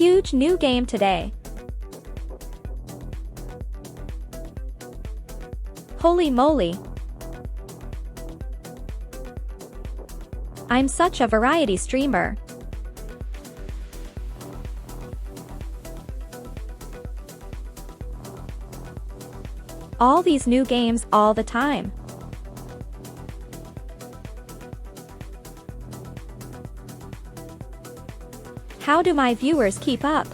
huge new game today. Holy moly! I'm such a variety streamer. All these new games all the time. How do my viewers keep up?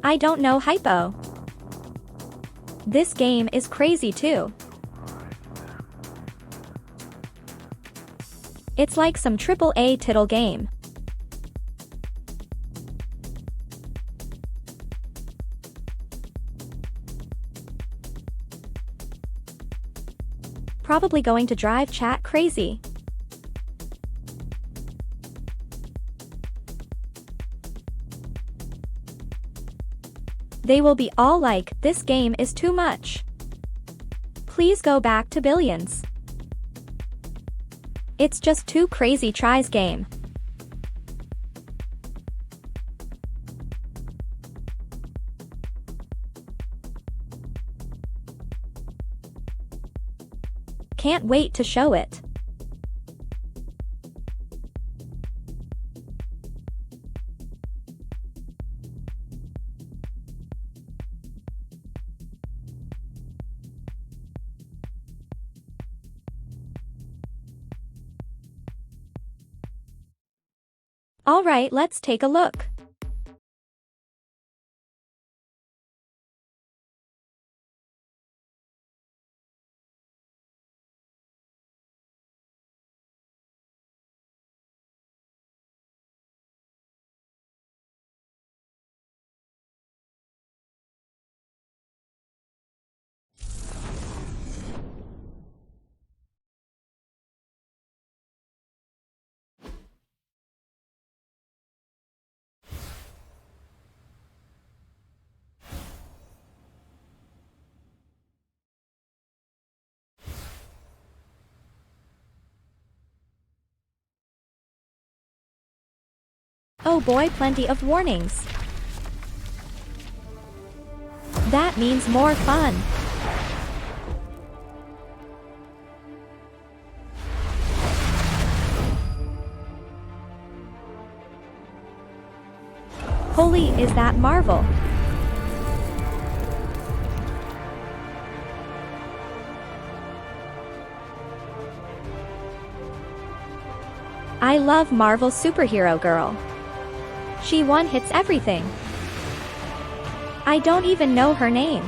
I don't know hypo. This game is crazy too. It's like some AAA tittle game. Probably going to drive chat crazy. They will be all like, this game is too much. Please go back to billions. It's just too crazy tries game. Can't wait to show it. Alright, let's take a look. Oh boy, plenty of warnings. That means more fun. Holy, is that Marvel? I love Marvel superhero girl. She one-hits everything. I don't even know her name.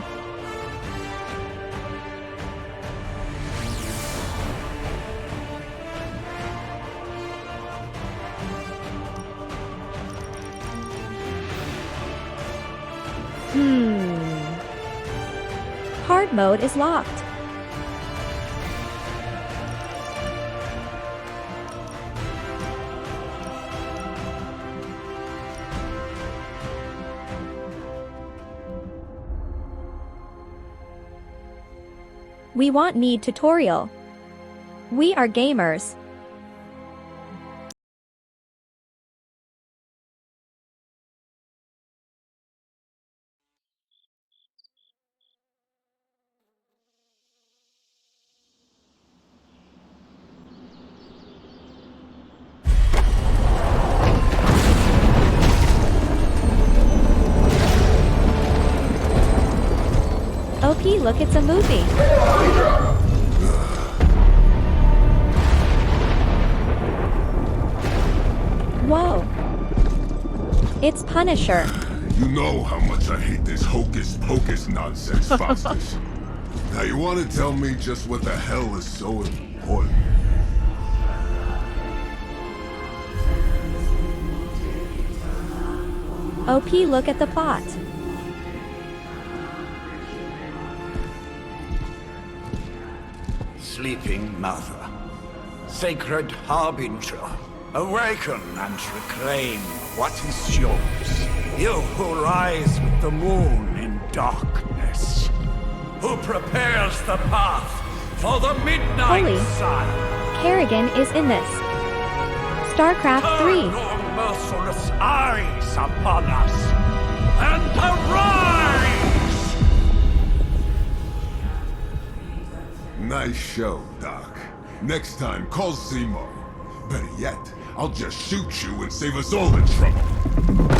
Hard mode is locked. We want need tutorial. We are gamers. OP, look, it's a movie. Whoa. It's Punisher. You know how much I hate this hocus pocus nonsense, Faustus. Now you want to tell me just what the hell is so important? OP, look at the plot. Sleeping Mother, Sacred Harbinger, awaken and reclaim what is yours. You who rise with the moon in darkness, who prepares the path for the midnight Holy. sun. Kerrigan is in this. StarCraft 3. Turn your merciless eyes upon us, and arise! Nice show, Doc. Next time, call Seymour. Better yet, I'll just shoot you and save us all the trouble.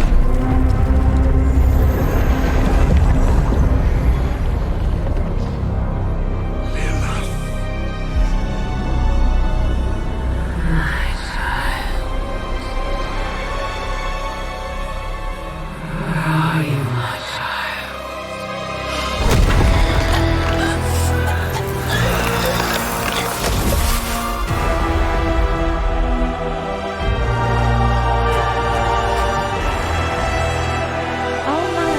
Oh my.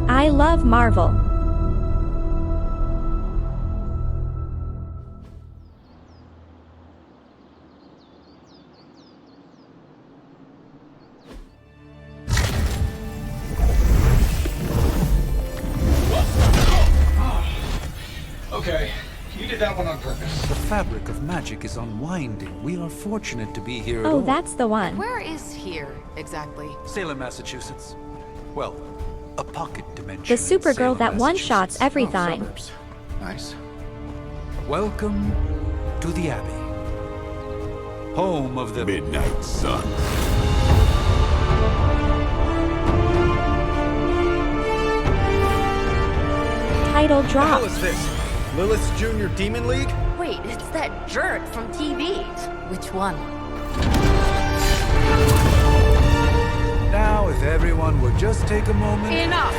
I love Marvel. Okay, you did that one on purpose. The fabric of magic is unwinding. We are fortunate to be here at Oh, all. that's the one. Where is here, exactly? Salem, Massachusetts. Well, a pocket dimension. The in Supergirl Salem, that one-shots Massachusetts. everything. Suburbs. Nice. Welcome to the Abbey. Home of the... Midnight Sun. Title What the hell drop. is this? Lilith's Junior Demon League? Wait, it's that jerk from TV. Which one? Now, if everyone would just take a moment... Enough!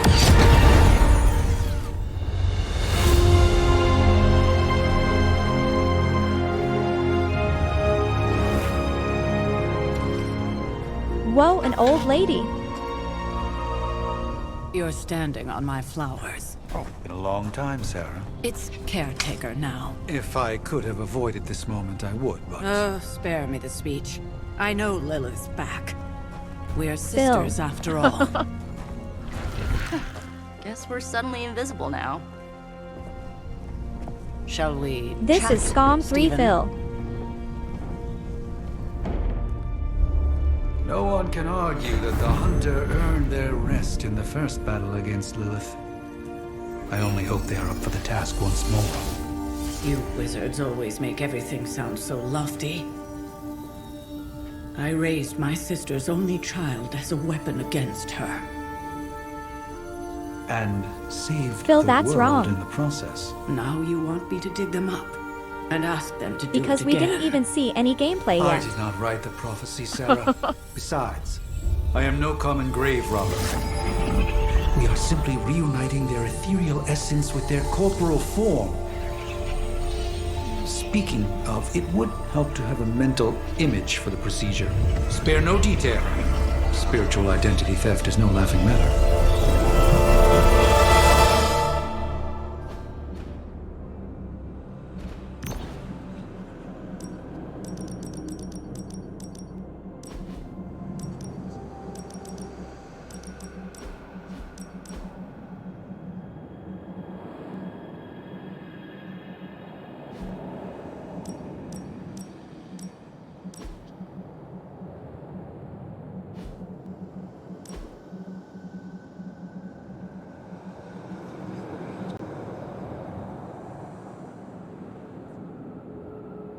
Whoa, an old lady. You're standing on my flowers. Oh, been a long time, Sarah. It's caretaker now. If I could have avoided this moment, I would, but... Oh, spare me the speech. I know Lilith's back. We're sisters after all. Guess we're suddenly invisible now. Shall we This chat, is Scum 3 Stephen? Phil. No one can argue that the Hunter earned their rest in the first battle against Lilith. I only hope they are up for the task once more. You wizards always make everything sound so lofty. I raised my sister's only child as a weapon against her. And saved Phil, the that's world wrong. in the process. Now you want me to dig them up and ask them to do Because it we again. didn't even see any gameplay I yet. did not write the prophecy, Sarah. Besides, I am no common grave robber. We are simply reuniting their ethereal essence with their corporal form. Speaking of, it would help to have a mental image for the procedure. Spare no detail. Spiritual identity theft is no laughing matter.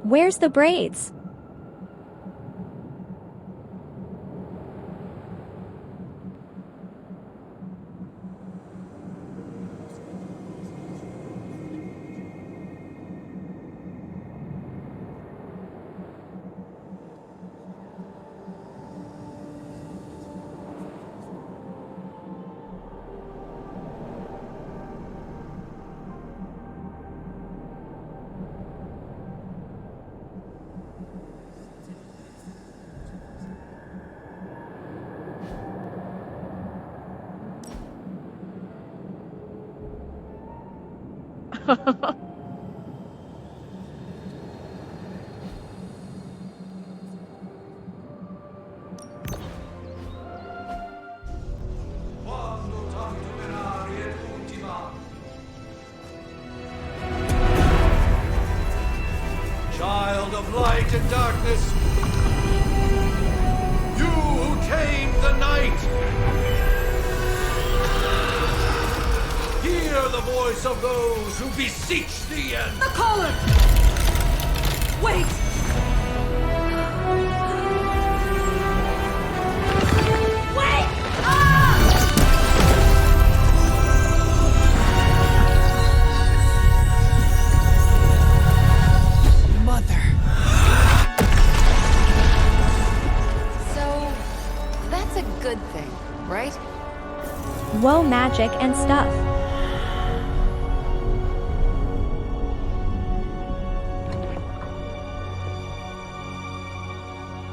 Where's the braids? Child of light and darkness, you who tame the night, hear the voice of those who beseech thee and... The collar! Wait! Wait! Ah! Mother. So, that's a good thing, right? Whoa, magic and stuff.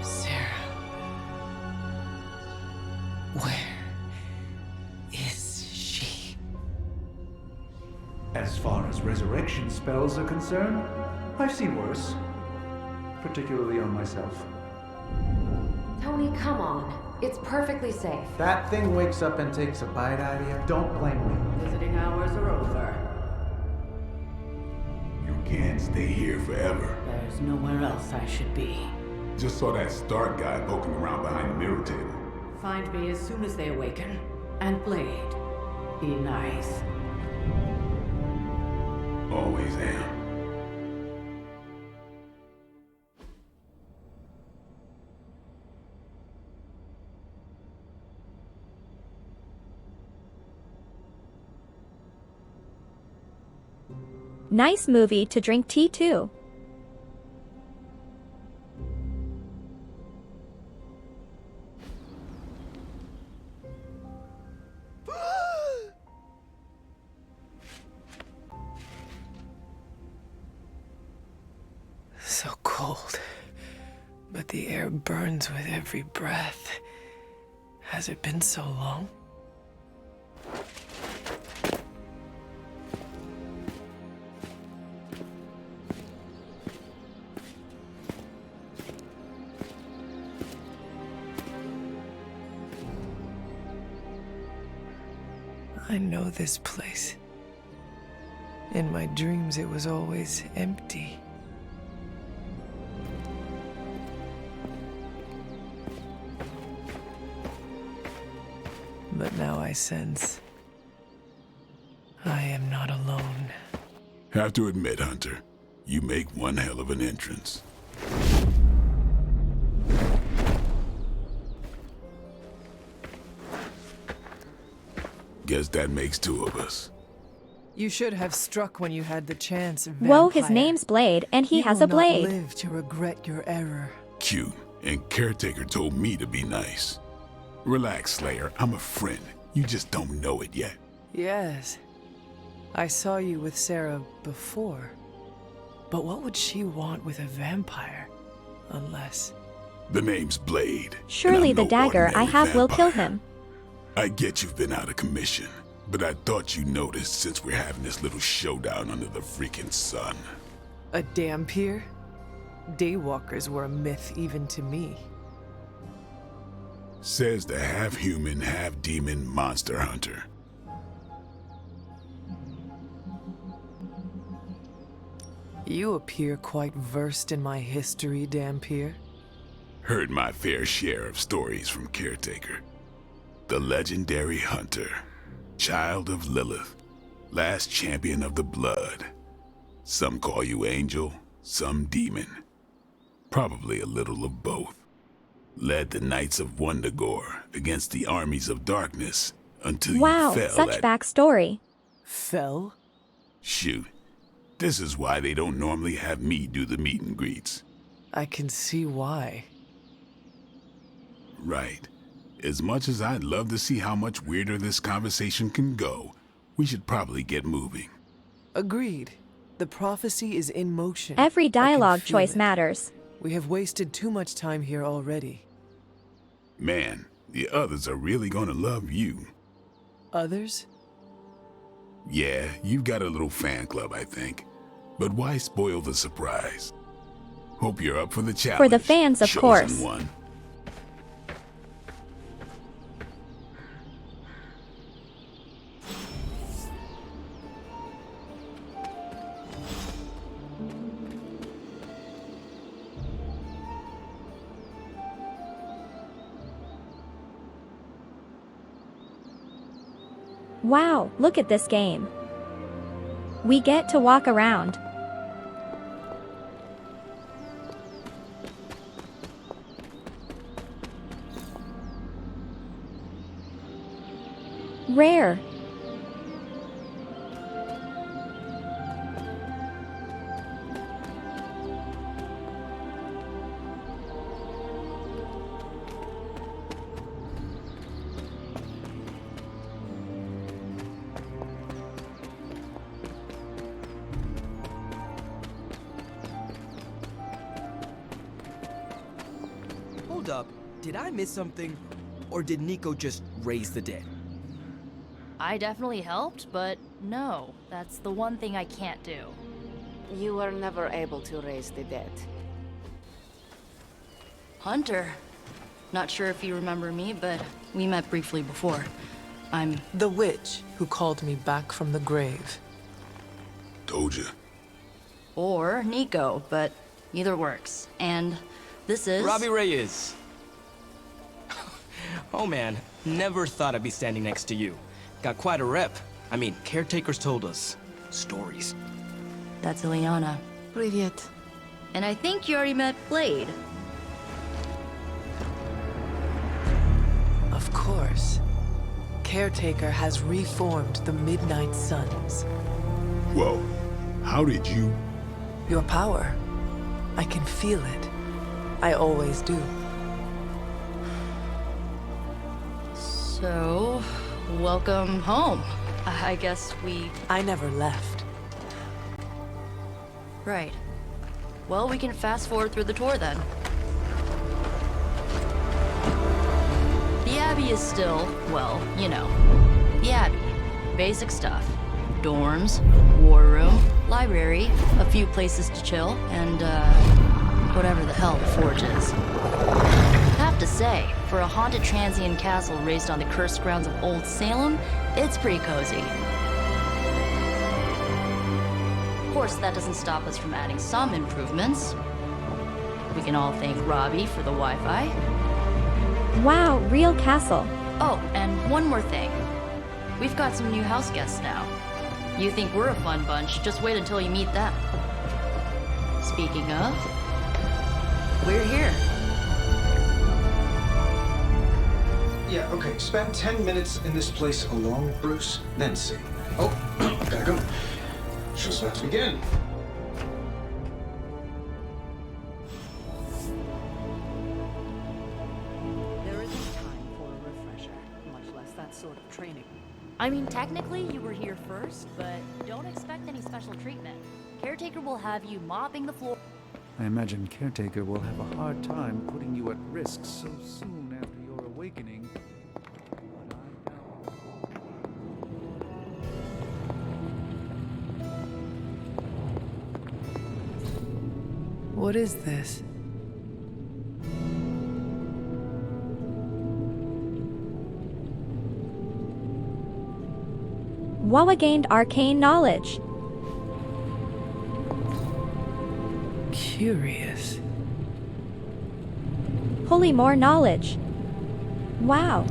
Sarah. Where is she? As far as resurrection spells are concerned, I've seen worse. Particularly on myself. Tony, come on. It's perfectly safe. That thing wakes up and takes a bite out of you. Don't blame me. Visiting hours are over. You can't stay here forever. There's nowhere else I should be. Just saw that Stark guy poking around behind the mirror table. Find me as soon as they awaken. And Blade, be nice. Always am. Nice movie to drink tea to. So cold. But the air burns with every breath. Has it been so long? I know this place. In my dreams, it was always empty. But now I sense I am not alone. Have to admit, Hunter, you make one hell of an entrance. Guess that makes two of us. You should have struck when you had the chance, Whoa, his vampire. name's Blade, and he You has will a blade. not live to regret your error. Cute, and Caretaker told me to be nice. Relax, Slayer, I'm a friend. You just don't know it yet. Yes. I saw you with Sarah before. But what would she want with a vampire? Unless... The name's Blade. Surely and the I'm no dagger I ordinary have will kill vampire. him. I get you've been out of commission, but I thought you noticed since we're having this little showdown under the freaking sun. a dampier? Daywalkers were a myth even to me. Says the half-human, half-demon monster hunter. You appear quite versed in my history, Dampier. Heard my fair share of stories from Caretaker. The legendary hunter, child of Lilith, last champion of the blood. Some call you angel, some demon. Probably a little of both. Led the Knights of Wundagore against the armies of darkness until Wow, you fell such at... backstory. Fell? Shoot. This is why they don't normally have me do the meet and greets. I can see why. Right. As much as I'd love to see how much weirder this conversation can go, we should probably get moving. Agreed. The prophecy is in motion. Every I can dialogue feel choice it. matters. We have wasted too much time here already. Man, the others are really gonna love you. Others? Yeah, you've got a little fan club, I think. But why spoil the surprise? Hope you're up for the challenge. For the fans, of Chosen course. one. Wow, look at this game. We get to walk around. Rare. Hold up, did I miss something? Or did Nico just raise the dead? I definitely helped, but no, that's the one thing I can't do. You were never able to raise the dead. Hunter. Not sure if you remember me, but we met briefly before. I'm The witch who called me back from the grave. Told ya. or Nico, but either works. And this is Robbie Reyes. Oh man, never thought I'd be standing next to you. Got quite a rep. I mean, caretakers told us stories. That's Ileana. Привет. And I think you already met Blade. Of course. Caretaker has reformed the Midnight Suns. Whoa. How did you... Your power. I can feel it. I always do. So, welcome home. I guess we... I never left. Right. Well, we can fast forward through the tour then. The Abbey is still, well, you know, the Abbey. Basic stuff. Dorms, war room, library, a few places to chill, and, whatever the hell the Forge is. Have to say, for a haunted transient castle raised on the cursed grounds of Old Salem, it's pretty cozy. Of course, that doesn't stop us from adding some improvements. We can all thank Robbie for the Wi-Fi. Wow, real castle. Oh, and one more thing. We've got some new house guests now. You think we're a fun bunch, just wait until you meet them. Speaking of, we're here. Yeah, okay. Spend 10 minutes in this place alone, Bruce, then see. Oh, gotta go. Show's about to begin. There isn't time for a refresher, much less that sort of training. I mean, technically you were here first, but don't expect any special treatment. Caretaker will have you mopping the floor. I imagine Caretaker will have a hard time putting you at risk so soon after your awakening. But I know. What is this? Wawa gained arcane knowledge. Curious. Holy more knowledge. Wow.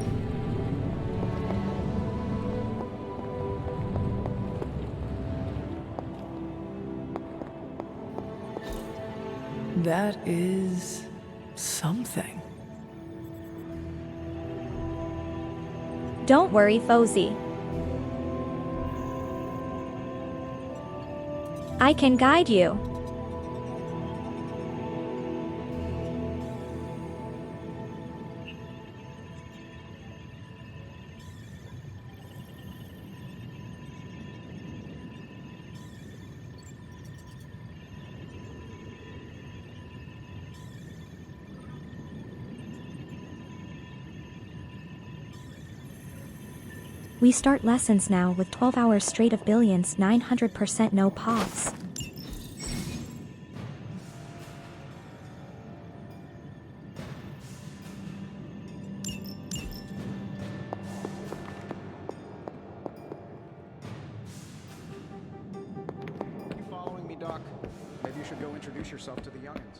That is something. Don't worry, Fozy. I can guide you. We start lessons now with 12 hours straight of billions 900% no pause. You following me, Doc? Maybe you should go introduce yourself to the youngins.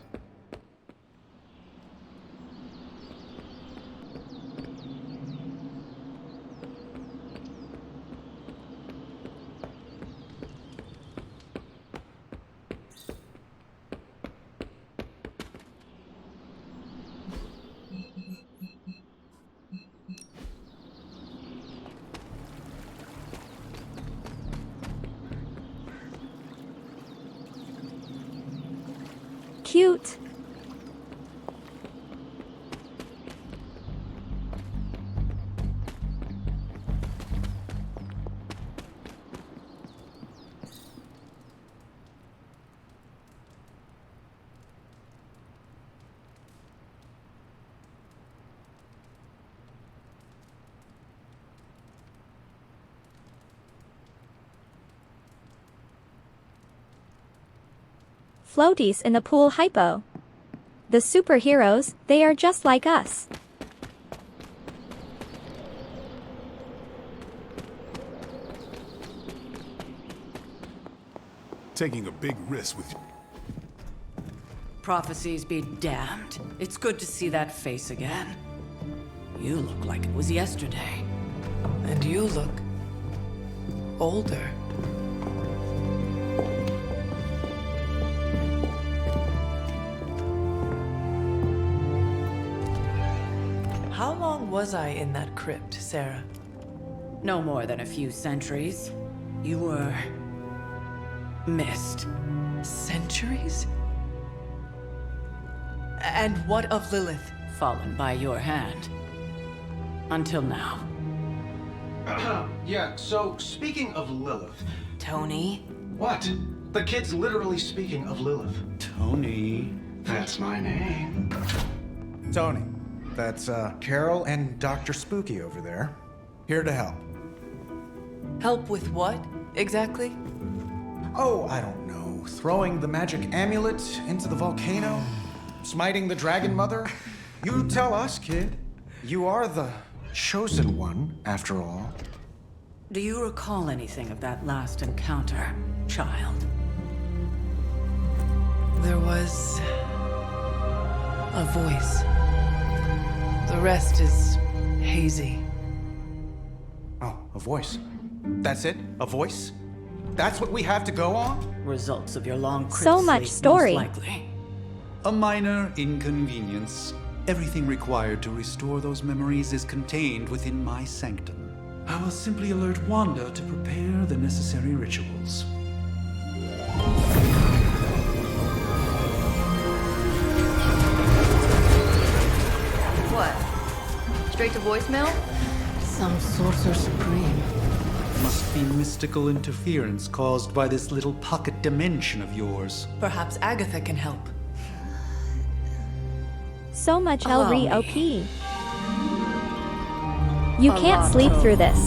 Cute. Floaties in the pool hypo. The superheroes, they are just like us. Taking a big risk with Prophecies be damned. It's good to see that face again. You look like it was yesterday. And you look older. How long was I in that crypt, Sarah? No more than a few centuries. You were missed. Centuries? And what of Lilith? Fallen by your hand. Until now. Yeah, so speaking of Lilith. Tony? What? The kid's literally speaking of Lilith. Tony. That's my name. Tony. That's, Carol and Dr. Spooky over there. Here to help. Help with what, exactly? Oh, I don't know. Throwing the magic amulet into the volcano? Smiting the dragon mother? You tell us, kid. You are the chosen one, after all. Do you recall anything of that last encounter, child? There was a voice. The rest is hazy. Oh, a voice. That's it? A voice? That's what we have to go on? Results of your long crypt So much sleep, story. most likely. A minor inconvenience. Everything required to restore those memories is contained within my sanctum. I will simply alert Wanda to prepare the necessary rituals. What? Straight to voicemail? Some sorcerer supreme. Must be mystical interference caused by this little pocket dimension of yours. Perhaps Agatha can help. So much Allow Elri me. OP. You can't sleep through this.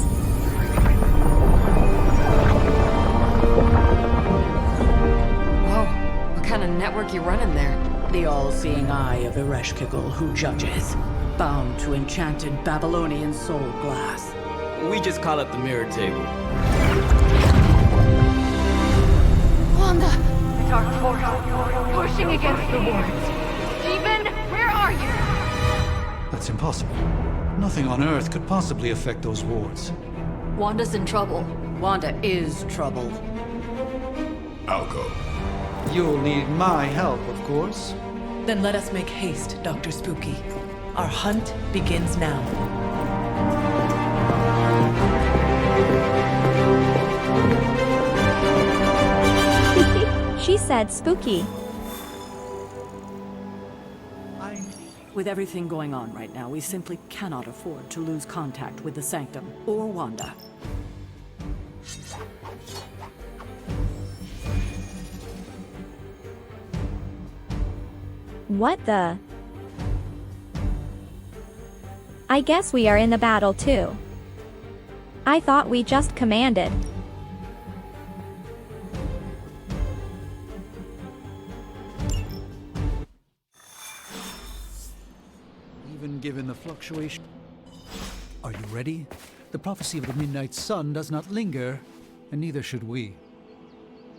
Whoa, what kind of network you running there? The all-seeing eye of Ereshkigal who judges, bound to enchanted Babylonian soul glass. We just call it the mirror table. Wanda! Dark force, pushing against the wards. Steven, where are you? That's impossible. Nothing on Earth could possibly affect those wards. Wanda's in trouble. Wanda is trouble. I'll go. You'll need my help, of course. Then let us make haste, Dr. Spooky. Our hunt begins now. She said spooky. With everything going on right now, we simply cannot afford to lose contact with the Sanctum or Wanda. What the? I guess we are in the battle too. I thought we just commanded. Even given the fluctuation... Are you ready? The prophecy of the Midnight Sun does not linger, and neither should we.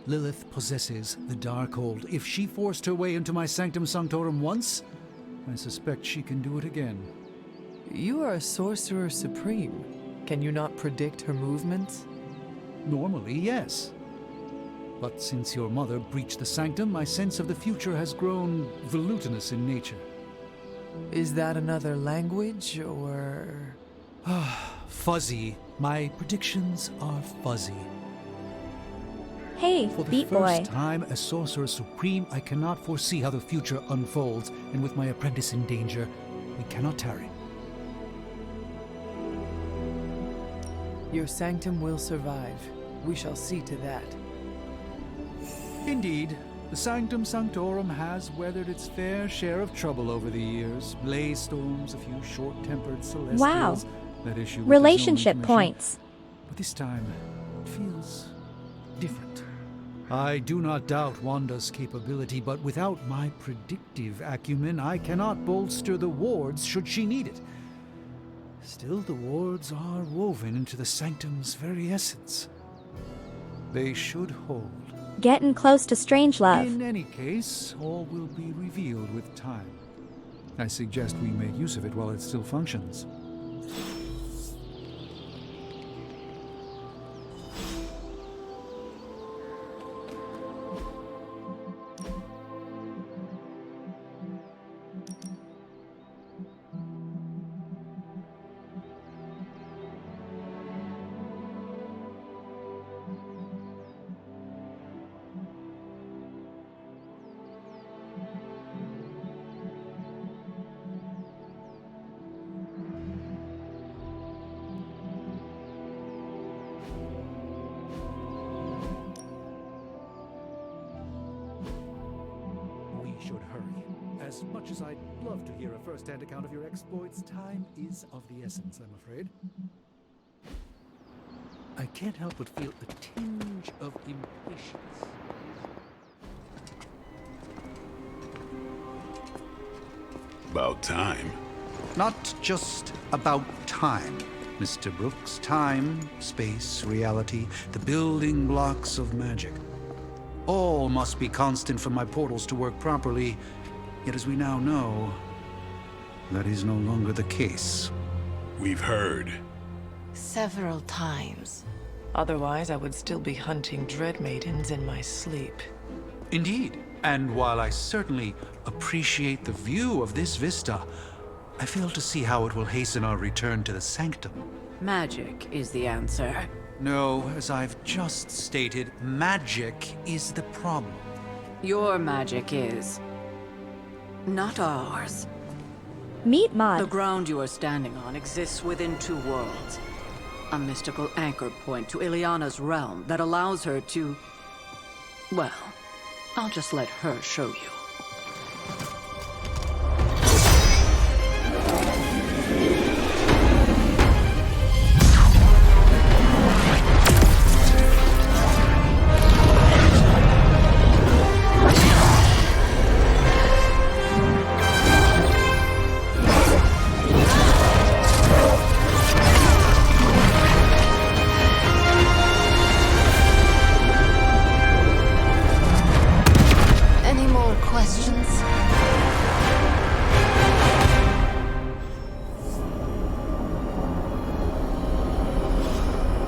Lilith possesses the Darkhold. If she forced her way into my Sanctum Sanctorum once, I suspect she can do it again. You are a sorcerer supreme. Can you not predict her movements? Normally, yes. But since your mother breached the sanctum, my sense of the future has grown volutinous in nature. Is that another language, or...? Fuzzy. My predictions are fuzzy. Hey, For the Beat first Boy. time as Sorcerer Supreme, I cannot foresee how the future unfolds, and with my apprentice in danger, we cannot tarry. Your sanctum will survive. We shall see to that. Indeed, the Sanctum Sanctorum has weathered its fair share of trouble over the years. Blaze storms, a few short-tempered celestials Wow. that issue with Relationship the zoning commission. points. But this time, it feels different. I do not doubt Wanda's capability, but without my predictive acumen, I cannot bolster the wards should she need it. Still, the wards are woven into the sanctum's very essence. They should hold. Getting close to Strangelove. In any case, all will be revealed with time. I suggest we make use of it while it still functions. Should hurry. As much as I'd love to hear a first-hand account of your exploits, time is of the essence, I'm afraid. I can't help but feel a tinge of impatience. About time. Not just about time, Mr. Brooks. Time, space, reality, the building blocks of magic. All must be constant for my portals to work properly, yet as we now know, that is no longer the case. We've heard. Several times. Otherwise, I would still be hunting Dread Maidens in my sleep. Indeed, and while I certainly appreciate the view of this vista, I fail to see how it will hasten our return to the sanctum. Magic is the answer. No, as I've just stated, magic is the problem. Your magic is... not ours. Meet The Mod. ground you are standing on exists within two worlds. A mystical anchor point to Ileana's realm that allows her to... well, I'll just let her show you. Any more questions?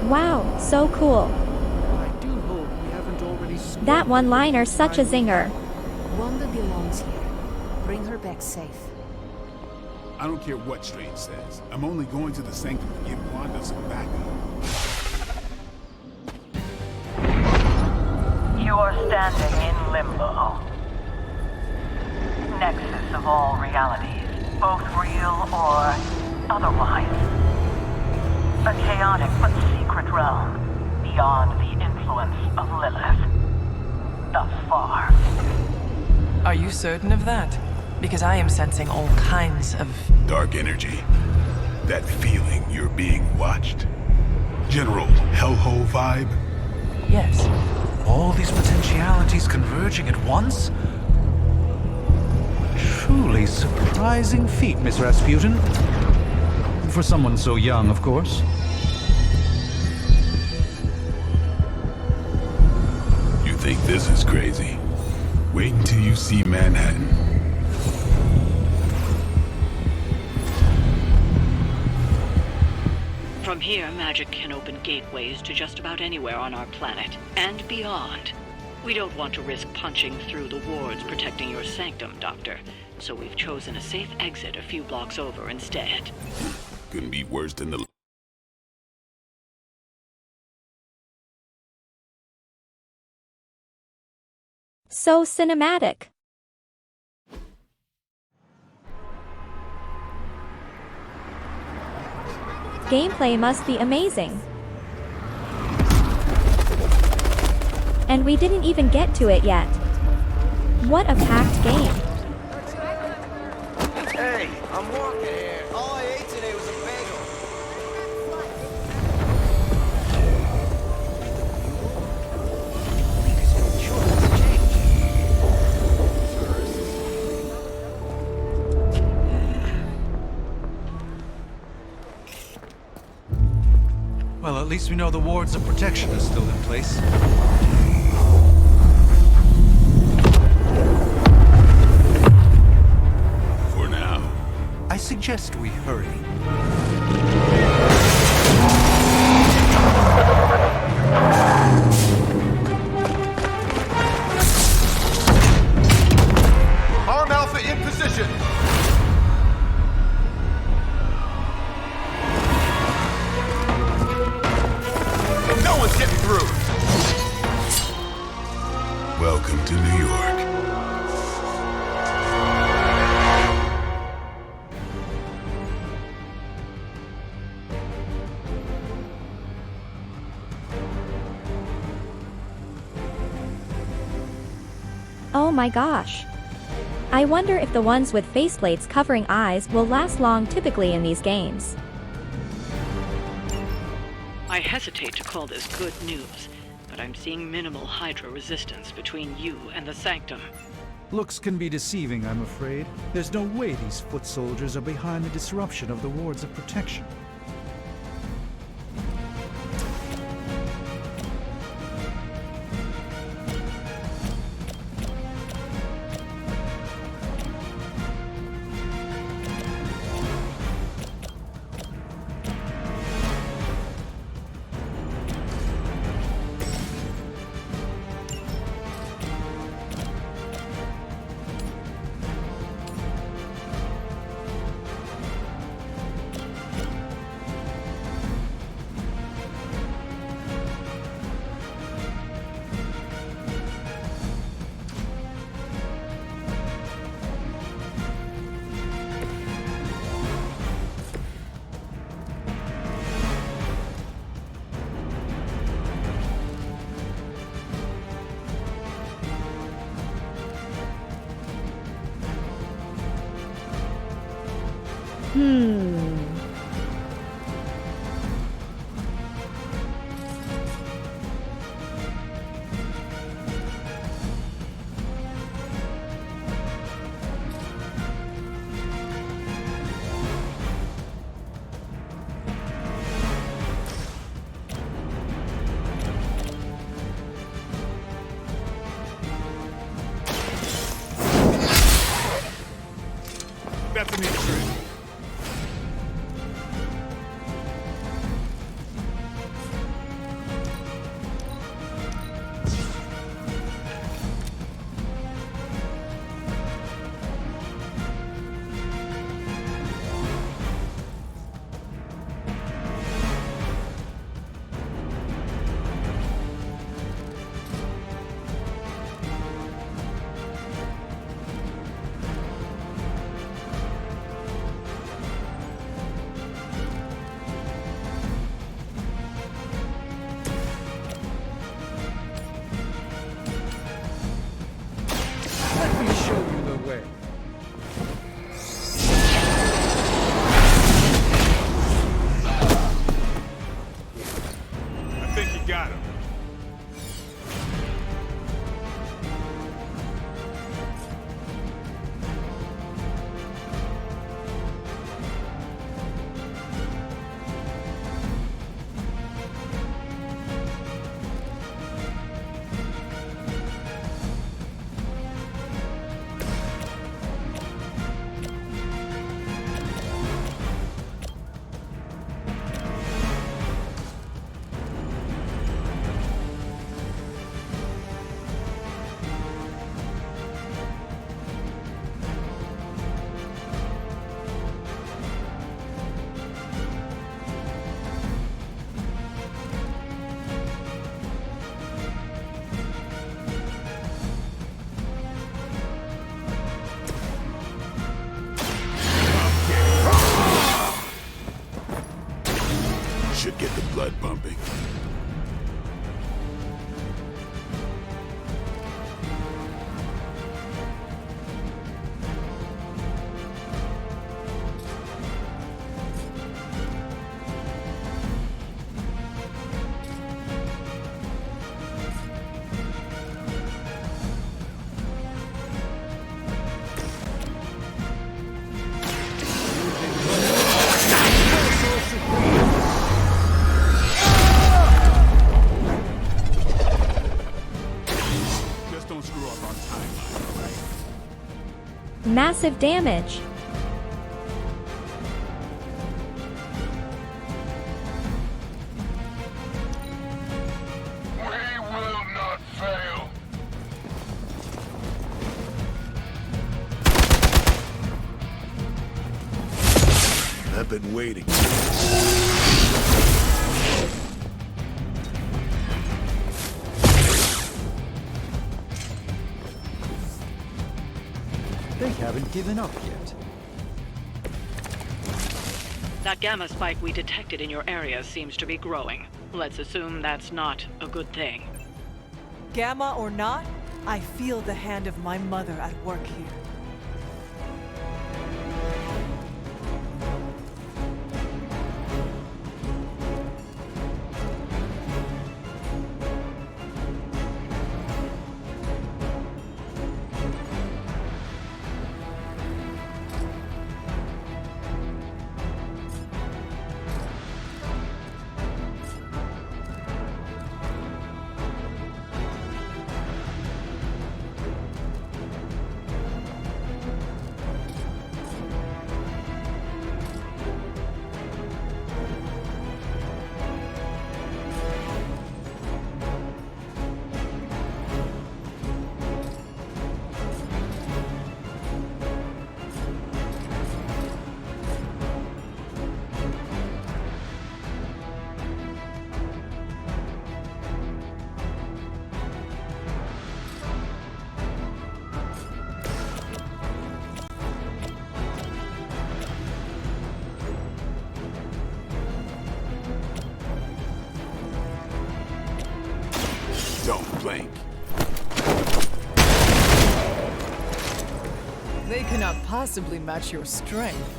Wow, so cool. I do hope we haven't already... That one-liner's such a zinger. Wanda belongs here. Bring her back safe. I don't care what Strange says. I'm only going to the sanctum to give Wanda some backup. You are standing in limbo. Nexus of all realities, both real or otherwise. A chaotic but secret realm, beyond the influence of Lilith. Thus far. Are you certain of that? Because I am sensing all kinds of... Dark energy. That feeling you're being watched. General Hellhole vibe? Yes. All these potentialities converging at once? Truly surprising feat, Miss Rasputin. For someone so young, of course. You think this is crazy? Wait until you see Manhattan. From here, magic can open gateways to just about anywhere on our planet, and beyond. We don't want to risk punching through the wards protecting your sanctum, Doctor, so we've chosen a safe exit a few blocks over instead. Couldn't be worse than the... So cinematic. Gameplay must be amazing. And we didn't even get to it yet. What a packed game. Hey, I'm walking here. All I ate today was a bagel. Well, at least we know the wards of protection are still in place. For now. I suggest we hurry. Arm Alpha in position. No one's getting through. Welcome to New York. Oh my gosh. I wonder if the ones with faceplates covering eyes will last long typically in these games. I hesitate to call this good news, but I'm seeing minimal Hydra resistance between you and the Sanctum. Looks can be deceiving, I'm afraid. There's no way these foot soldiers are behind the disruption of the wards of protection. That's a new trick. Massive damage. We will not fail. I've been waiting. They haven't given up yet. That gamma spike we detected in your area seems to be growing. Let's assume that's not a good thing. Gamma or not, I feel the hand of my mother at work here. Don't blink. They cannot possibly match your strength.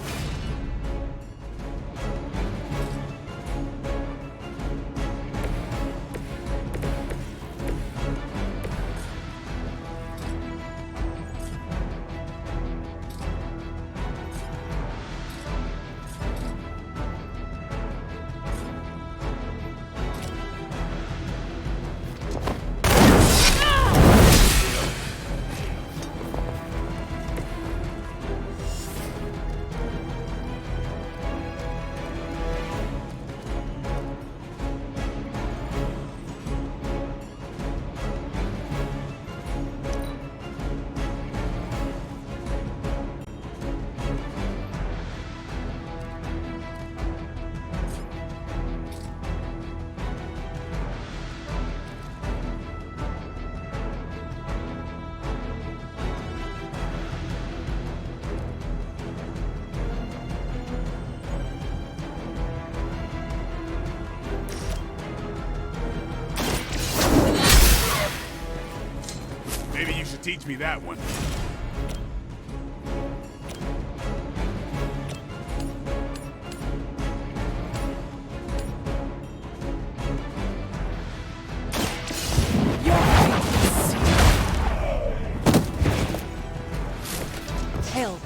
Maybe you should teach me that one. Hell.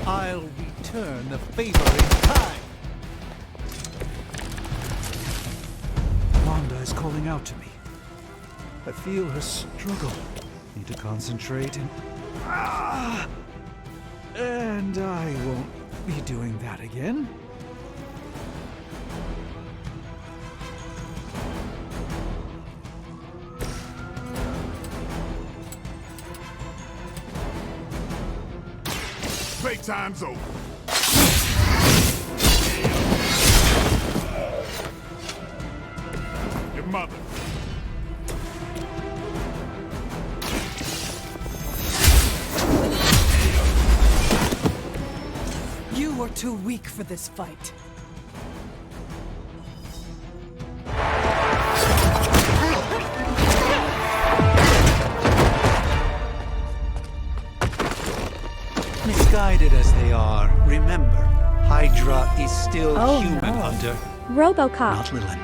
I'll return the favor in time. Wanda is calling out to me. I feel her struggle. Need to concentrate and... And I won't be doing that again. playtime's over. Your mother. You are too weak for this fight. Misguided as they are, remember, Hydra is still human, Hunter. RoboCop. Not Lilith.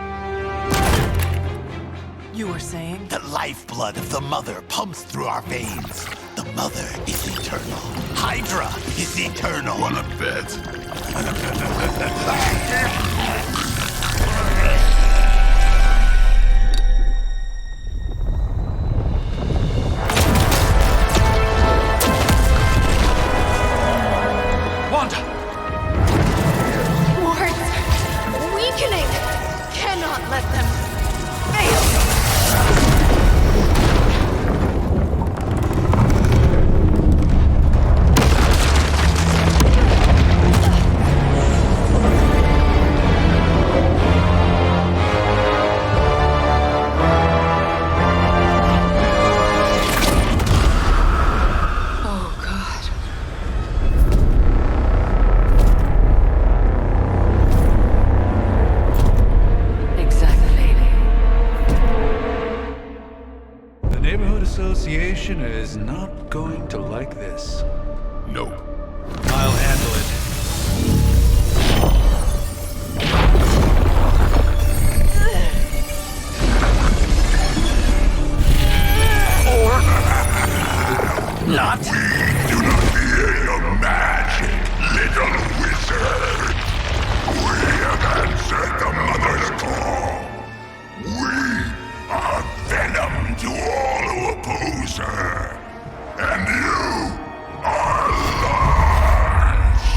You were saying? The lifeblood of the Mother pumps through our veins. The Mother is eternal. Hydra is eternal. Wanna bet? Association is not going to like this. Nope. I'll handle it. Not. We do not fear your magic, little wizard. We have answered the Mother's call. We are venom to all who oppose her. And you are large.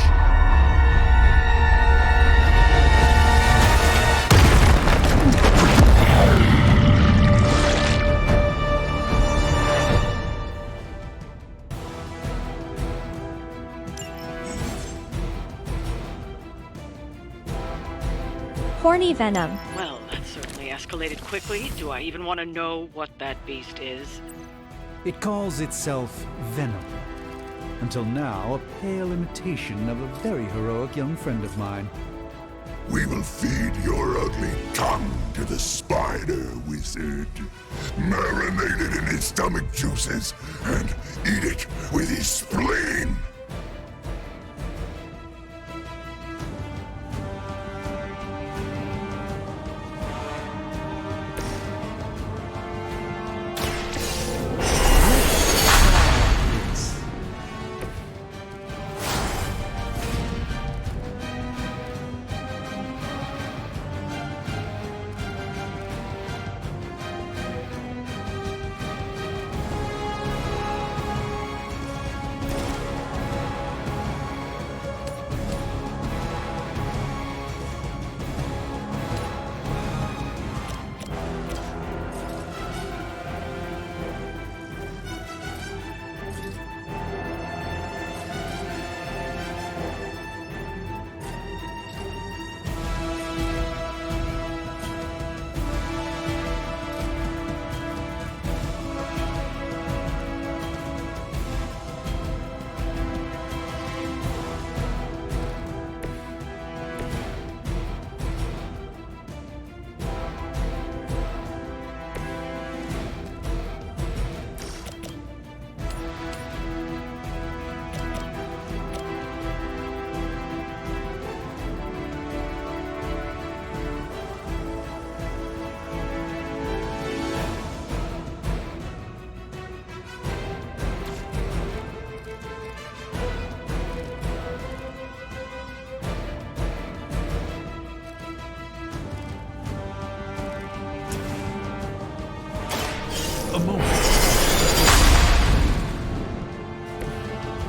Horny venom. Well, that certainly escalated quickly. Do I even want to know what that beast is? It calls itself Venom. Until now, a pale imitation of a very heroic young friend of mine. We will feed your ugly tongue to the spider wizard. Marinate it in his stomach juices and eat it with his spleen.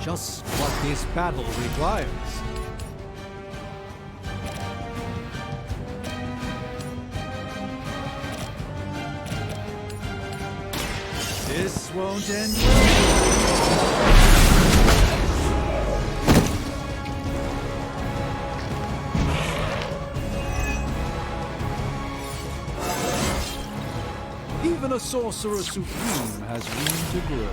Just what this battle requires. This won't end well. Sorcerer Supreme has room to grow.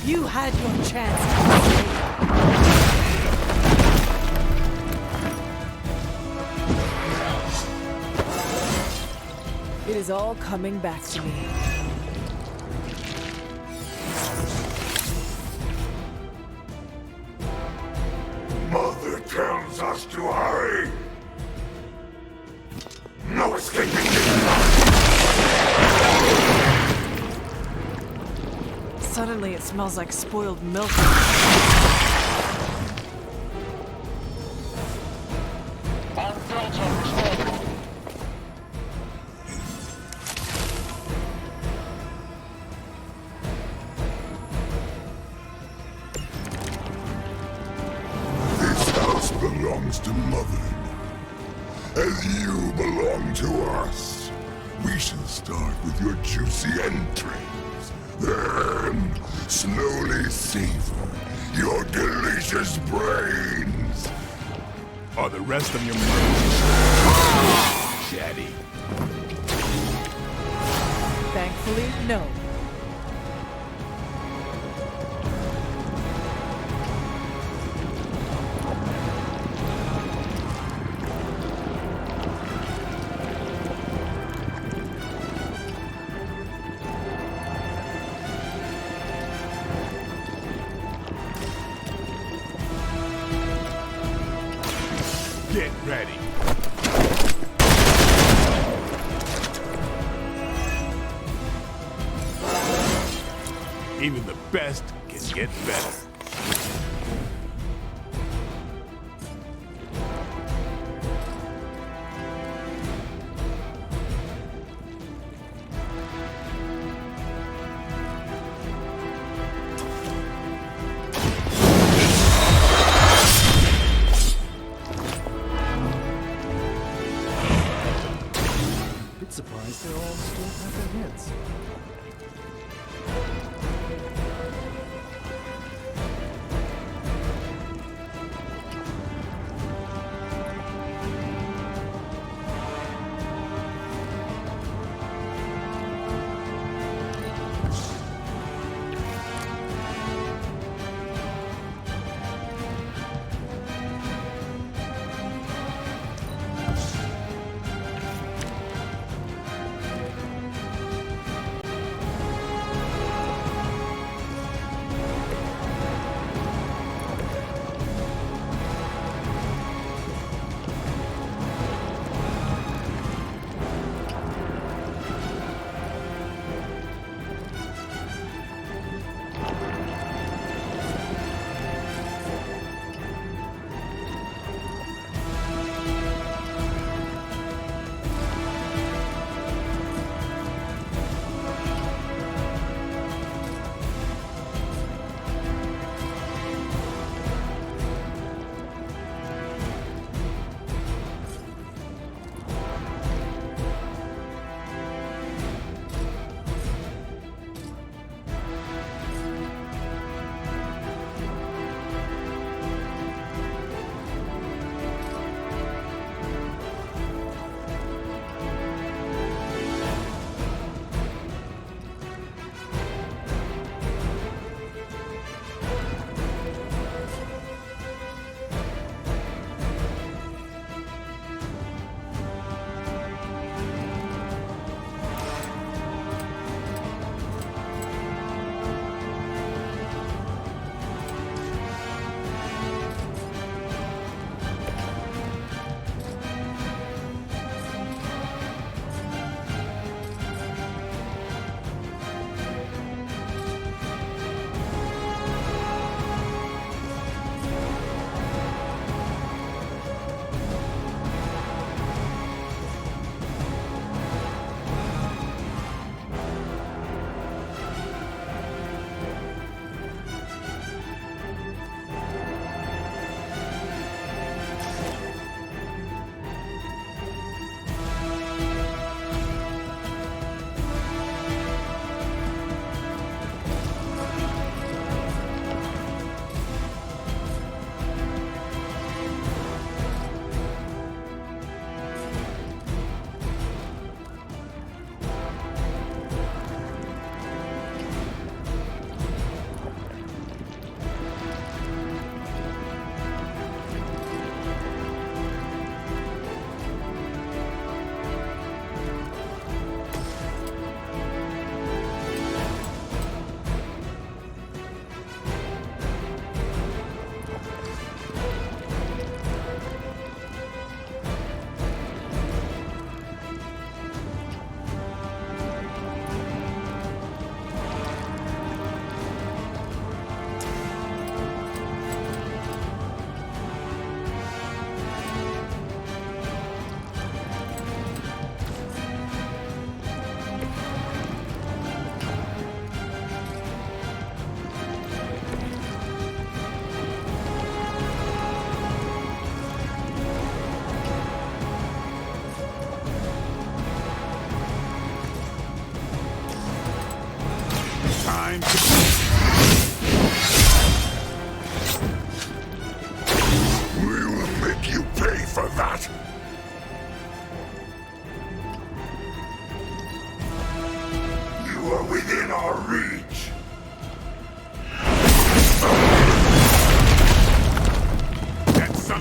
You had your chance. It is all coming back to me. Mother tells us to hurry. No escaping Suddenly it smells like spoiled milk. This house belongs to Mother, as you belong to us. We shall start with your juicy entrails, then slowly savor your delicious brains. Are the rest of your murders chatty? Thankfully, no. Get ready. Even the best can get better. Bit surprised they all still have their heads.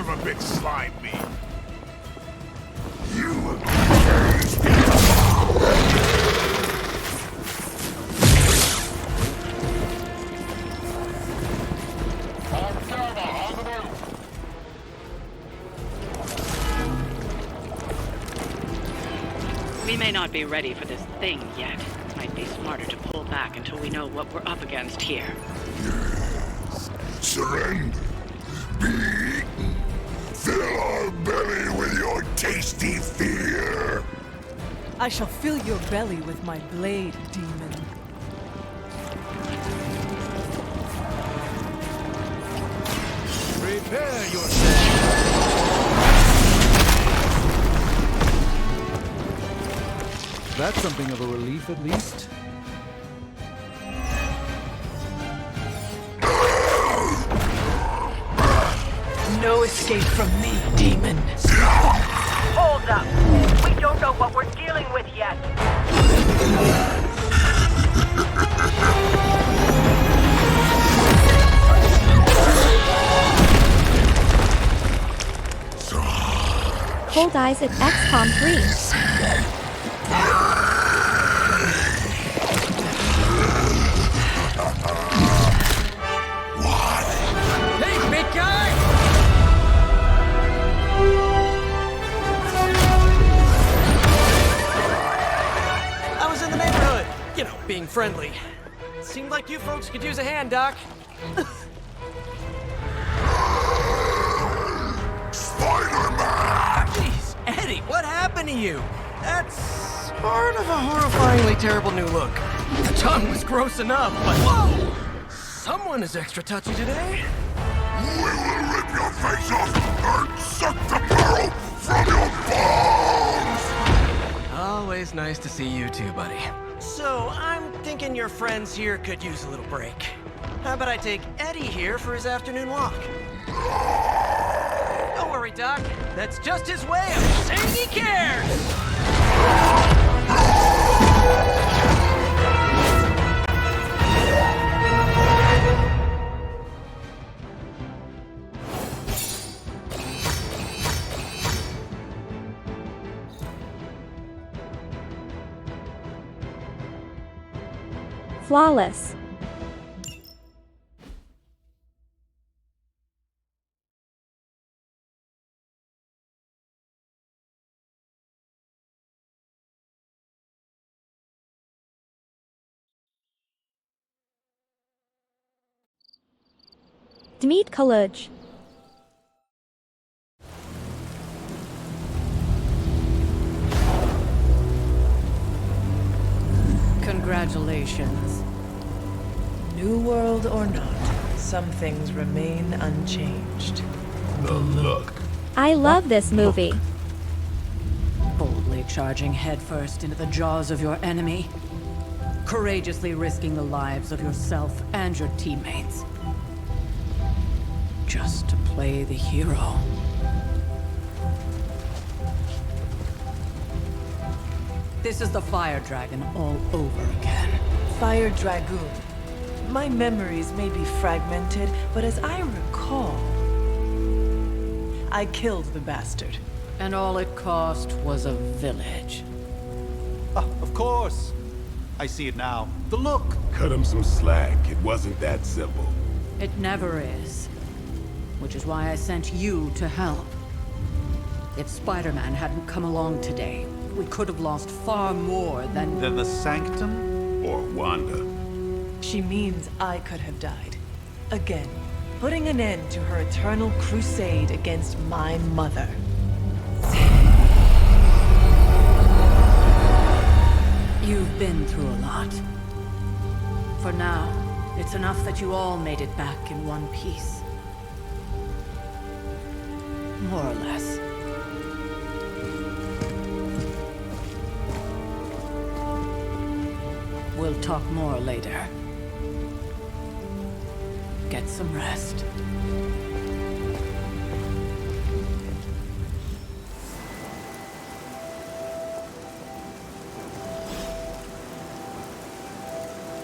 of a big slime bean. We may not be ready for this thing yet. Might be smarter to pull back until we know what we're up against here. Surrender. Be eaten. Fill our belly with your tasty fear. I shall fill your belly with my blade, demon. Prepare yourself. That's something of a relief, at least. No escape from me, demon. Hold up. We don't know what we're dealing with yet. Cold Eyes at XCOM 3. Hey, big guy! I was in the neighborhood. You know, being friendly. Seemed like you folks could use a hand, Doc. Spider-Man! Jeez, Eddie, what happened to you? That's sort of a horrifyingly terrible new look. The tongue was gross enough, but whoa! Someone is extra touchy today. We will rip your face off and suck the marrow from your bones! Always nice to see you too, buddy. So, I'm thinking your friends here could use a little break. How about I take Eddie here for his afternoon walk? Don't worry, Doc. That's just his way of saying he cares! Flawless. Dmeet Kaluj. Congratulations. New world or not, some things remain unchanged. The look. I love this movie. Boldly charging headfirst into the jaws of your enemy. Courageously risking the lives of yourself and your teammates. Just to play the hero. This is the Fire Dragon all over again. Fire Dragoon. My memories may be fragmented, but as I recall, I killed the bastard. And all it cost was a village. Ah, of course. I see it now. The look. Cut him some slack. It wasn't that simple. It never is. Which is why I sent you to help. If Spider-Man hadn't come along today, we could have lost far more than... Than the Sanctum? Or Wanda. She means I could have died. Again, putting an end to her eternal crusade against my mother. You've been through a lot. For now, it's enough that you all made it back in one piece. More or less. We'll talk more later. Get some rest.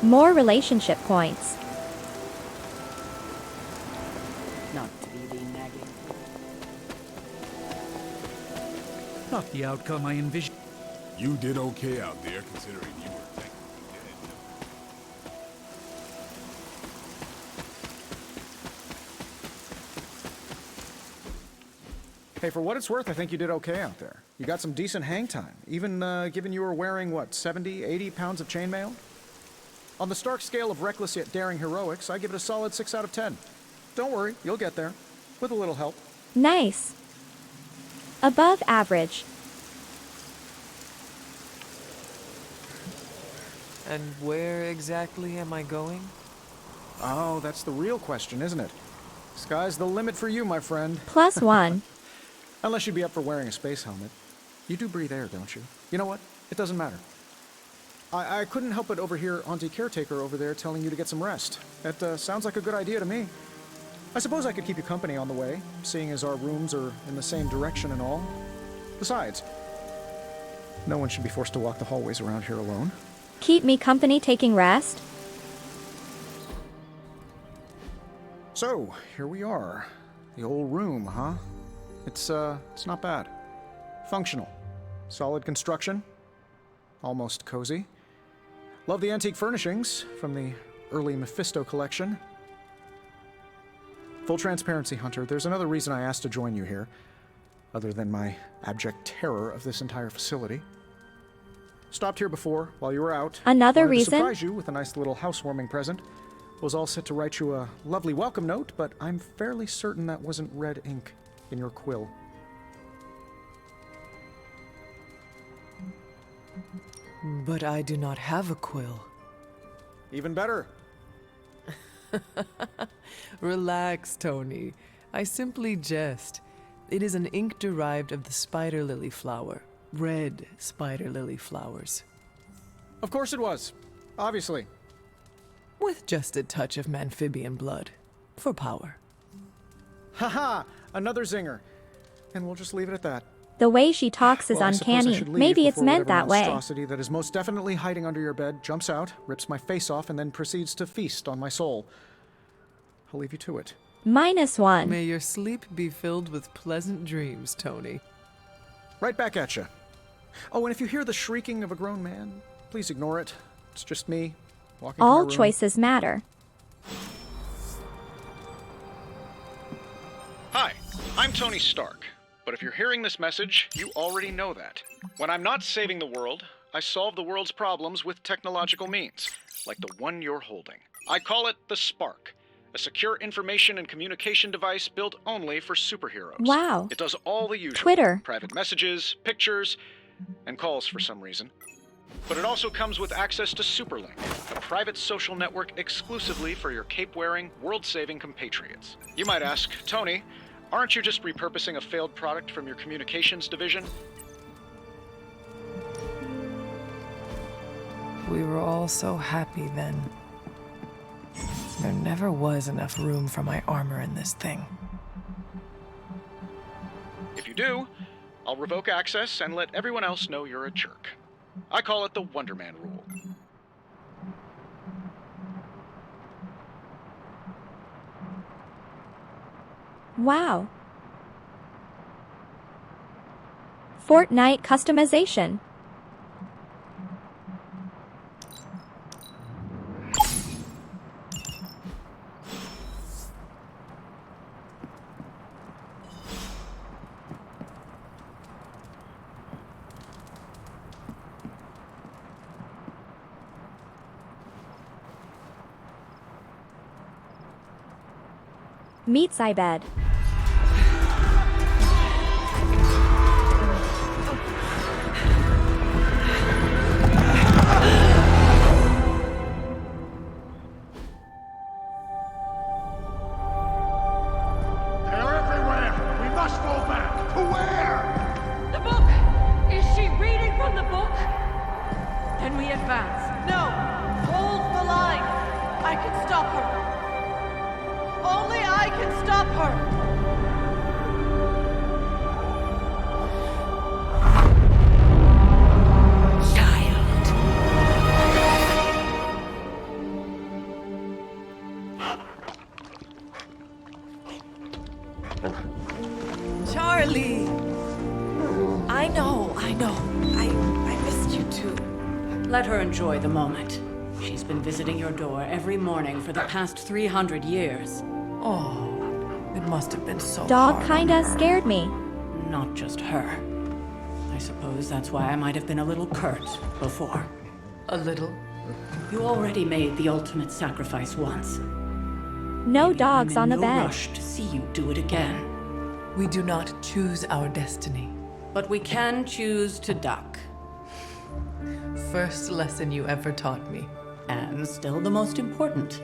More relationship points. Not to be the nagging. Not the outcome I envisioned. You did okay out there, considering you were technically dead. Hey, for what it's worth, I think you did okay out there. You got some decent hang time, even given you were wearing, what, 70, 80 pounds of chainmail? On the Stark scale of reckless yet daring heroics, I give it a solid 6 out of 10. Don't worry, you'll get there. With a little help. Nice. Above average. And where exactly am I going? Oh, that's the real question, isn't it? Sky's the limit for you, my friend. +1. Unless you'd be up for wearing a space helmet. You do breathe air, don't you? You know what? It doesn't matter. I couldn't help but overhear Auntie Caretaker over there telling you to get some rest. That sounds like a good idea to me. I suppose I could keep you company on the way, seeing as our rooms are in the same direction and all. Besides, no one should be forced to walk the hallways around here alone. Keep me company taking rest? So, here we are. The old room, huh? It's not bad. Functional. Solid construction. Almost cozy. Love the antique furnishings from the early Mephisto collection. Full transparency, Hunter, there's another reason I asked to join you here, other than my abject terror of this entire facility. Stopped here before, while you were out. Another Wanted reason? to surprise you with a nice little housewarming present. Was all set to write you a lovely welcome note, but I'm fairly certain that wasn't red ink in your quill. But I do not have a quill. Even better. Relax, Tony. I simply jest. It is an ink derived of the spider lily flower. Red spider lily flowers. Of course it was. Obviously. With just a touch of amphibian blood. For power. Haha! Another zinger. And we'll just leave it at that. The way she talks is Well, I suppose I uncanny. should leave Maybe it's before meant whatever that way. monstrosity that is most definitely hiding under your bed jumps out, rips my face off, and then proceeds to feast on my soul. I'll leave you to it. -1. May your sleep be filled with pleasant dreams, Tony. Right back at you. Oh, and if you hear the shrieking of a grown man, please ignore it. It's just me, walking to my All room. choices matter. Hi, I'm Tony Stark. But if you're hearing this message, you already know that. When I'm not saving the world, I solve the world's problems with technological means, like the one you're holding. I call it the Spark, a secure information and communication device built only for superheroes. Wow. It does all the usual. Twitter. Private messages, pictures, and calls for some reason. But it also comes with access to Superlink, a private social network exclusively for your cape-wearing, world-saving compatriots. You might ask, Tony, aren't you just repurposing a failed product from your communications division? We were all so happy then. There never was enough room for my armor in this thing. If you do, I'll revoke access and let everyone else know you're a jerk. I call it the Wonder Man rule. Wow. Fortnite customization. Meet Zybed. They're everywhere! We must go back! To where? The book! Is she reading from the book? Then we advance. No! Hold the line! I can stop her! Only I can stop her! Charlie! I know. I missed you too. Let her enjoy the moment. She's been visiting your door every morning for the past 300 years. Oh, it must have been so Dog hard. kinda scared me. Not just her. I suppose that's why I might have been a little curt before. A little? You already made the ultimate sacrifice once. No dogs on the No bed. rush to see you do it again. We do not choose our destiny. But we can choose to duck. First lesson you ever taught me. And still the most important.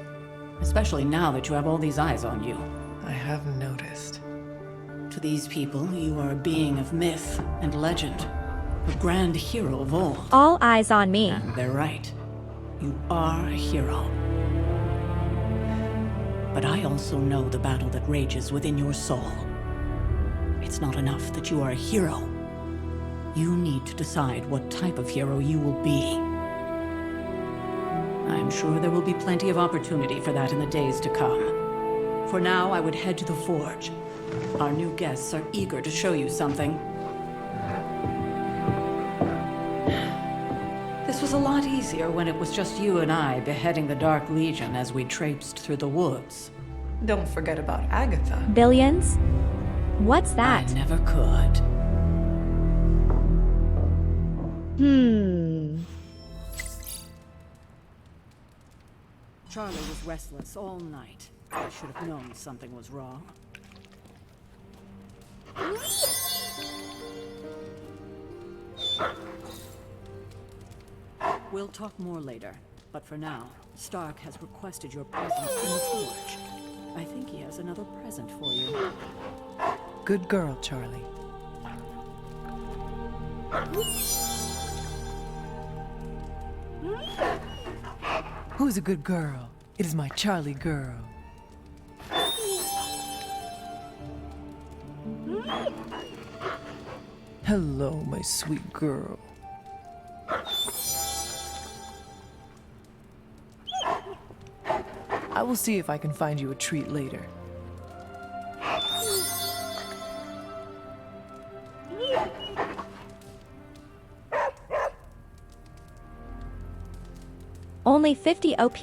Especially now that you have all these eyes on you. I have noticed. To these people, you are a being of myth and legend. A grand hero of old. All eyes on me. And they're right. You are a hero. But I also know the battle that rages within your soul. It's not enough that you are a hero. You need to decide what type of hero you will be. I'm sure there will be plenty of opportunity for that in the days to come. For now, I would head to the forge. Our new guests are eager to show you something. This was a lot easier when it was just you and I beheading the Dark Legion as we traipsed through the woods. Don't forget about Agatha. Billions? What's that? I never could. Charlie was restless all night. I should have known something was wrong. We'll talk more later, but for now, Stark has requested your presence in the forge. I think he has another present for you. Good girl, Charlie. Who's a good girl? It is my Charlie girl. Hello, my sweet girl. I will see if I can find you a treat later. Only 50 OP.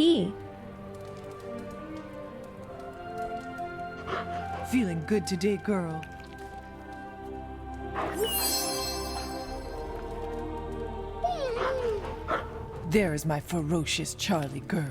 Feeling good today, girl. There is my ferocious Charlie girl.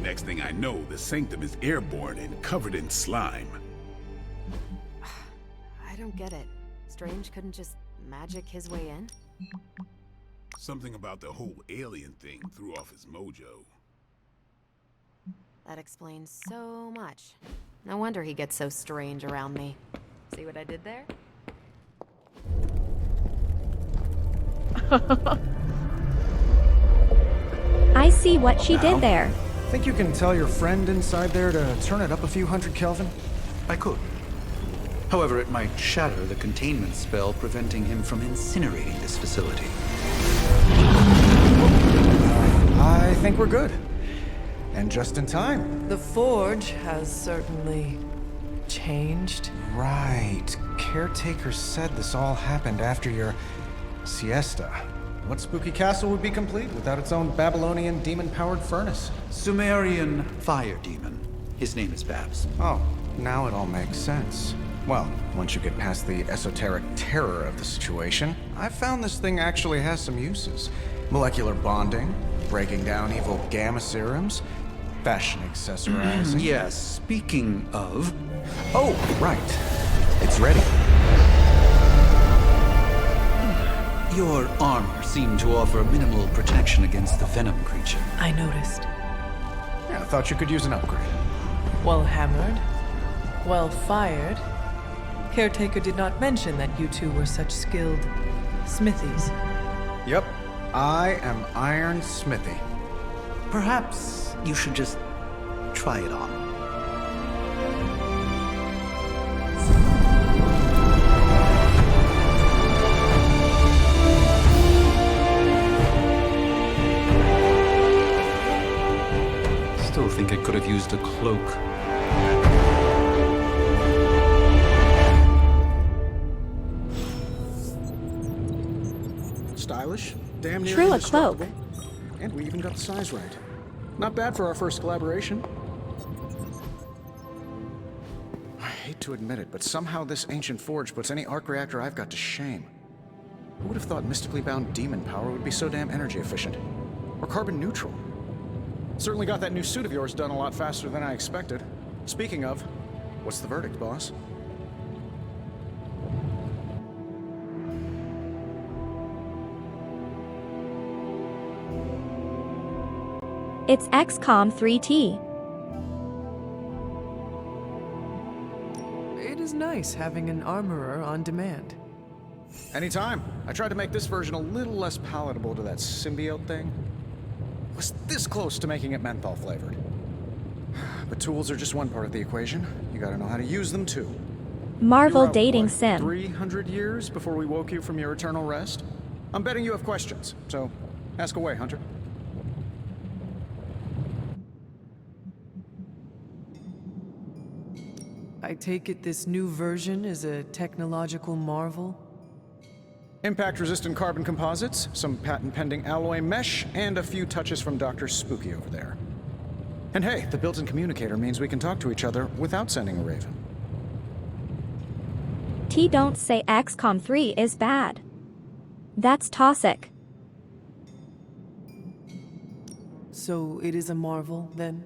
Next thing I know, the sanctum is airborne and covered in slime. I don't get it. Strange couldn't just magic his way in? Something about the whole alien thing threw off his mojo. That explains so much. No wonder he gets so strange around me. See what I did there? I see what she did there. Think you can tell your friend inside there to turn it up a few hundred Kelvin? I could. However, it might shatter the containment spell preventing him from incinerating this facility. I think we're good. And just in time. The forge has certainly changed. Right. Caretaker said this all happened after your siesta. What spooky castle would be complete without its own Babylonian demon-powered furnace? Sumerian fire demon. His name is Babs. Oh, now it all makes sense. Well, once you get past the esoteric terror of the situation, I've found this thing actually has some uses. Molecular bonding, breaking down evil gamma serums, fashion accessorizing. Yes, speaking of... Oh, right. It's ready. Your armor seemed to offer minimal protection against the venom creature. I noticed. Yeah, I thought you could use an upgrade. Well hammered. Well fired. Caretaker did not mention that you two were such skilled smithies. Yep, I am Iron Smithy. Perhaps you should just try it on. Still think I could have used a cloak. Stylish, damn near True, a cloak. indestructible. And we even got the size right. Not bad for our first collaboration. I hate to admit it, but somehow this ancient forge puts any arc reactor I've got to shame. Who would have thought mystically bound demon power would be so damn energy efficient? Or carbon neutral? Certainly got that new suit of yours done a lot faster than I expected. Speaking of, what's the verdict, boss? It's XCOM 3T. It is nice having an armorer on demand. Anytime. I tried to make this version a little less palatable to that symbiote thing. Was this close to making it menthol flavored. But tools are just one part of the equation. You gotta know how to use them too. Marvel You were out, dating what, sim. 300 years before we woke you from your eternal rest? I'm betting you have questions, so ask away, Hunter. I take it this new version is a technological marvel? Impact-resistant carbon composites, some patent-pending alloy mesh, and a few touches from Dr. Spooky over there. And hey, the built-in communicator means we can talk to each other without sending a raven. T don't say XCOM 3 is bad. That's toxic. So it is a marvel, then?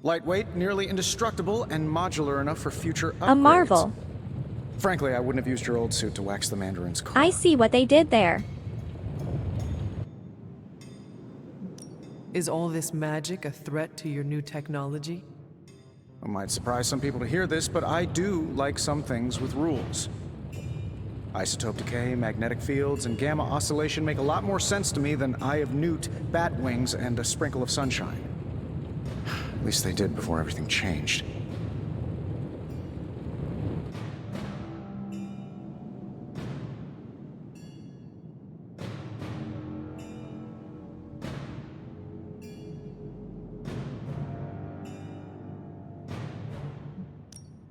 Lightweight, nearly indestructible, and modular enough for future upgrades. A marvel. Frankly, I wouldn't have used your old suit to wax the Mandarin's car. I see what they did there. Is all this magic a threat to your new technology? It might surprise some people to hear this, but I do like some things with rules. Isotope decay, magnetic fields, and gamma oscillation make a lot more sense to me than Eye of Newt, bat wings, and a sprinkle of sunshine. At least they did before everything changed.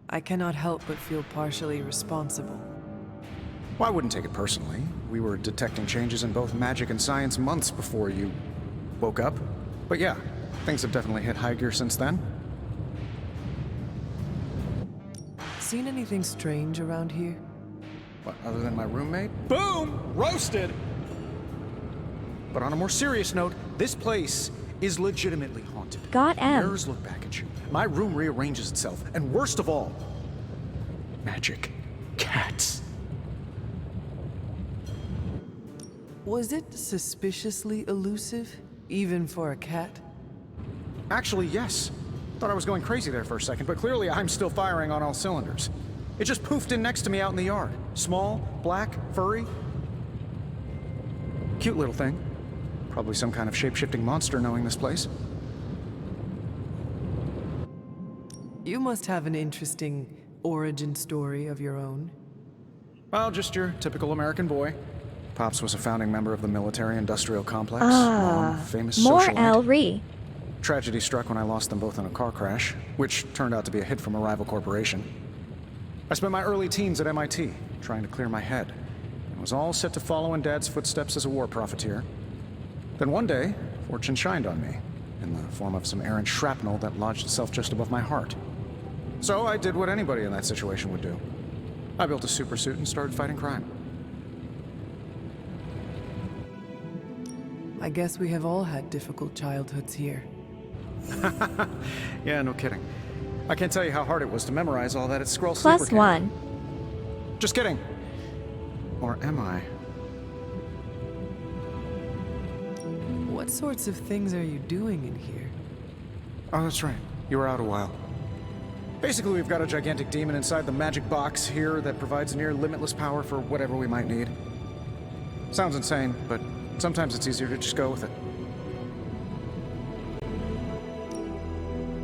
I cannot help but feel partially responsible. Well, I wouldn't take it personally. We were detecting changes in both magic and science months before you woke up. But yeah, things have definitely hit high gear since then. Seen anything strange around here? What, other than my roommate? Boom! Roasted! But on a more serious note, this place is legitimately haunted. God M. Mirrors look back at you. My room rearranges itself. And worst of all, magic cats. Was it suspiciously elusive, even for a cat? Actually, yes. Thought I was going crazy there for a second, but clearly I'm still firing on all cylinders. It just poofed in next to me out in the yard. Small, black, furry. Cute little thing. Probably some kind of shape-shifting monster knowing this place. You must have an interesting origin story of your own. Well, just your typical American boy. Pops was a founding member of the military-industrial complex. Ah, Mom, famous more socialite. L. Ree. Tragedy struck when I lost them both in a car crash, which turned out to be a hit from a rival corporation. I spent my early teens at MIT, trying to clear my head, and was all set to follow in Dad's footsteps as a war profiteer. Then one day, fortune shined on me, in the form of some errant shrapnel that lodged itself just above my heart. So I did what anybody in that situation would do. I built a supersuit and started fighting crime. I guess we have all had difficult childhoods here. Yeah, no kidding. I can't tell you how hard it was to memorize all that at Scroll Sleeper +1. Camp. Just kidding. Or am I? What sorts of things are you doing in here? Oh, that's right. You were out a while. Basically, we've got a gigantic demon inside the magic box here that provides near limitless power for whatever we might need. Sounds insane, but sometimes it's easier to just go with it.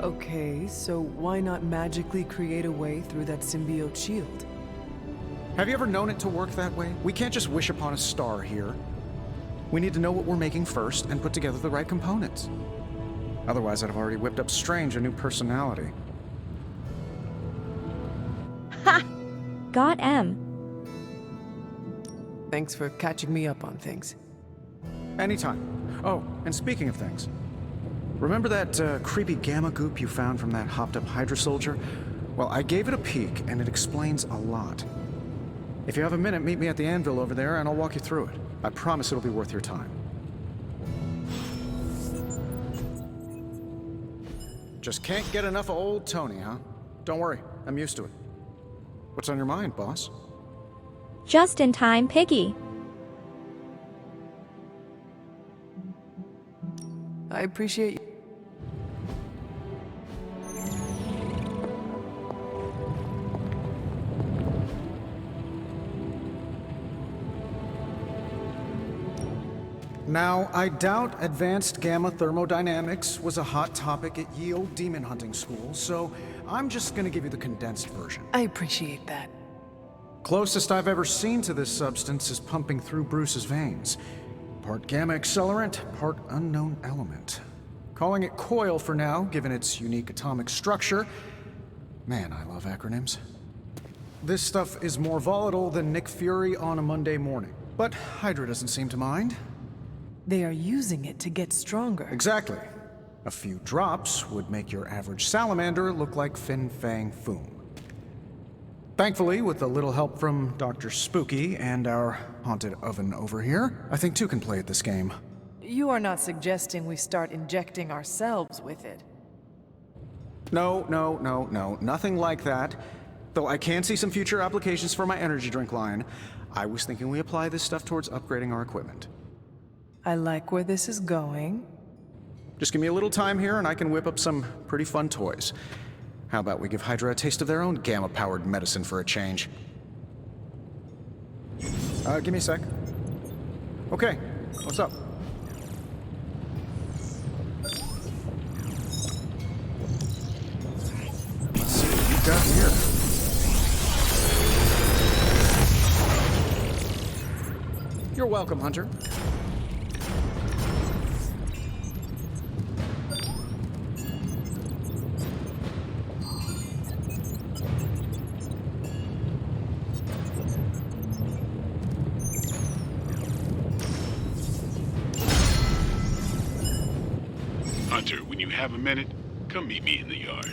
Okay, so why not magically create a way through that symbiote shield? Have you ever known it to work that way? We can't just wish upon a star here. We need to know what we're making first and put together the right components. Otherwise, I'd have already whipped up Strange a new personality. Ha! Got M. Thanks for catching me up on things. Anytime. Oh, and speaking of things, remember that creepy gamma goop you found from that hopped-up Hydra soldier? Well, I gave it a peek, and it explains a lot. If you have a minute, meet me at the anvil over there, and I'll walk you through it. I promise it'll be worth your time. Just can't get enough of old Tony, huh? Don't worry, I'm used to it. What's on your mind, boss? Just in time, Piggy. I appreciate you. Now, I doubt advanced gamma thermodynamics was a hot topic at Ye Olde Demon Hunting School, so I'm just gonna give you the condensed version. I appreciate that. Closest I've ever seen to this substance is pumping through Bruce's veins. Part gamma accelerant, part unknown element. Calling it coil for now, given its unique atomic structure. Man, I love acronyms. This stuff is more volatile than Nick Fury on a Monday morning, but Hydra doesn't seem to mind. They are using it to get stronger. Exactly. A few drops would make your average salamander look like Fin Fang Foom. Thankfully, with a little help from Dr. Spooky and our haunted oven over here, I think two can play at this game. You are not suggesting we start injecting ourselves with it. No, nothing like that. Though I can see some future applications for my energy drink line. I was thinking we apply this stuff towards upgrading our equipment. I like where this is going. Just give me a little time here and I can whip up some pretty fun toys. How about we give Hydra a taste of their own gamma-powered medicine for a change? Give me a sec. Okay, what's up? Let's see what you've got here. You're welcome, Hunter. Hunter, when you have a minute, come meet me in the yard.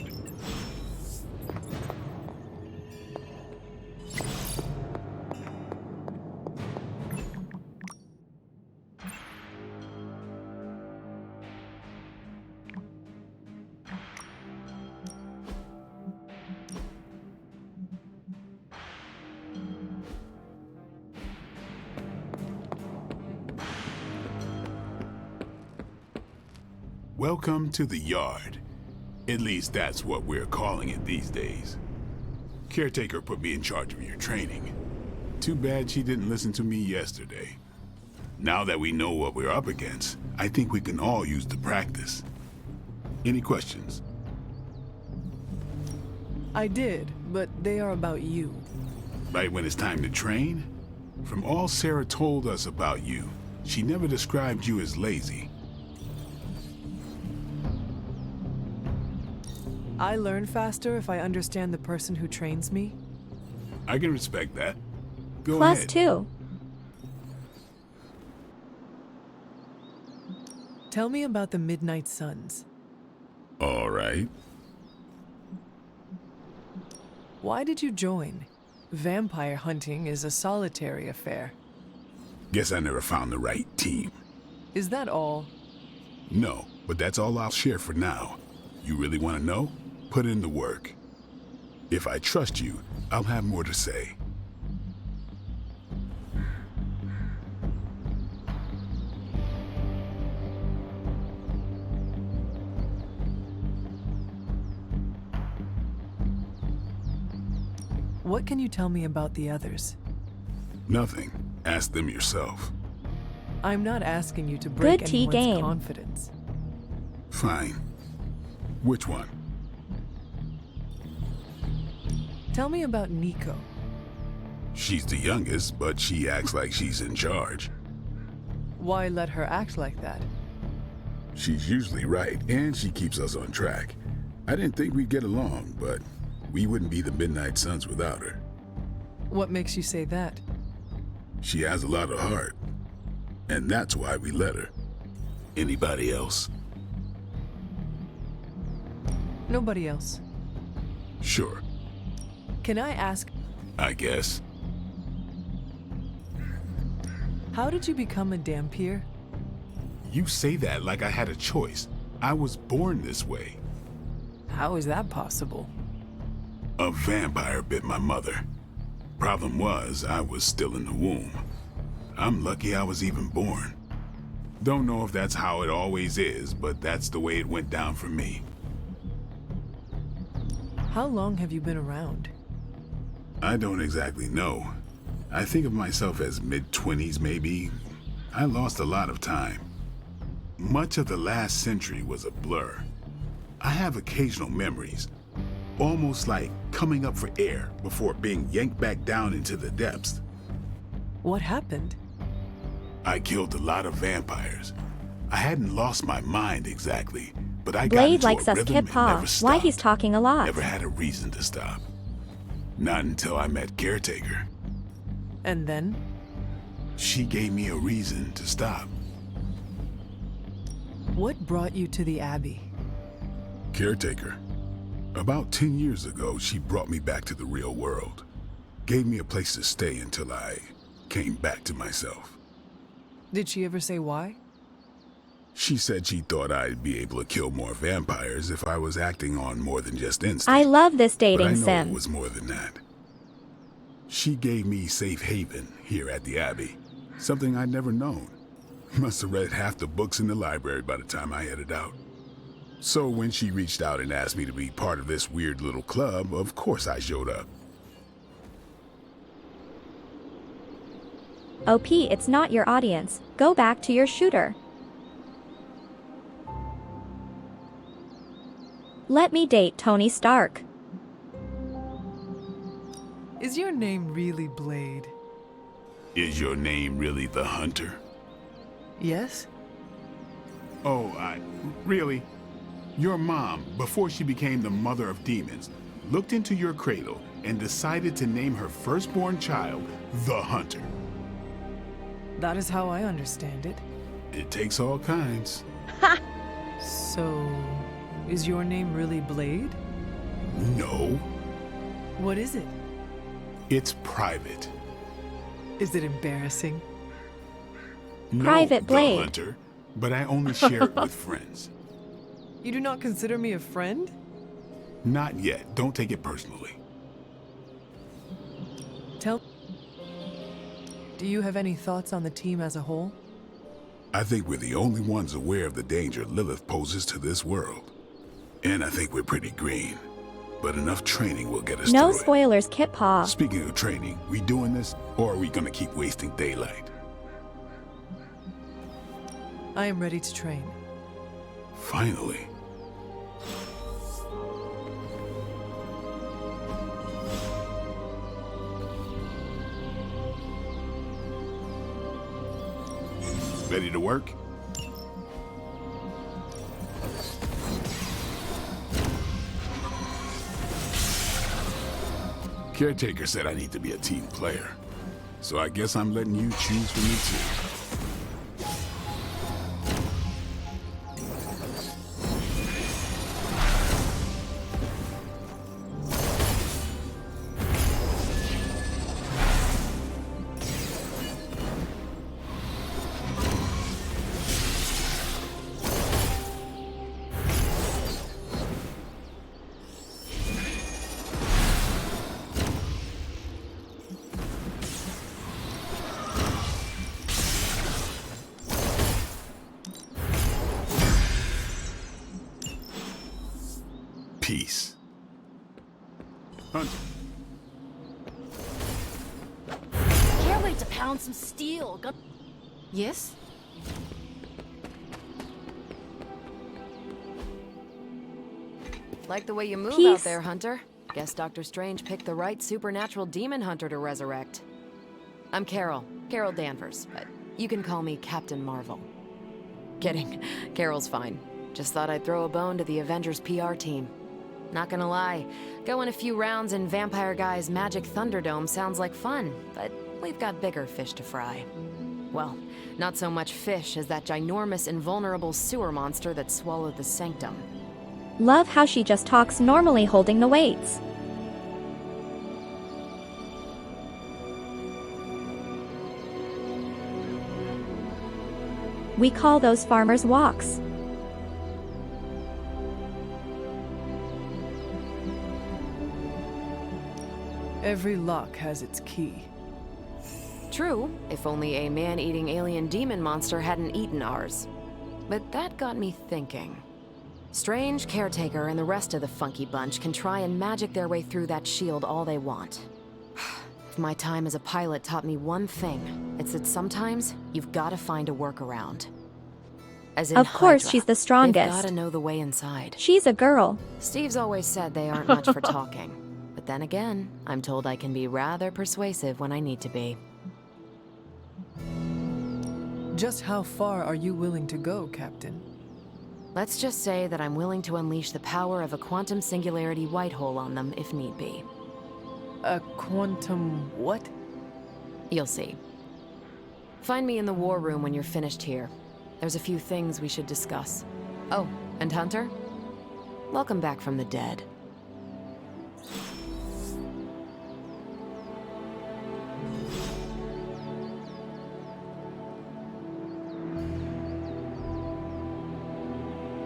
Welcome to the yard. At least that's what we're calling it these days. Caretaker put me in charge of your training. Too bad she didn't listen to me yesterday. Now that we know what we're up against, I think we can all use the practice. Any questions? I did, but they are about you. Right when it's time to train? From all Sarah told us about you, she never described you as lazy. I learn faster if I understand the person who trains me. I can respect that. Go ahead. +2. Tell me about the Midnight Suns. All right. Why did you join? Vampire hunting is a solitary affair. Guess I never found the right team. Is that all? No, but that's all I'll share for now. You really want to know? Put in the work. If I trust you, I'll have more to say. What can you tell me about the others? Nothing. Ask them yourself. I'm not asking you to break Good tea anyone's game. confidence. Fine. Which one? Tell me about Nico. She's the youngest, but she acts like she's in charge. Why let her act like that? She's usually right, and she keeps us on track. I didn't think we'd get along, but we wouldn't be the Midnight Suns without her. What makes you say that? She has a lot of heart, and that's why we let her. Anybody else? Nobody else. Sure, Can I ask, I guess. how did you become a Dampier? You say that like I had a choice. I was born this way. How is that possible? A vampire bit my mother. Problem was, I was still in the womb. I'm lucky I was even born. Don't know if that's how it always is, but that's the way it went down for me. How long have you been around? I don't exactly know. I think of myself as mid-20s, maybe. I lost a lot of time. Much of the last century was a blur. I have occasional memories, almost like coming up for air before being yanked back down into the depths. What happened? I killed a lot of vampires. I hadn't lost my mind exactly, but I got Blade into likes a us rhythm Kid and Pa. never Why he's stopped. talking a lot. Never had a reason to stop. Not until I met Caretaker. And then? She gave me a reason to stop. What brought you to the Abbey? Caretaker. About 10 years ago, she brought me back to the real world. Gave me a place to stay until I came back to myself. Did she ever say why? She said she thought I'd be able to kill more vampires if I was acting on more than just instinct. I love this But I dating know sim. it was more than that. She gave me safe haven here at the Abbey, something I'd never known. Must have read half the books in the library by the time I headed out. So when she reached out and asked me to be part of this weird little club, of course I showed up. OP, it's not your audience. Go back to your shooter. Let me date Tony Stark. Is your name really Blade? Is your name really the Hunter? Yes? Oh, really? Your mom, before she became the mother of demons, looked into your cradle and decided to name her firstborn child the Hunter. That is how I understand it. It takes all kinds. So, is your name really Blade? No, What is it? it's private. Is it embarrassing? Private No, Blade. The Hunter, but I only share it with friends. You do not consider me a friend? Not yet. Don't take it personally. Do you have any thoughts on the team as a whole? I think we're the only ones aware of the danger Lilith poses to this world. And I think we're pretty green. But enough training will get us No through it. spoilers, Kit Pa. Speaking of training, we doing this, or are we gonna keep wasting daylight? I am ready to train. Finally. Ready to work? Caretaker said I need to be a team player. So I guess I'm letting you choose for me too. Peace. Hunter, time to pound some steel. Yes? Like the way you move out Peace. there, Hunter. Guess Dr. Strange picked the right supernatural demon hunter to resurrect. I'm Carol Danvers, but you can call me Captain Marvel. Kidding, Carol's fine. Just thought I'd throw a bone to the Avengers PR team. Not gonna lie, going a few rounds in Vampire Guy's Magic Thunderdome sounds like fun, but we've got bigger fish to fry. Well, not so much fish as that ginormous invulnerable sewer monster that swallowed the Sanctum. Love how she just talks normally holding the weights. We call those farmers' walks. Every lock has its key. True, if only a man-eating alien demon monster hadn't eaten ours. But that got me thinking. Strange, Caretaker, and the rest of the funky bunch can try and magic their way through that shield all they want. If my time as a pilot taught me one thing, it's that sometimes you've got to find a workaround. As in Of course, Hydra, she's the strongest. They've got to know the way inside. She's a girl. Steve's always said they aren't much for talking. But then again, I'm told I can be rather persuasive when I need to be. Just how far are you willing to go, Captain? Let's just say that I'm willing to unleash the power of a quantum singularity white hole on them if need be. A quantum what? You'll see. Find me in the war room when you're finished here. There's a few things we should discuss. Oh, and Hunter? Welcome back from the dead.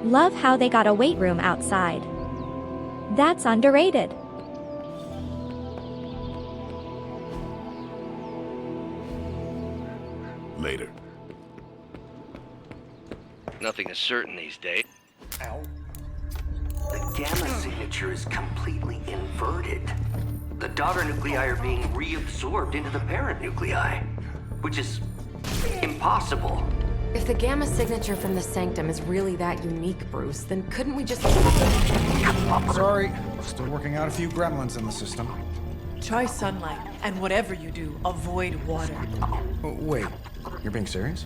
Love how they got a weight room outside. That's underrated. Later. Nothing is certain these days. Ow. The gamma signature is completely inverted. The daughter nuclei are being reabsorbed into the parent nuclei, which is impossible. If the gamma signature from the Sanctum is really that unique, Bruce, then couldn't we just... Sorry, still working out a few gremlins in the system. Try sunlight, and whatever you do, avoid water. Oh, wait, you're being serious?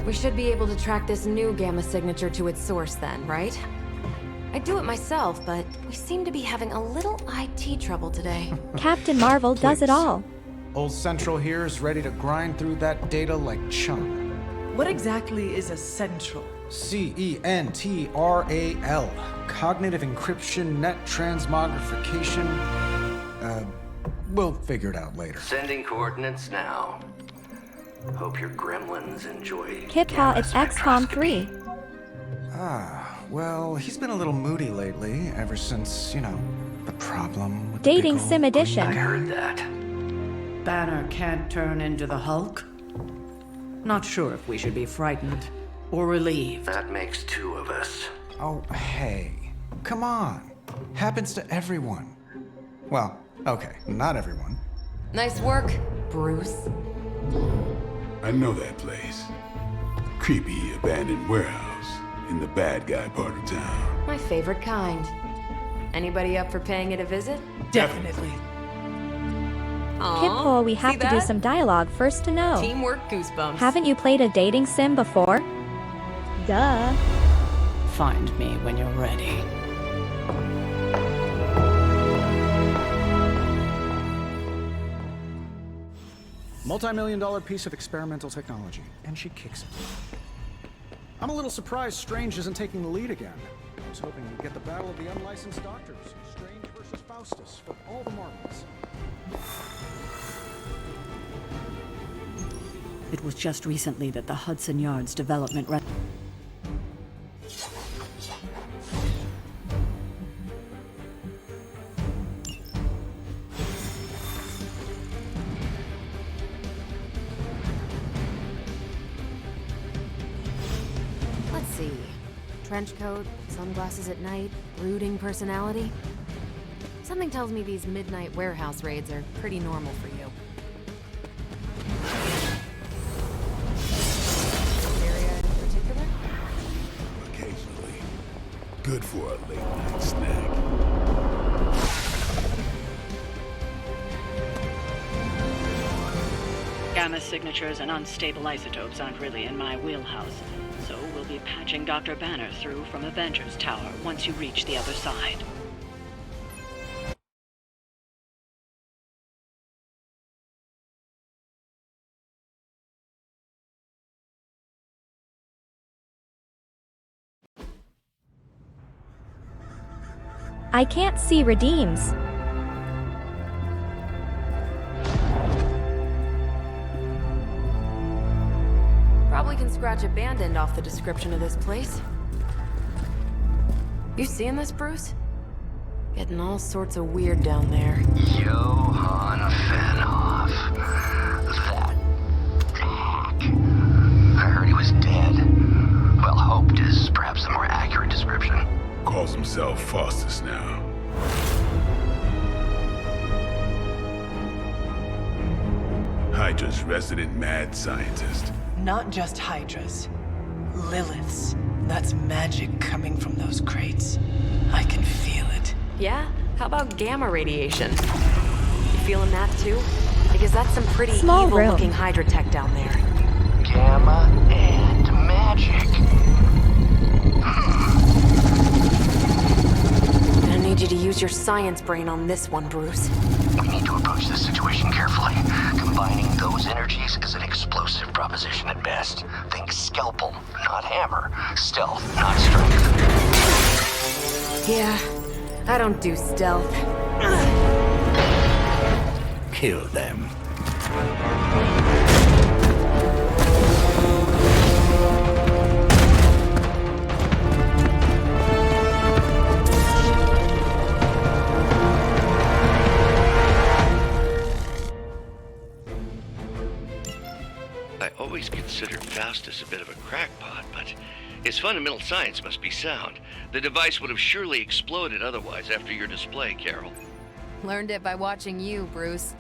We should be able to track this new gamma signature to its source then, right? I'd do it myself, but we seem to be having a little IT trouble today. Captain Marvel does it all. Old Central here is ready to grind through that data like chum. What exactly is a central? CENTRAL. Cognitive encryption, net transmogrification. We'll figure it out later. Sending coordinates now. Hope your gremlins enjoy Kippa, it's XCOM 3. Well, he's been a little moody lately, ever since, you know, the problem with Dating the big sim old edition. I heard that. Banner can't turn into the Hulk? Not sure if we should be frightened or relieved. That makes two of us. Oh, hey. Come on. Happens to everyone. Well, okay, not everyone. Nice work, Bruce. I know that place. Creepy abandoned warehouse in the bad guy part of town. My favorite kind. Anybody up for paying it a visit? Definitely. Kippa, we have to do some dialogue first to know. Teamwork goosebumps. Haven't you played a dating sim before? Duh. Find me when you're ready. Multi-million-dollar piece of experimental technology, and she kicks it. I'm a little surprised Strange isn't taking the lead again. I was hoping we'd get the battle of the unlicensed doctors, Strange versus Faustus, for all the marbles. It was just recently that the Hudson Yards development... Let's see. Trench coat, sunglasses at night, brooding personality. Something tells me these midnight warehouse raids are pretty normal for you. This area in particular? Occasionally. Good for a late-night snack. Gamma signatures and unstable isotopes aren't really in my wheelhouse, so we'll be patching Dr. Banner through from Avengers Tower once you reach the other side. I can't see redeems. Probably can scratch abandoned off the description of this place. You seeing this, Bruce? Getting all sorts of weird down there. Johann Fenhoff. That hack. I heard he was dead. Well, hoped is perhaps the more accurate description. Calls himself Faustus now. Hydra's resident mad scientist. Not just Hydras. Liliths. That's magic coming from those crates. I can feel it. Yeah? How about gamma radiation? You feeling that too? Because that's some pretty Small evil-looking room. Hydra tech down there. Gamma and magic. I need you to use your science brain on this one, Bruce. We need to approach this situation carefully. Combining those energies is an explosive proposition at best. Think scalpel, not hammer. Stealth, not strength. Yeah, I don't do stealth. Kill them. I always considered Faustus a bit of a crackpot, but his fundamental science must be sound. The device would have surely exploded otherwise after your display, Carol. Learned it by watching you, Bruce.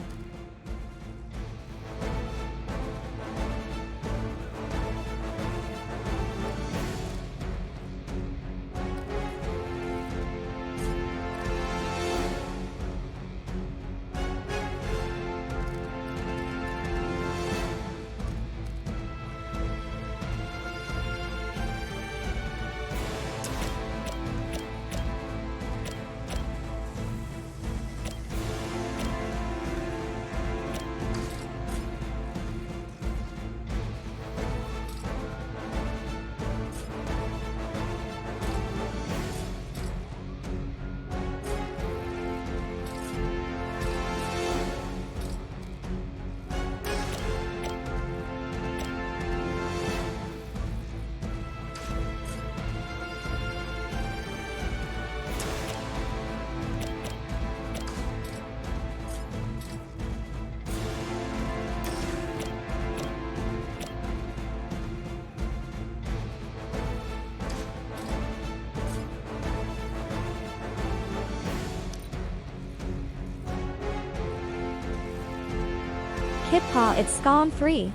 Hip-Paw, it's gone free.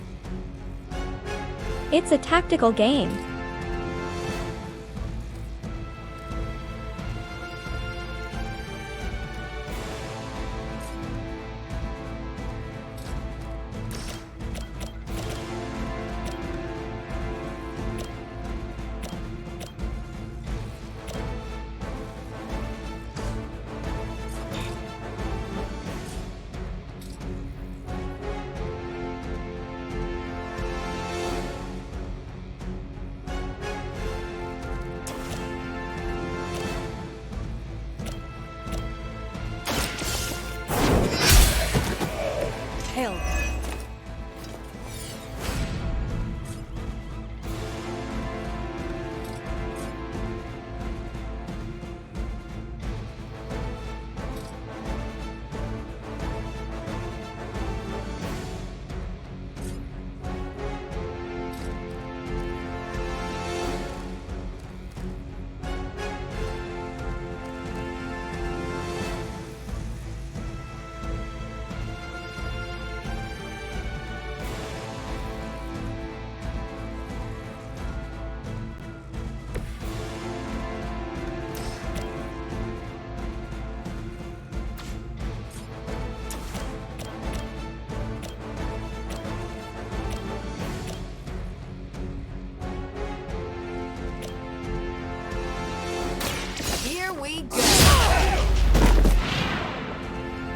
It's a tactical game.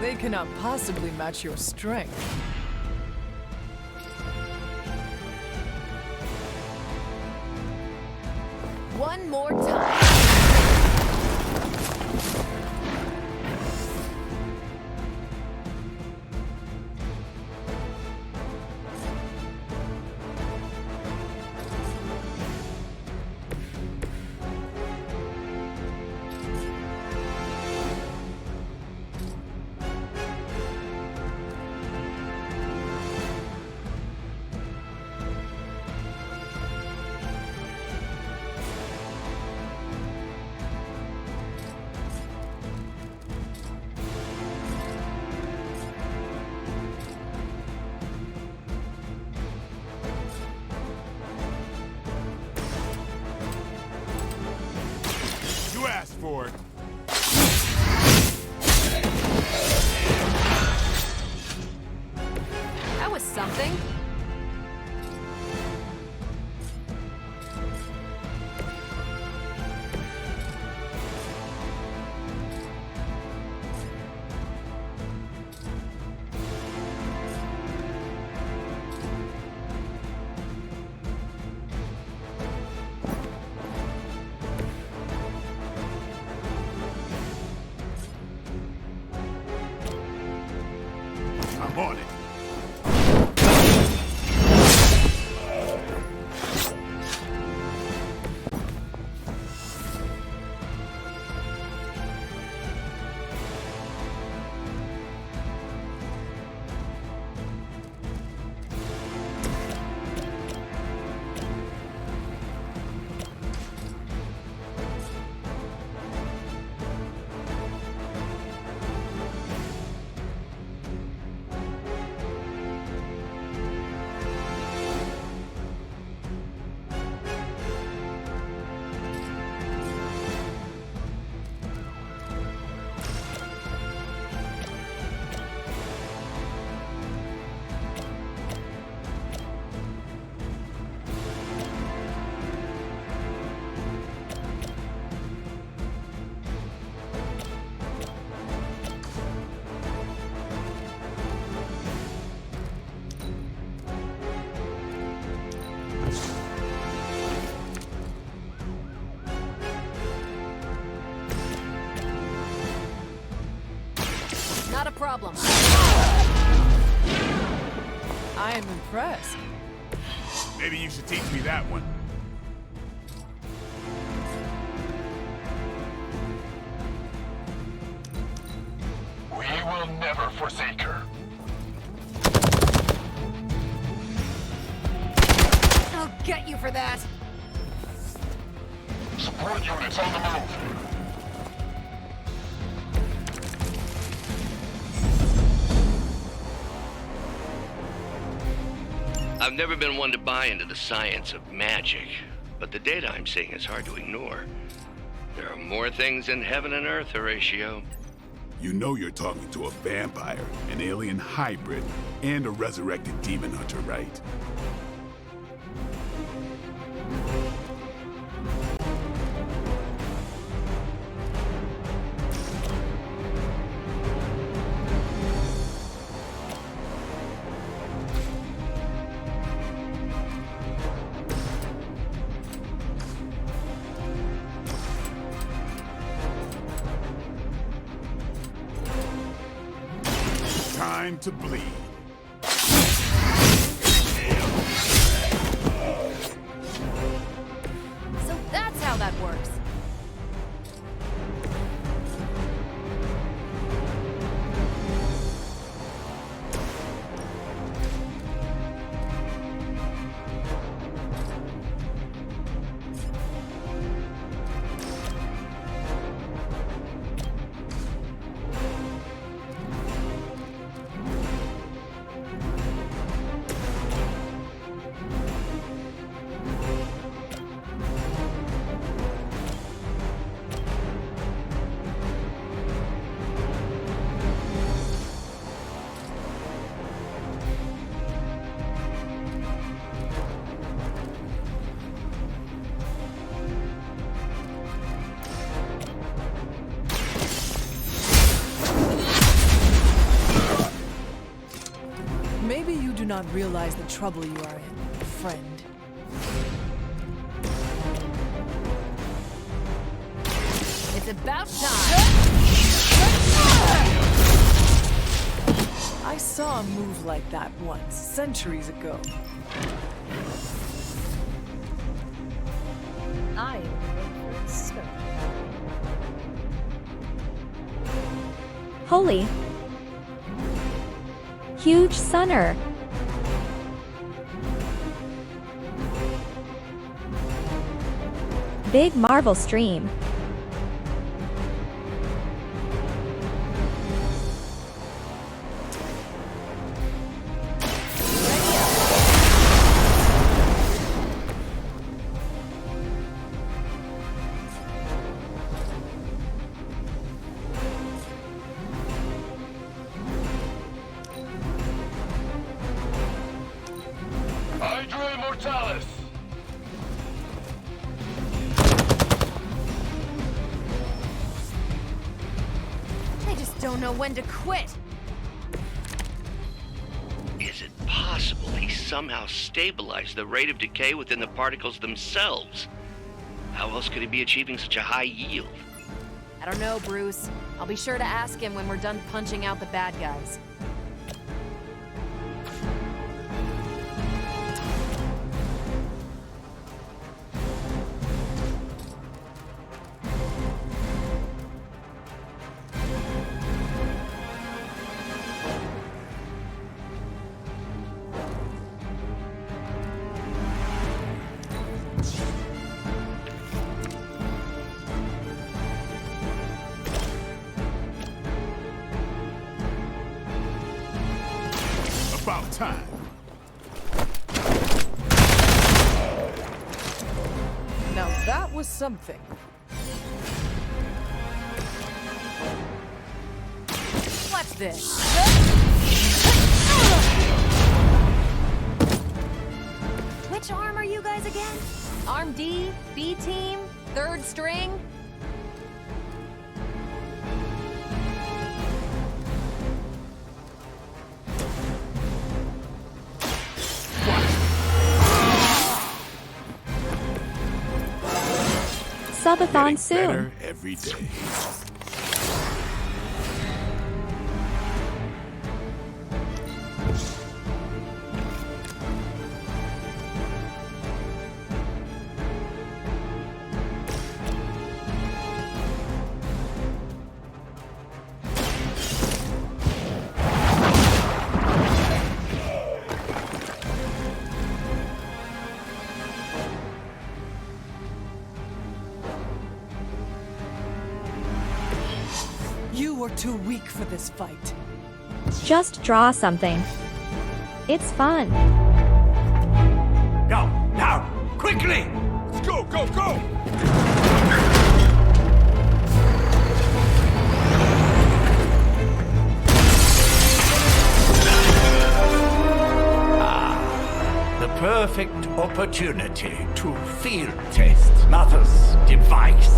They cannot possibly match your strength. One more time. You asked for it. That was something. I'm on it. Not a problem. I am impressed. Maybe you should teach me that one. We will never forsake her. I'll get you for that. Support units on the move. I've never been one to buy into the science of magic, but the data I'm seeing is hard to ignore. There are more things in heaven and earth, Horatio. You know you're talking to a vampire, an alien hybrid, and a resurrected demon hunter, right? Time to bleed. So that's how that works. do not realize the trouble you are in, friend. It's about time! I saw a move like that once, centuries ago. I am so. Holy. Huge sunner. Big Marvel stream. Hydra Immortalis! I just don't know when to quit. Is it possible he somehow stabilized the rate of decay within the particles themselves? How else could he be achieving such a high yield? I don't know, Bruce. I'll be sure to ask him when we're done punching out the bad guys. About time. Now that was something. What's this? Which arm are you guys again? Arm D, B team, third string? Subathon soon. Better every day. You were too weak for this fight. Just draw something. It's fun. Go, now, quickly! Let's go, go, go! The perfect opportunity to field test Mother's device.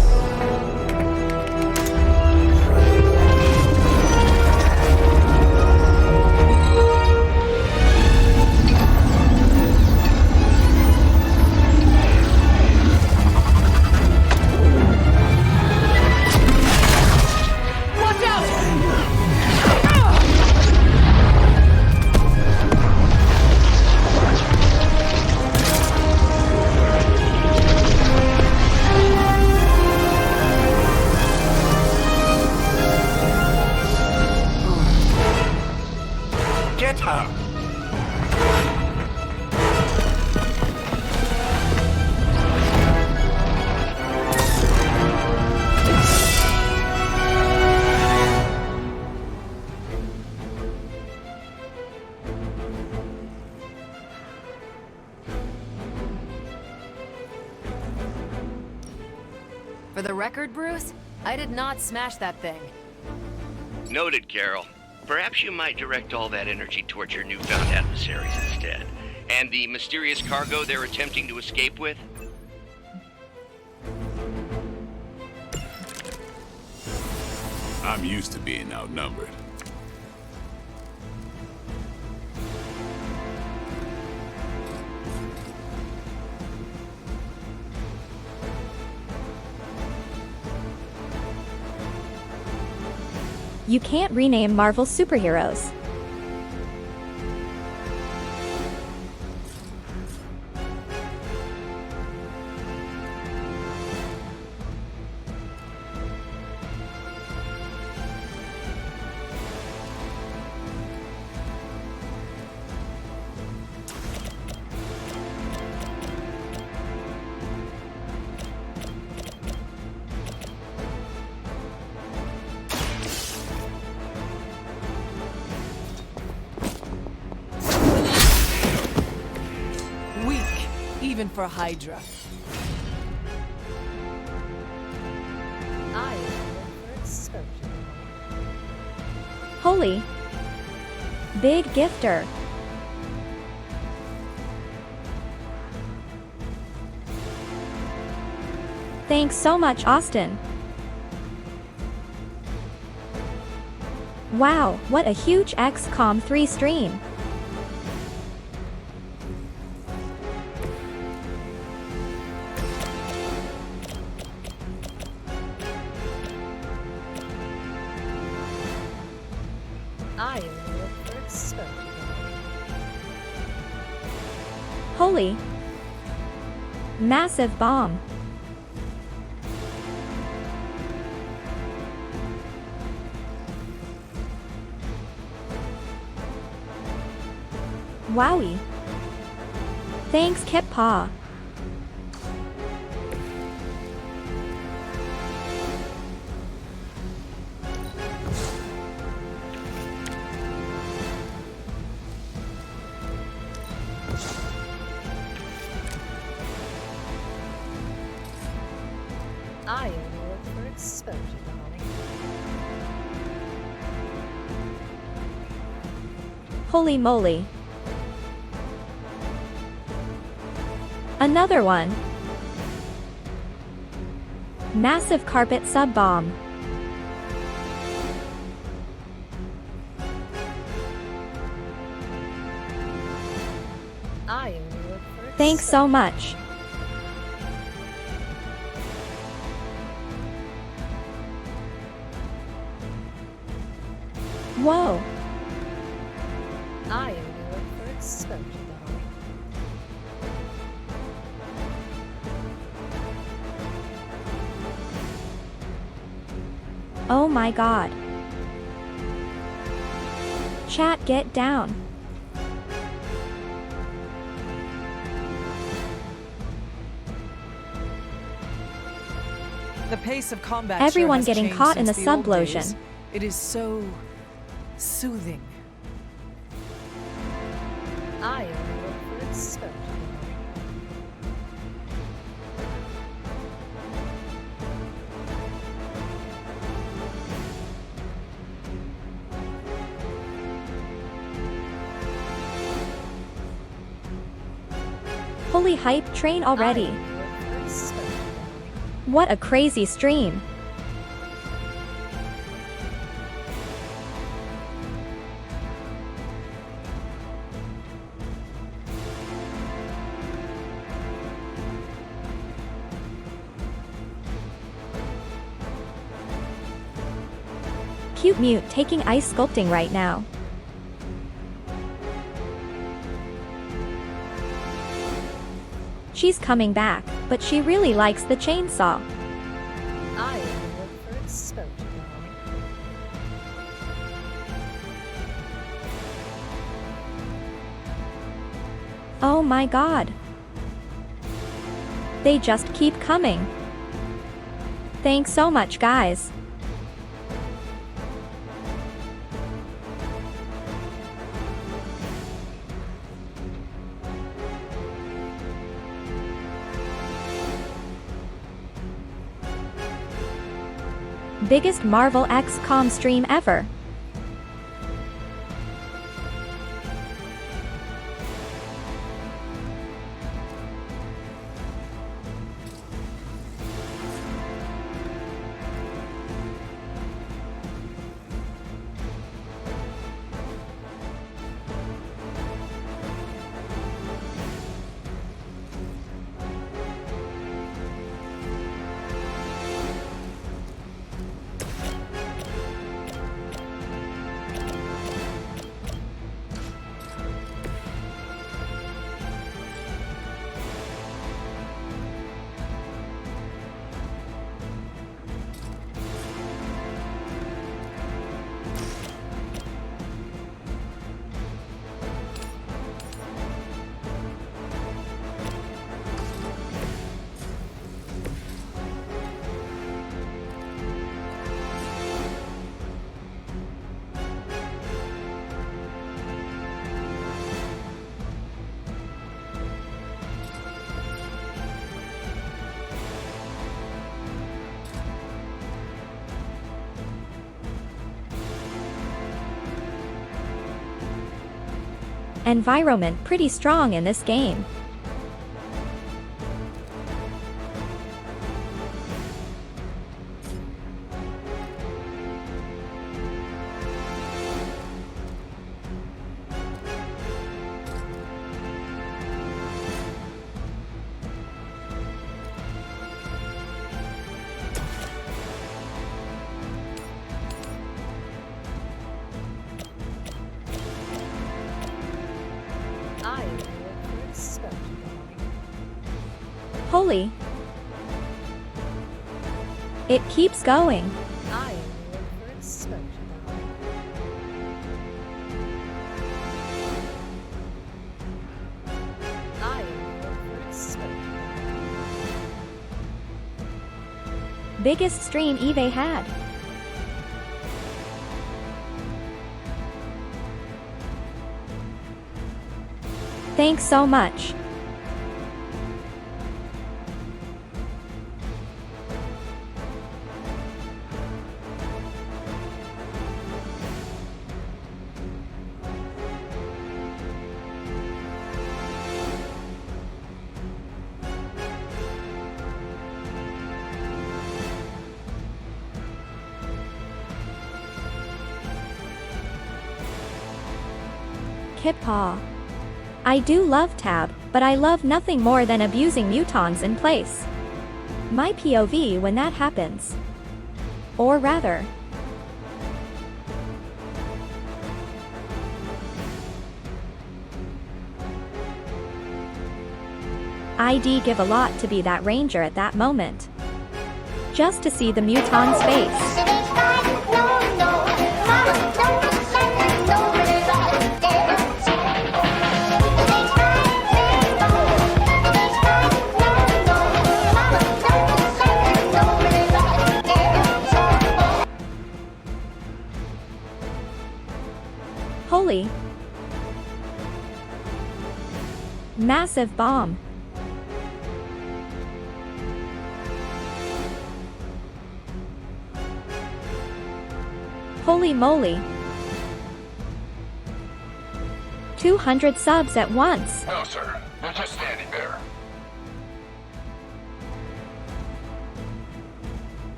Get her! For the record, Bruce, I did not smash that thing. Noted, Carol. Perhaps you might direct all that energy towards your newfound adversaries instead. And the mysterious cargo they're attempting to escape with? I'm used to being outnumbered. You can't rename Marvel superheroes. Weak, even for Hydra. I am the first spoken. Holy. Big gifter. Thanks so much, Austin. Wow, what a huge XCOM 3 stream. I am the first spoken. Holy. Massive bomb. Wowie. Thanks, Kip Paw. I am the first spoken. Holy moly. Another one. Massive carpet sub-bomb. I am the first. Thanks so much. Whoa. I am the first spoken. Oh my god. Chat, get down. The pace of combat Everyone sure has getting changed caught in since the old sublosion. days. It is so soothing. I am the first spoken. Holy hype train already. What a crazy stream. Cute Mute taking ice sculpting right now. She's coming back, but she really likes the chainsaw. I am the first spoken. Oh my god. They just keep coming. Thanks so much, guys. Biggest Marvel XCOM stream ever. environment pretty strong in this game. Holy. It keeps going. Biggest stream eBay had. Thanks so much. Kippaw. I do love Tab, but I love nothing more than abusing mutons in place. My POV when that happens. Or rather. I'd give a lot to be that ranger at that moment. Just to see the muton's face. Holy. Massive bomb. Holy moly. 200 subs at once. No, sir. They're just standing there.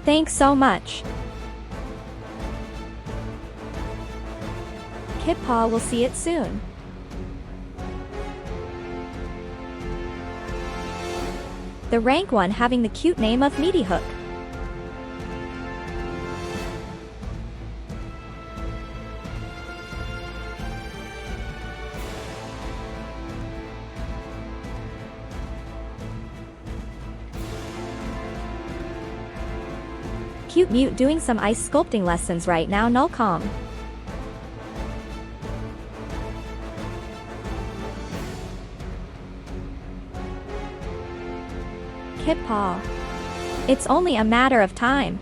Thanks so much. Kippaw will see it soon. The rank 1 having the cute name of Meaty Hook. Cute Mute doing some ice sculpting lessons right now. Nullcom. Kippaw. It's only a matter of time.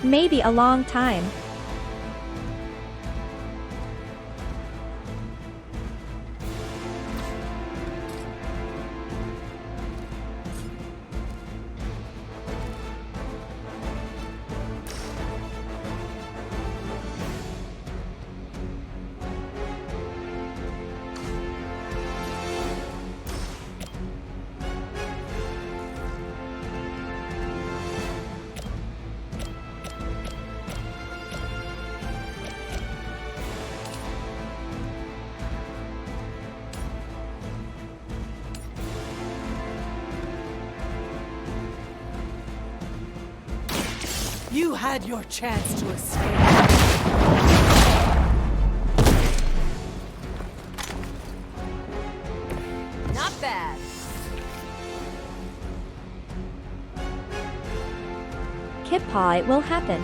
Maybe a long time. You had your chance to escape. Not bad. Kippaw, it will happen.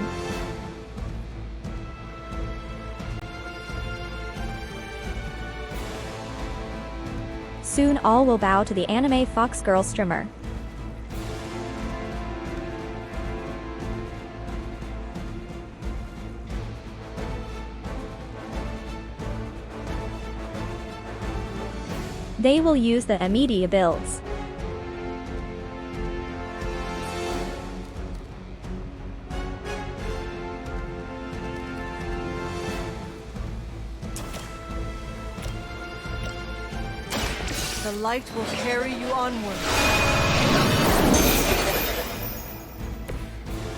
Soon all will bow to the anime Fox Girl streamer. They will use the immediate builds. The light will carry you onward.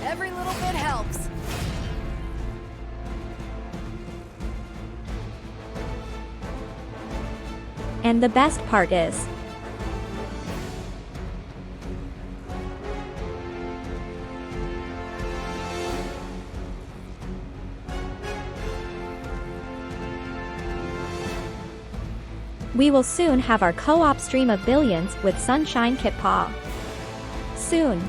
Every little bit helps. And the best part is, we will soon have our co-op stream of billions with Sunshine Kit Paw. Soon.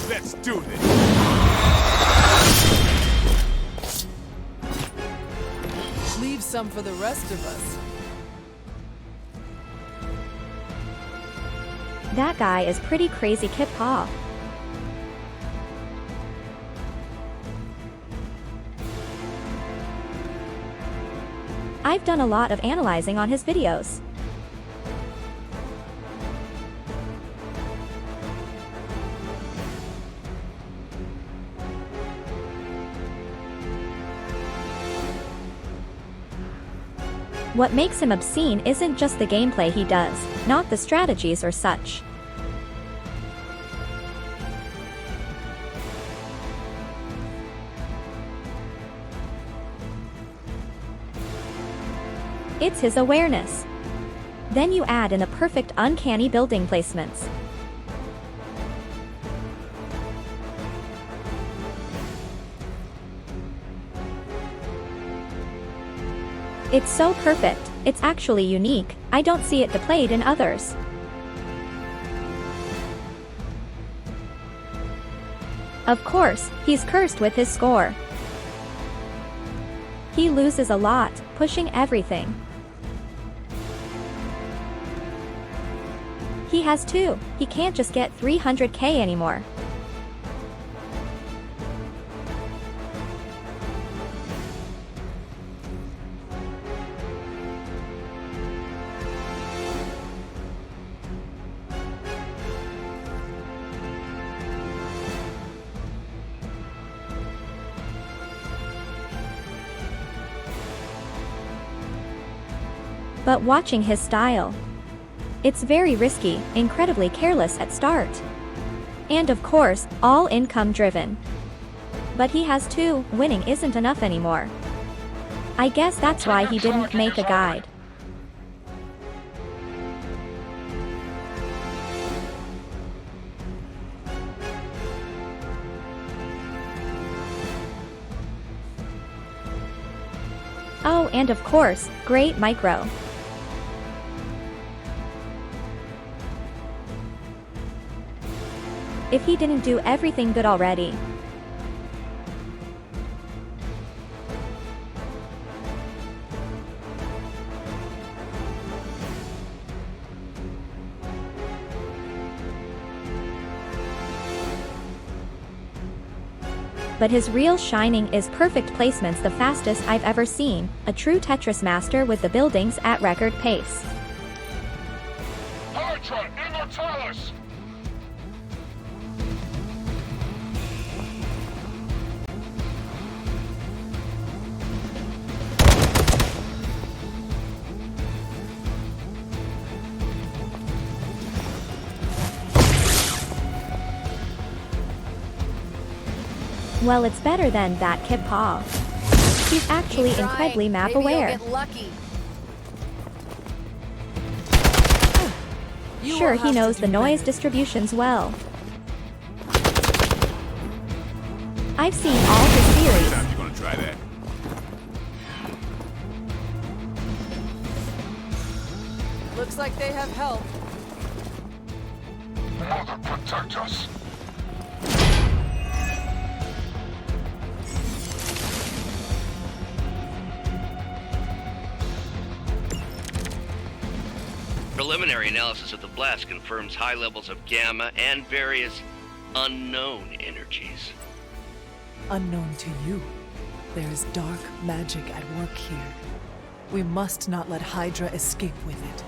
Let's do this! Leave some for the rest of us. That guy is pretty crazy, Kit Paw. I've done a lot of analyzing on his videos. What makes him obscene isn't just the gameplay he does, not the strategies or such. It's his awareness. Then you add in the perfect uncanny building placements. It's so perfect, it's actually unique. I don't see it displayed in others. Of course, he's cursed with his score. He loses a lot, pushing everything. He has 2, he can't just get 300k anymore. But watching his style, it's very risky, incredibly careless at start. And of course, all income driven. But he has 2, winning isn't enough anymore. I guess that's why he didn't make a guide. Oh, and of course, great micro. If he didn't do everything good already. But his real shining is perfect placements, the fastest I've ever seen, a true Tetris master with the buildings at record pace. Hydra Immortalis! Well, it's better than that Kit Paw. He's actually Keep trying. incredibly map Maybe aware. You'll get lucky. Sure, he knows the noise distributions well. I've seen all his theories. You gonna try that? Looks like they have help. Mother, protect us. Preliminary analysis of the blast confirms high levels of gamma and various unknown energies. Unknown to you, there is dark magic at work here. We must not let Hydra escape with it.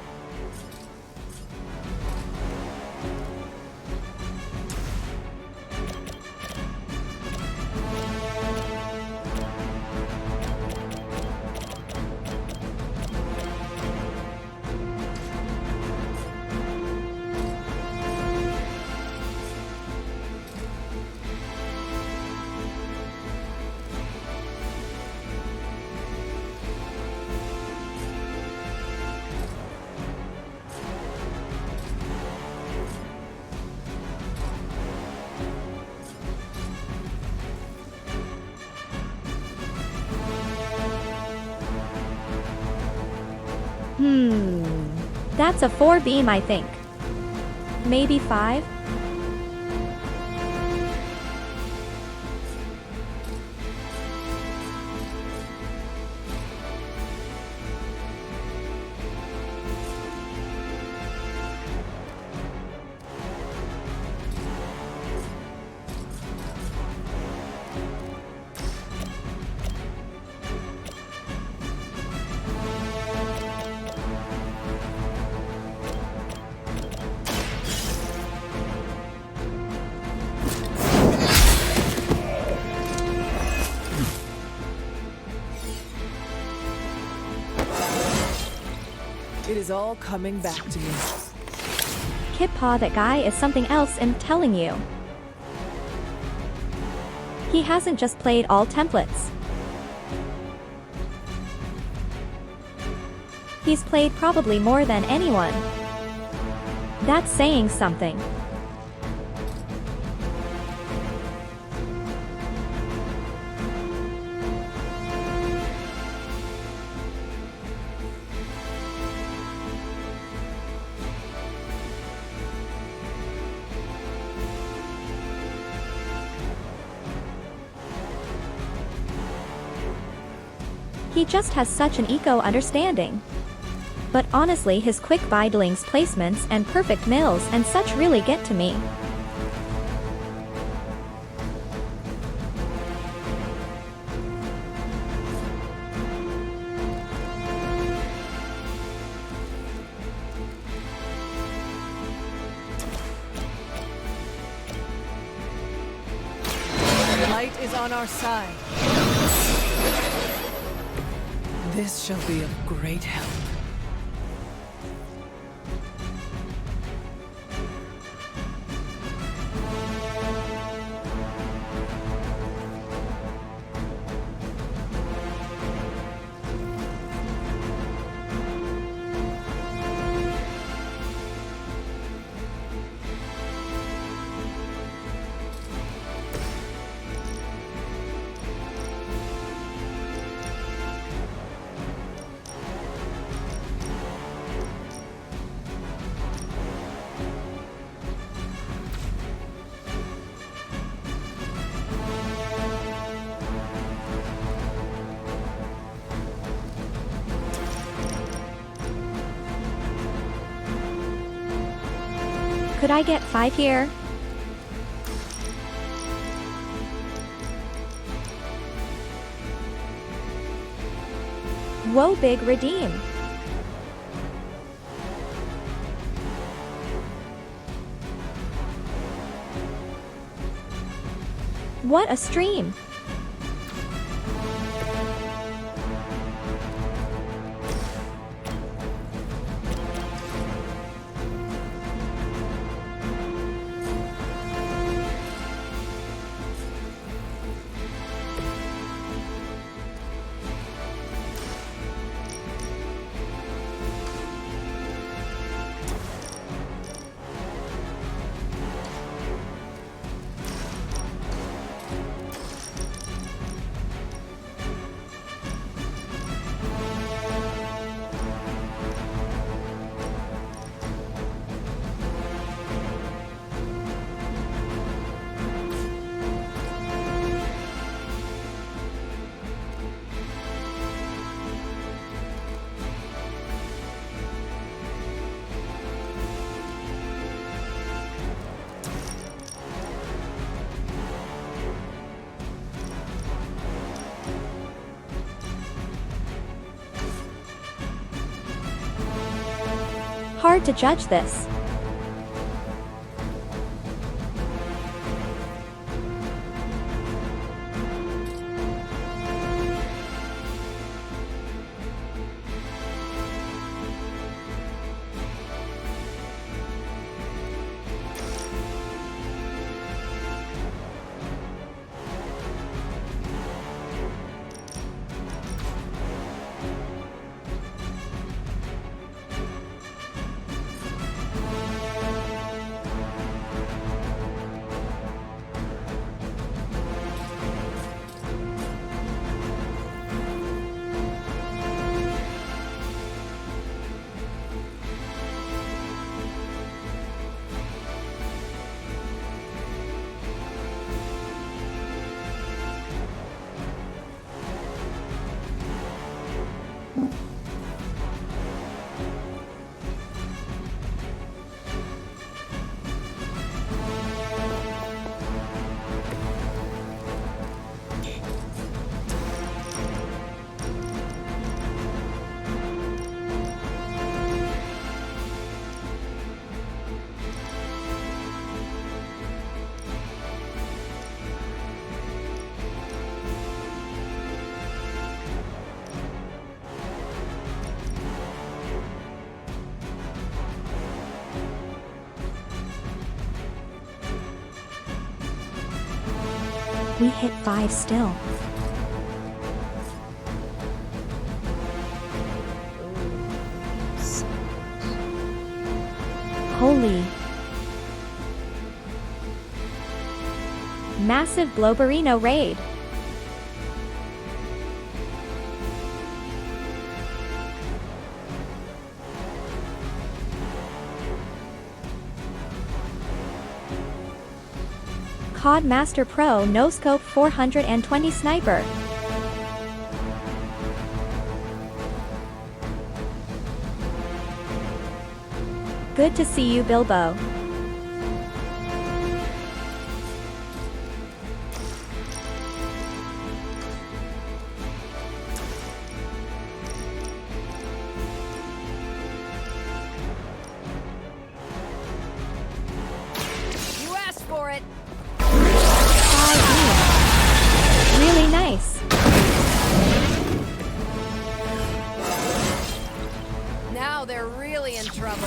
That's a 4 beam, I think. Maybe 5? It is all coming back to me. Kid Paw, that guy is something else, I'm telling you. He hasn't just played all templates. He's played probably more than anyone. That's saying something. He just has such an eco-understanding. But honestly, his quick bidlings placements and perfect mills and such really get to me. Light is on our side. This shall be of great help. Could I get 5 here? Whoa, big redeem. What a stream. hard to judge this. We hit 5 still. Holy. Massive Bloberino raid. COD Master Pro No Scope 420 Sniper. Good to see you, Bilbo. You asked for it. Really nice. Now they're really in trouble.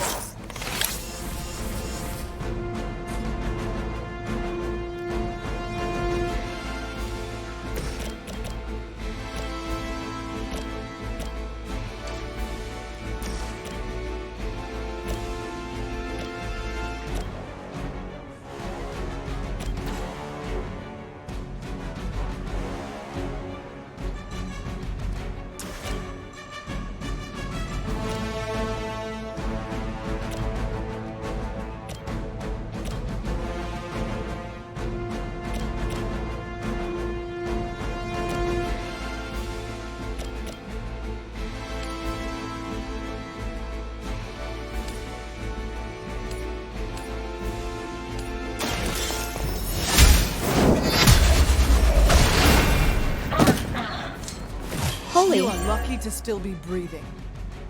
Holy. You are lucky to still be breathing.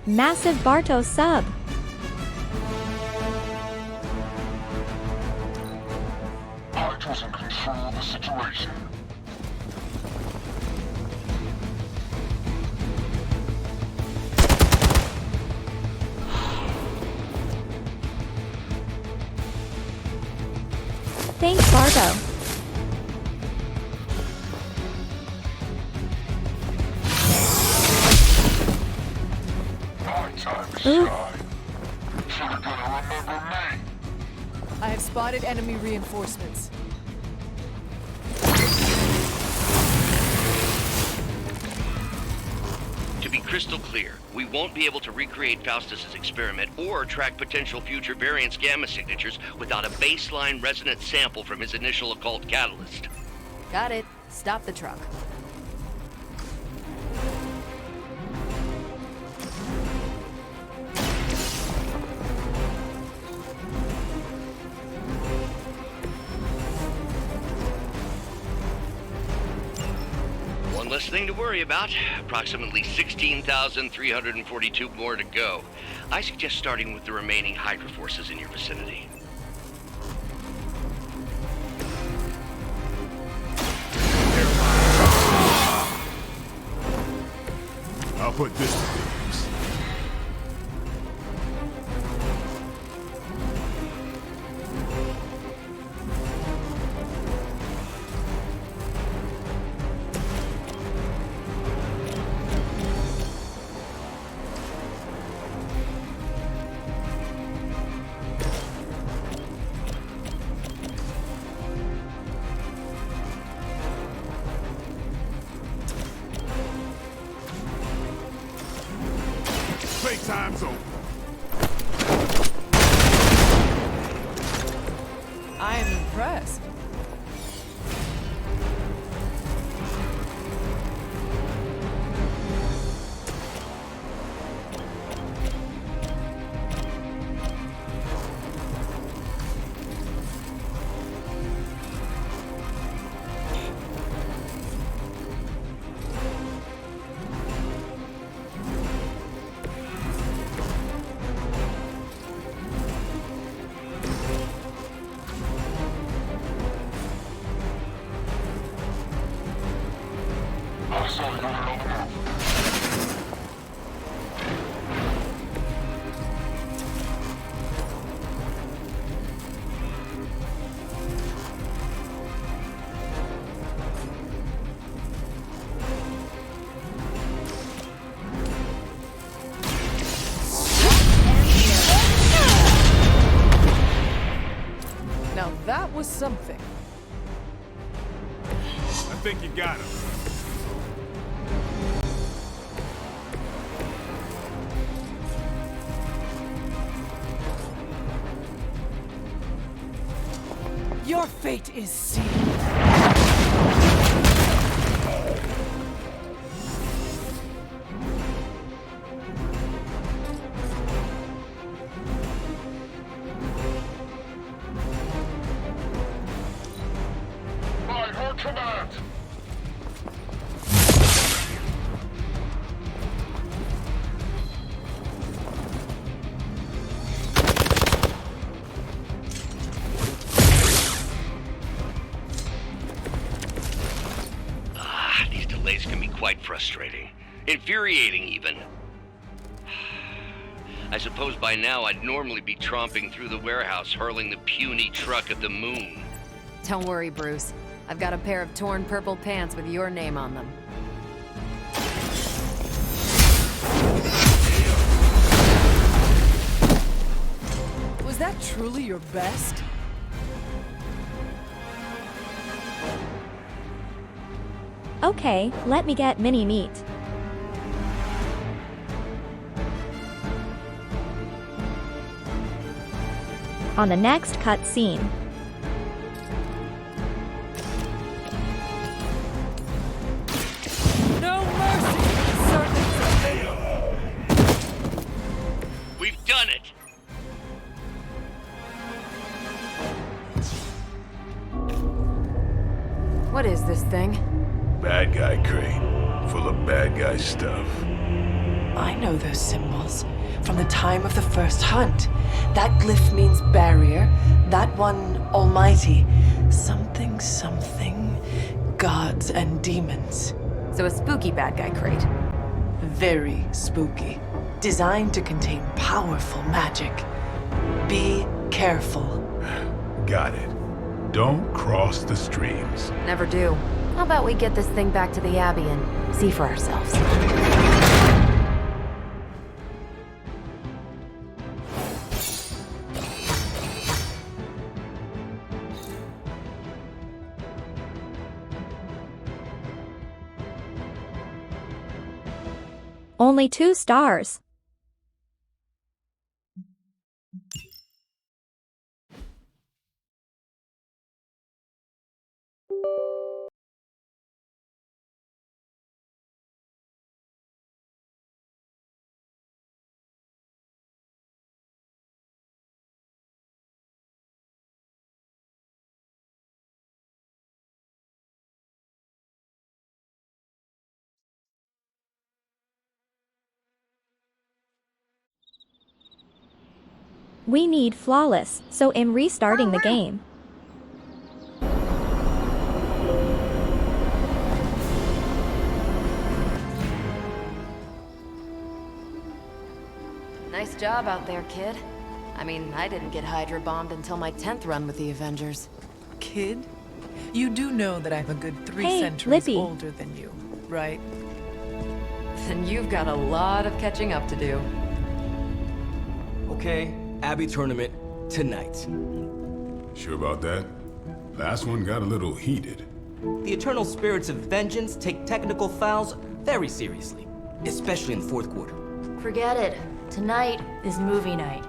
Massive Barto sub. Hydra's in control of the situation. Thanks, Barto. Ooh. I have spotted enemy reinforcements. To be crystal clear, we won't be able to recreate Faustus's experiment or track potential future variance gamma signatures without a baseline resonance sample from his initial occult catalyst. Got it. Stop the truck. less thing to worry about. Approximately 16,342 more to go. I suggest starting with the remaining Hydra forces in your vicinity. I'll put this to thieves. Playtime's over. I am impressed. Now that was something. I think you got him. Your fate is sealed. By her command! These delays can be quite frustrating. Infuriating, even. I suppose by now I'd normally be tromping through the warehouse, hurling the puny truck at the moon. Don't worry, Bruce. I've got a pair of torn purple pants with your name on them. Was that truly your best? Okay, let me get mini meat. On the next cutscene. No mercy! We've done it! What is this thing? Bad guy crate, full of bad guy stuff. I know those symbols from the time of the first hunt. That glyph means barrier, that one almighty. Something, something, gods and demons. So a spooky bad guy crate. Very spooky. Designed to contain powerful magic. Be careful. Got it. Don't cross the streams. Never do. How about we get this thing back to the Abbey and see for ourselves? Only 2 stars. We need flawless, so I'm restarting the game. Nice job out there, kid. I mean, I didn't get Hydra bombed until my 10th run with the Avengers. Kid? You do know that I'm a good 3 Hey, centuries Lippy. older than you, right? Then you've got a lot of catching up to do. Okay, Abbey tournament tonight. Sure about that? Last one got a little heated. The Eternal Spirits of Vengeance take technical fouls very seriously, especially in the fourth quarter. Forget it. Tonight is movie night.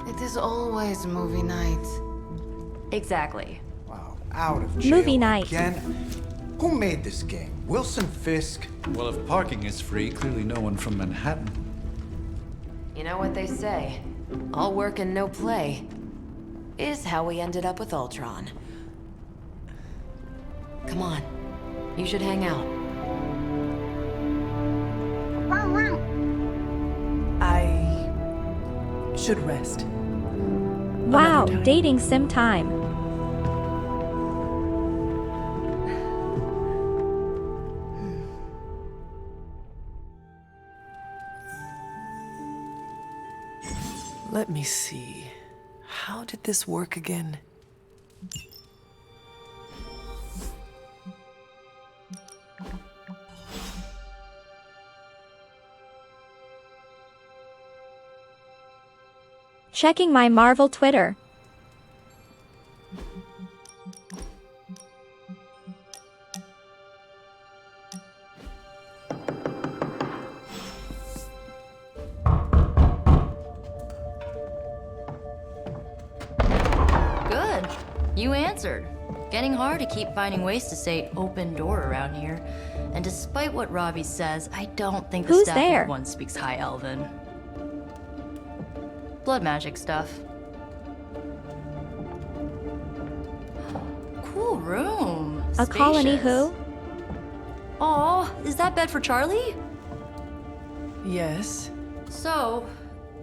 It is always movie night. Exactly. Wow, out of jail Movie night. again. Who made this game? Wilson Fisk? Well, if parking is free, clearly no one from Manhattan. You know what they say? All work and no play is how we ended up with Ultron. Come on. You should hang out. I should rest. Wow, Another time. dating sim time. Let me see. How did this work again? Checking my Marvel Twitter. Good. You answered. Getting hard to keep finding ways to say open door around here. And despite what Robbie says, I don't think the Who's staff there? of one speaks High Elven. Blood magic stuff. Cool room. A colony Spacious. who? Aw, is that bed for Charlie? Yes. So,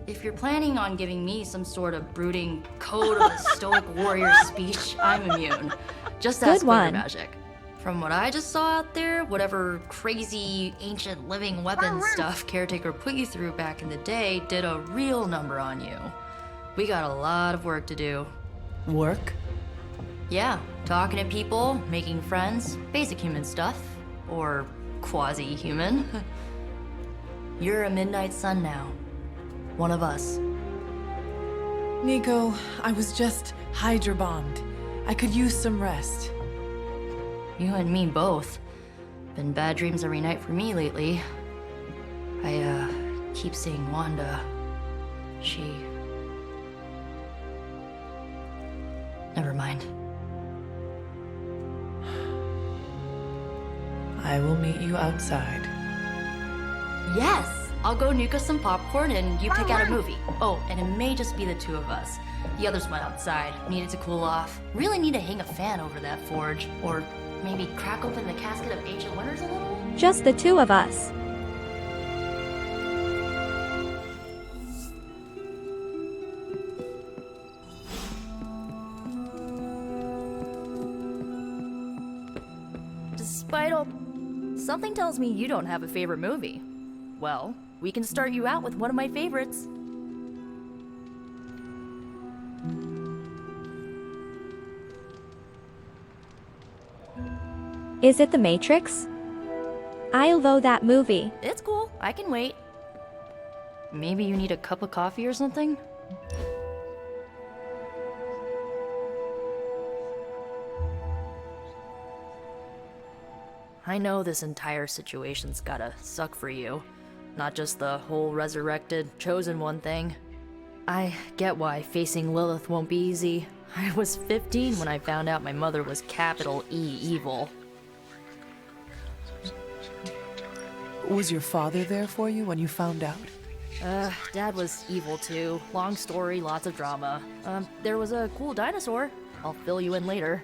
if you're planning on giving me some sort of brooding code of a stoic warrior speech, I'm immune. Just Good ask Clear one. Magic. From what I just saw out there, whatever crazy ancient living weapon stuff Caretaker put you through back in the day did a real number on you. We got a lot of work to do. Work? Yeah, talking to people, making friends, basic human stuff. Or quasi-human. You're a Midnight Sun now. One of us. Nico, I was just Hydra bombed. I could use some rest. You and me both. Been bad dreams every night for me lately. I, keep seeing Wanda. She... Never mind. I will meet you outside. Yes! I'll go nuke us some popcorn and you pick out a movie. Oh, and it may just be the two of us. The others went outside, needed to cool off. Really need to hang a fan over that forge. Or maybe crack open the casket of Ancient Wonders a little? Just the two of us. Despite all... Something tells me you don't have a favorite movie. Well, we can start you out with one of my favorites. Is it The Matrix? I'll vote that movie. It's cool, I can wait. Maybe you need a cup of coffee or something? I know this entire situation's gotta suck for you. Not just the whole resurrected, chosen one thing. I get why facing Lilith won't be easy. I was 15 when I found out my mother was capital E evil. Was your father there for you when you found out? Dad was evil too. Long story, lots of drama. There was a cool dinosaur. I'll fill you in later.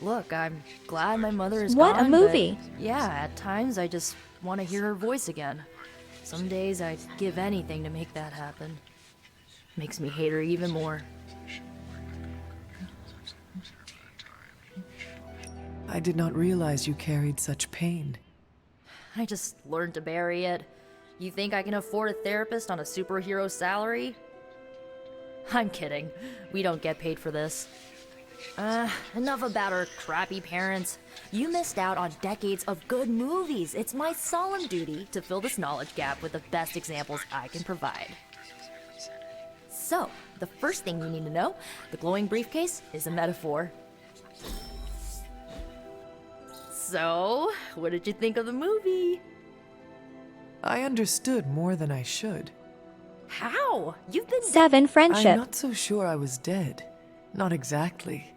Look, I'm glad my mother is What gone, a movie! but yeah, at times I just want to hear her voice again. Some days I'd give anything to make that happen. Makes me hate her even more. I did not realize you carried such pain. I just learned to bury it. You think I can afford a therapist on a superhero salary? I'm kidding. We don't get paid for this. Enough about our crappy parents. You missed out on decades of good movies. It's my solemn duty to fill this knowledge gap with the best examples I can provide. So, the first thing you need to know, the glowing briefcase is a metaphor. So, what did you think of the movie? I understood more than I should. How? You've been— 7. Friendship. I'm not so sure I was dead. Not exactly.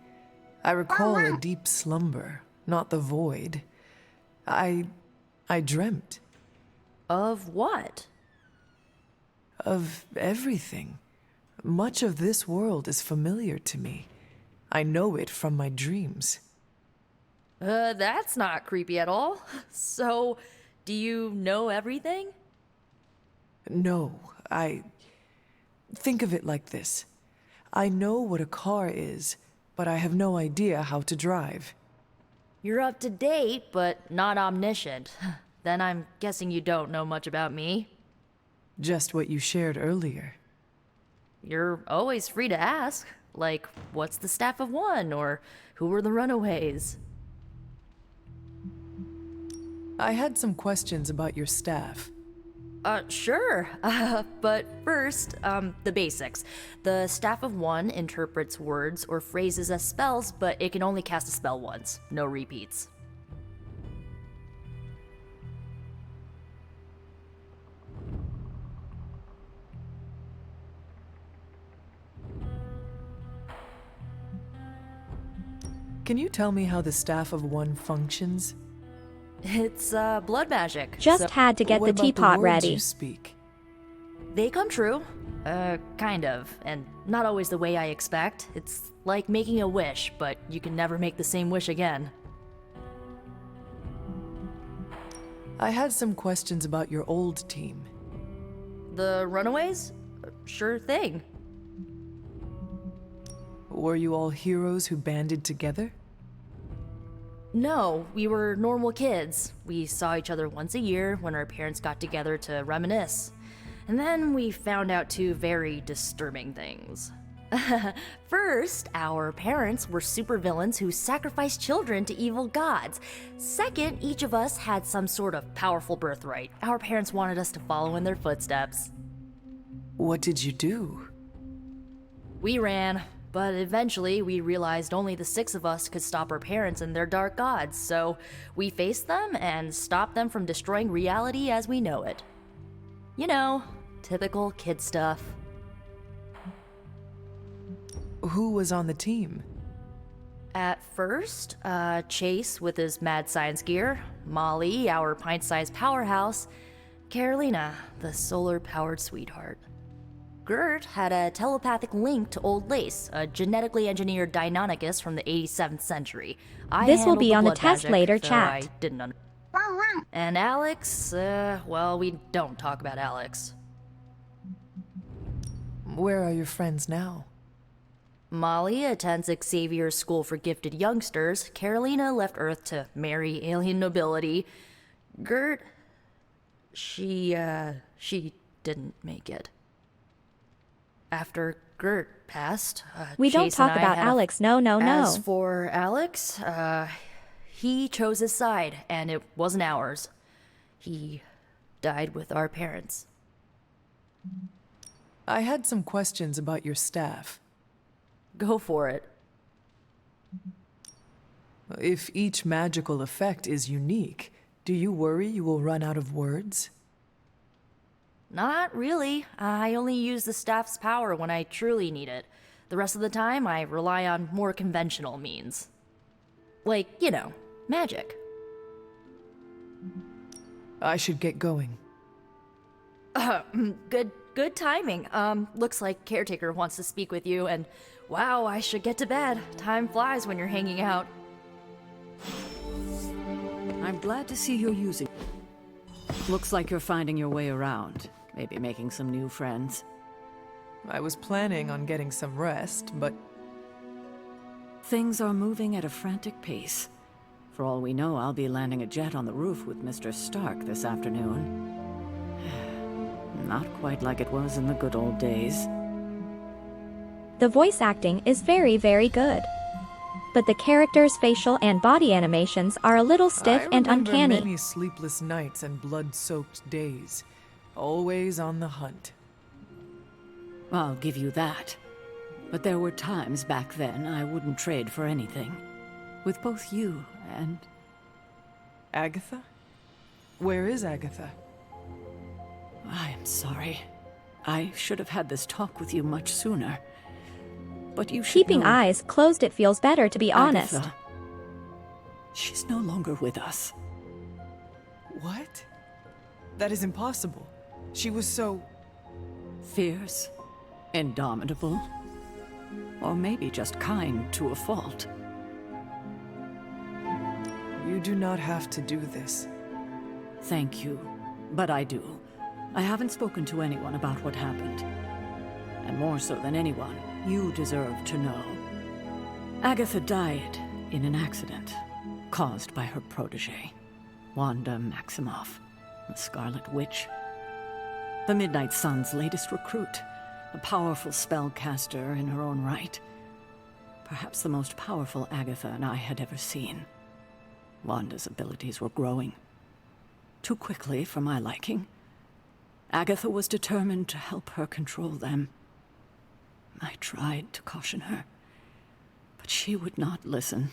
I recall a deep slumber, not the void. I dreamt. Of what? Of everything. Much of this world is familiar to me. I know it from my dreams. That's not creepy at all. So, do you know everything? No, think of it like this. I know what a car is, but I have no idea how to drive. You're up to date, but not omniscient. Then I'm guessing you don't know much about me. Just what you shared earlier. You're always free to ask. Like, what's the staff of one? Or who were the runaways? I had some questions about your staff. Sure. But first, the basics. The staff of one interprets words or phrases as spells, but it can only cast a spell once. No repeats. Can you tell me how the staff of one functions? It's, blood magic. Just had to get the teapot ready. You speak? They come true. Kind of. And not always the way I expect. It's like making a wish, but you can never make the same wish again. I had some questions about your old team. The runaways? Sure thing. Were you all heroes who banded together? No, we were normal kids. We saw each other once a year when our parents got together to reminisce. And then we found out two very disturbing things. First, our parents were supervillains who sacrificed children to evil gods. Second, each of us had some sort of powerful birthright. Our parents wanted us to follow in their footsteps. What did you do? We ran. But eventually, we realized only the 6 of us could stop our parents and their dark gods, so we faced them and stopped them from destroying reality as we know it. You know, typical kid stuff. Who was on the team? At first, Chase with his mad science gear, Molly, our pint-sized powerhouse, Carolina, the solar-powered sweetheart. Gert had a telepathic link to Old Lace, a genetically engineered Deinonychus from the 87th century. This will be on the test later, chat. I didn't And Alex, well, we don't talk about Alex. Where are your friends now? Molly attends Xavier's School for Gifted Youngsters. Carolina left Earth to marry alien nobility. Gert, she didn't make it. After Gert passed, we don't Chase talk and I about had Alex. No. As for Alex, he chose his side, and it wasn't ours. He died with our parents. I had some questions about your staff. Go for it. If each magical effect is unique, do you worry you will run out of words? Not really. I only use the staff's power when I truly need it. The rest of the time, I rely on more conventional means. Like, you know, magic. I should get going. Good timing. Looks like Caretaker wants to speak with you, and wow, I should get to bed. Time flies when you're hanging out. I'm glad to see you're using. Looks like you're finding your way around. Maybe making some new friends. I was planning on getting some rest, but... Things are moving at a frantic pace. For all we know, I'll be landing a jet on the roof with Mr. Stark this afternoon. Not quite like it was in the good old days. The voice acting is very, very good. But the characters' facial and body animations are a little stiff and I remember uncanny. many sleepless nights and blood-soaked days. Always on the hunt. I'll give you that. But there were times back then I wouldn't trade for anything. With both you and... Agatha? Where is Agatha? I am sorry. I should have had this talk with you much sooner. But you should Keeping know, eyes closed, it feels better to be honest. Agatha, she's no longer with us. What? That is impossible. She was so... Fierce, indomitable, or maybe just kind to a fault. You do not have to do this. Thank you, but I do. I haven't spoken to anyone about what happened. And more so than anyone, you deserve to know. Agatha died in an accident caused by her protege, Wanda Maximoff, the Scarlet Witch. The Midnight Sun's latest recruit, a powerful spellcaster in her own right. Perhaps the most powerful Agatha and I had ever seen. Wanda's abilities were growing. Too quickly for my liking. Agatha was determined to help her control them. I tried to caution her, but she would not listen.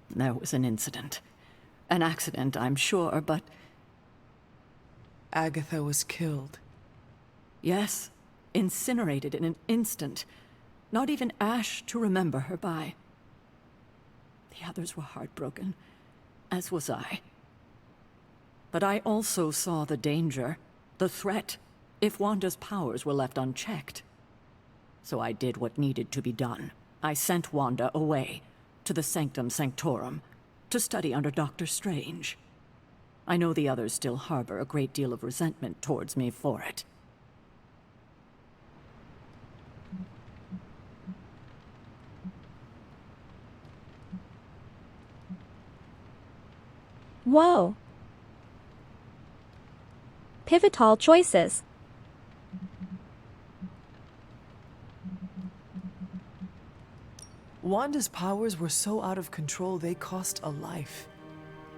There was an incident. An accident, I'm sure, but... Agatha was killed. Yes, incinerated in an instant. Not even ash to remember her by. The others were heartbroken, as was I. But I also saw the danger, the threat, if Wanda's powers were left unchecked. So I did what needed to be done. I sent Wanda away, to the Sanctum Sanctorum, to study under Dr. Strange. I know the others still harbor a great deal of resentment towards me for it. Whoa. Pivotal choices. Wanda's powers were so out of control they cost a life.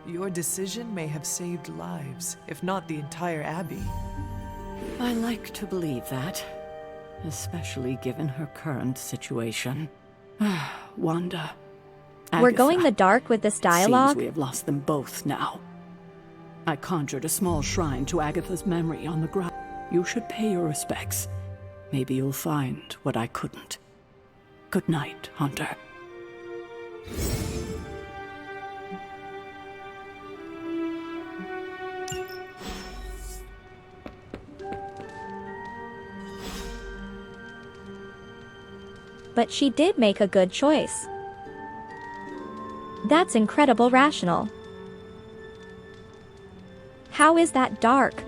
Your decision may have saved lives, if not the entire Abbey. I like to believe that, especially given her current situation. Wanda. We're Agatha. going the dark with this dialogue? Seems we have lost them both now. I conjured a small shrine to Agatha's memory on the ground. You should pay your respects. Maybe you'll find what I couldn't. Good night, Hunter. But she did make a good choice. That's incredible rational. How is that dark?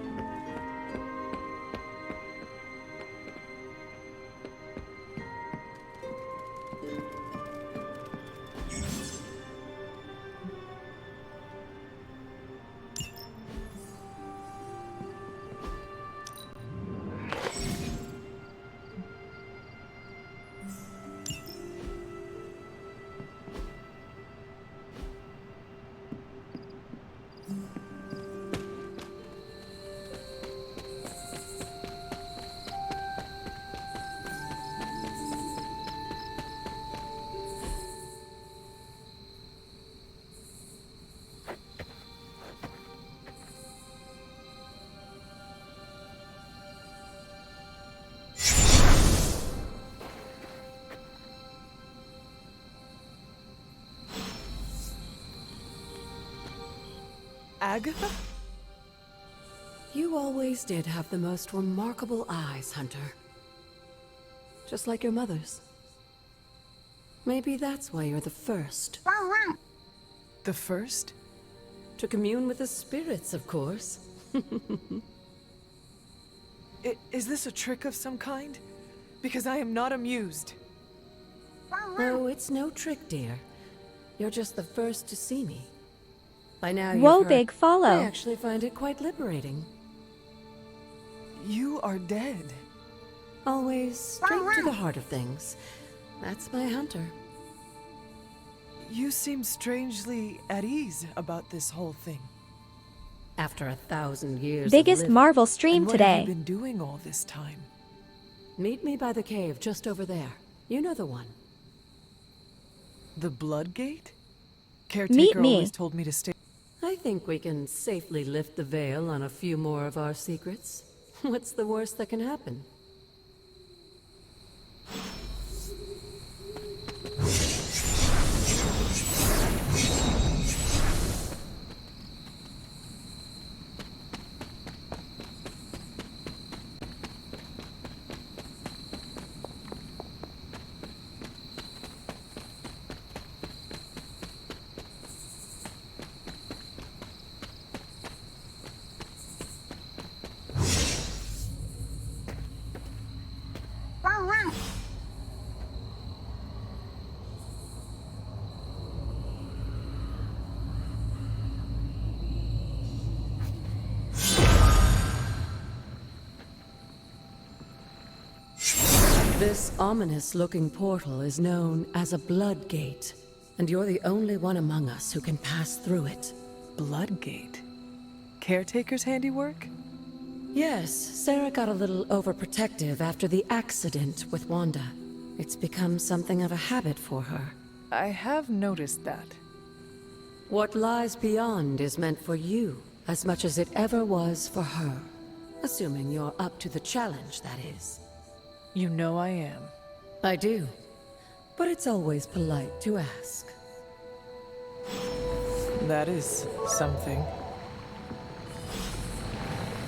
Agatha? You always did have the most remarkable eyes, Hunter. Just like your mother's. Maybe that's why you're the first. The first? To commune with the spirits, of course. Is this a trick of some kind? Because I am not amused. Oh, it's no trick, dear. You're just the first to see me. By now you've Whoa, heard, big follow. I actually find it quite liberating. You are dead. Always straight to the heart of things. That's my hunter. You seem strangely at ease about this whole thing. After 1,000 years Biggest of living. Marvel stream What today. have you been doing all this time? Meet me by the cave just over there. You know the one. The Blood Gate? Caretaker me. always told me to stay. I think we can safely lift the veil on a few more of our secrets. What's the worst that can happen? This ominous-looking portal is known as a Blood Gate, and you're the only one among us who can pass through it. Blood Gate? Caretaker's handiwork? Yes, Sarah got a little overprotective after the accident with Wanda. It's become something of a habit for her. I have noticed that. What lies beyond is meant for you, as much as it ever was for her. Assuming you're up to the challenge, that is. You know I am. I do. But it's always polite to ask. That is something.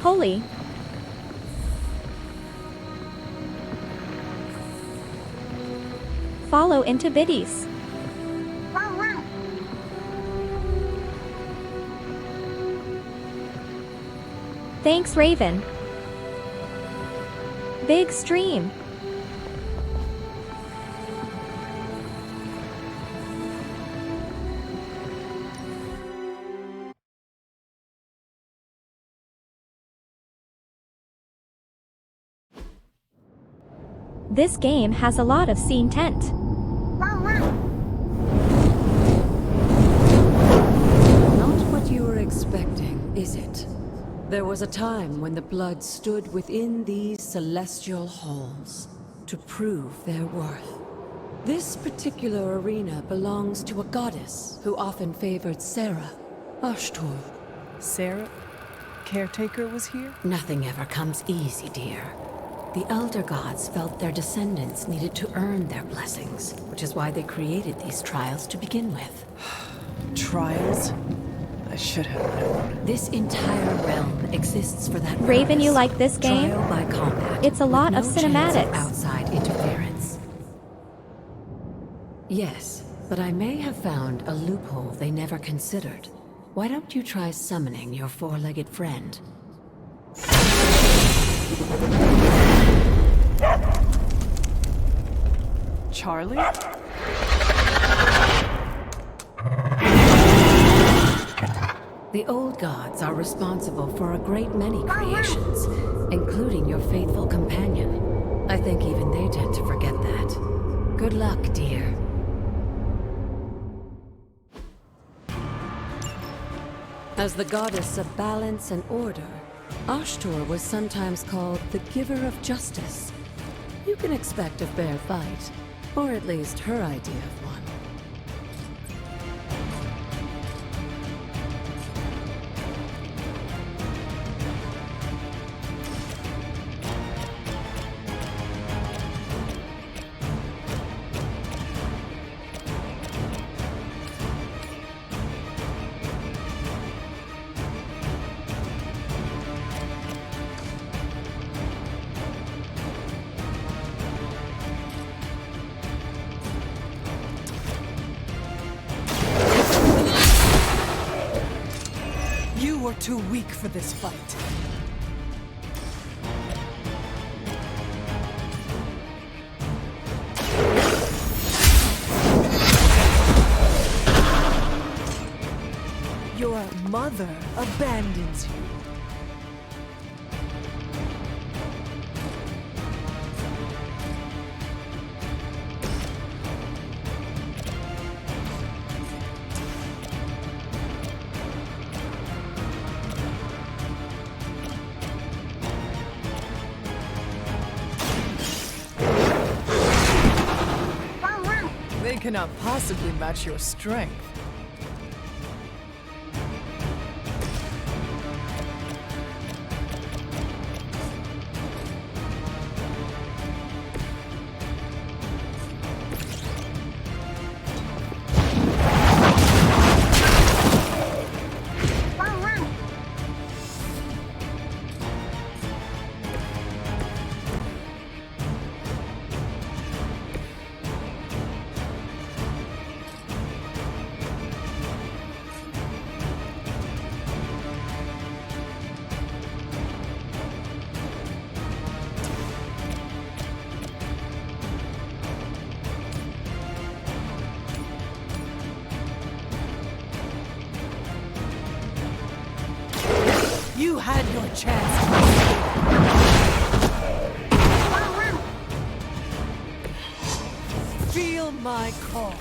Holy. Follow into biddies. Thanks, Raven. Big stream. This game has a lot of scene tent. Not what you were expecting, is it? There was a time when the blood stood within these celestial halls to prove their worth. This particular arena belongs to a goddess who often favored Sarah, Ashtur. Sarah? Caretaker was here? Nothing ever comes easy, dear. The Elder Gods felt their descendants needed to earn their blessings, which is why they created these trials to begin with. Trials? I should have known. This entire realm exists for that Raven, purpose. you like this game? Trial by combat. It's a lot with of no chance cinematics. Outside interference. Yes, but I may have found a loophole they never considered. Why don't you try summoning your four-legged friend? Charlie? The old gods are responsible for a great many creations, including your faithful companion. I think even they tend to forget that. Good luck, dear. As the goddess of balance and order, Ashtur was sometimes called the giver of justice. You can expect a fair fight, or at least her idea of one. You are too weak for this fight. Your mother abandons you. They cannot possibly match your strength. You had your chance to escape. Feel my call.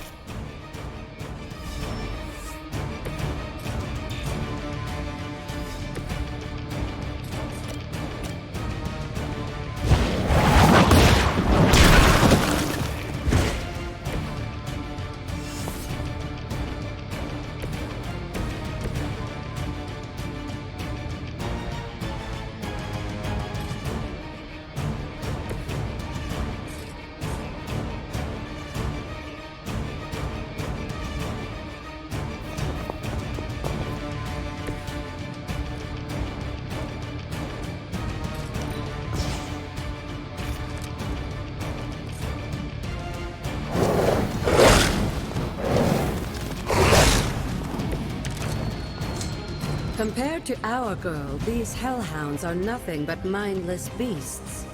Compared to our girl, these hellhounds are nothing but mindless beasts.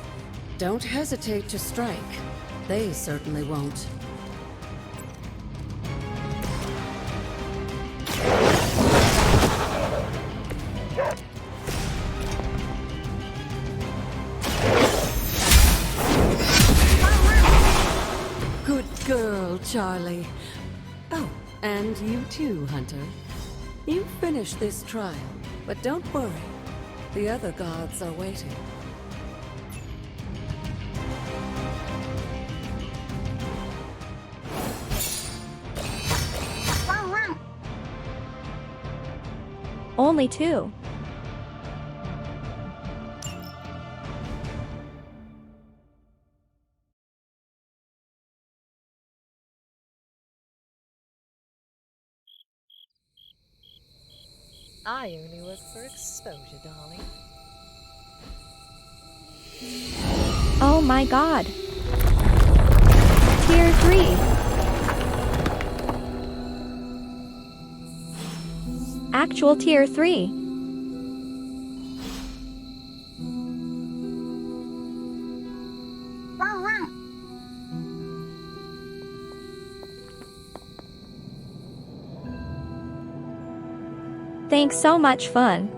Don't hesitate to strike. They certainly won't. Good girl, Charlie. Oh, and you too, Hunter. You finished this trial, but don't worry. The other gods are waiting. Only two. I only work for exposure, darling. Oh my god. Tier 3. Actual Tier 3. Thanks so much, fun.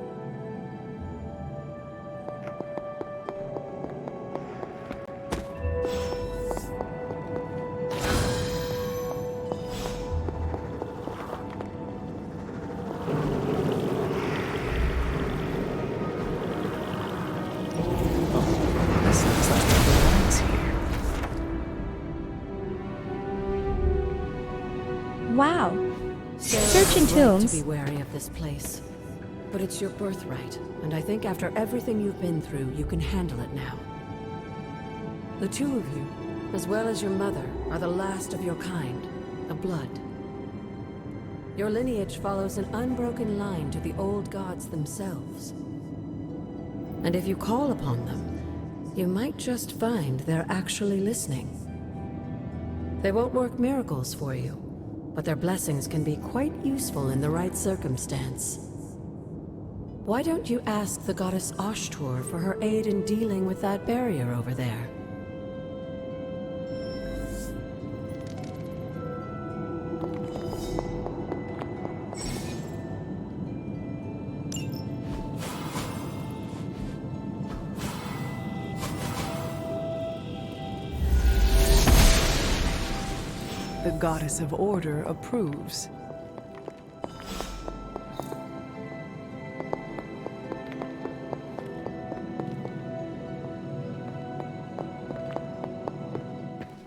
Wow. Searching tombs. To be wary of this place. But it's your birthright, and I think after everything you've been through, you can handle it now. The two of you, as well as your mother, are the last of your kind, a blood. Your lineage follows an unbroken line to the old gods themselves. And if you call upon them, you might just find they're actually listening. They won't work miracles for you, but their blessings can be quite useful in the right circumstance. Why don't you ask the goddess Ashtur for her aid in dealing with that barrier over there? Goddess of Order approves.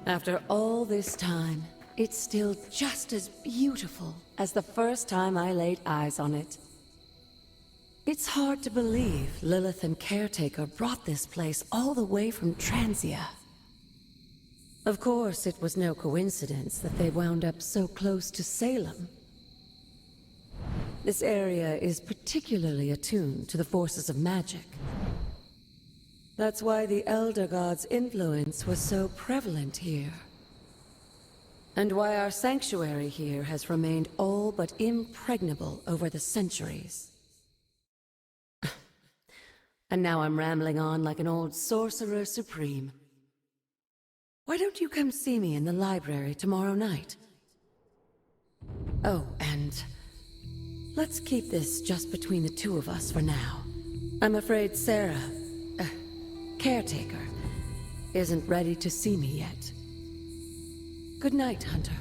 After all this time, it's still just as beautiful as the first time I laid eyes on it. It's hard to believe Lilith and Caretaker brought this place all the way from Transia. Of course, it was no coincidence that they wound up so close to Salem. This area is particularly attuned to the forces of magic. That's why the Elder God's influence was so prevalent here. And why our sanctuary here has remained all but impregnable over the centuries. And now I'm rambling on like an old sorcerer supreme. Why don't you come see me in the library tomorrow night? Oh, and let's keep this just between the two of us for now. I'm afraid Sarah, Caretaker, isn't ready to see me yet. Good night, Hunter.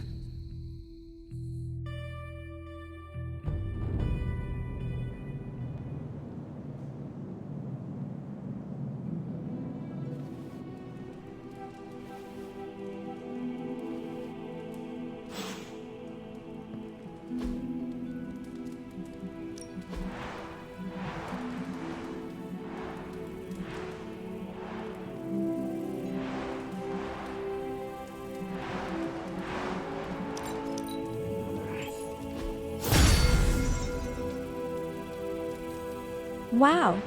Wow.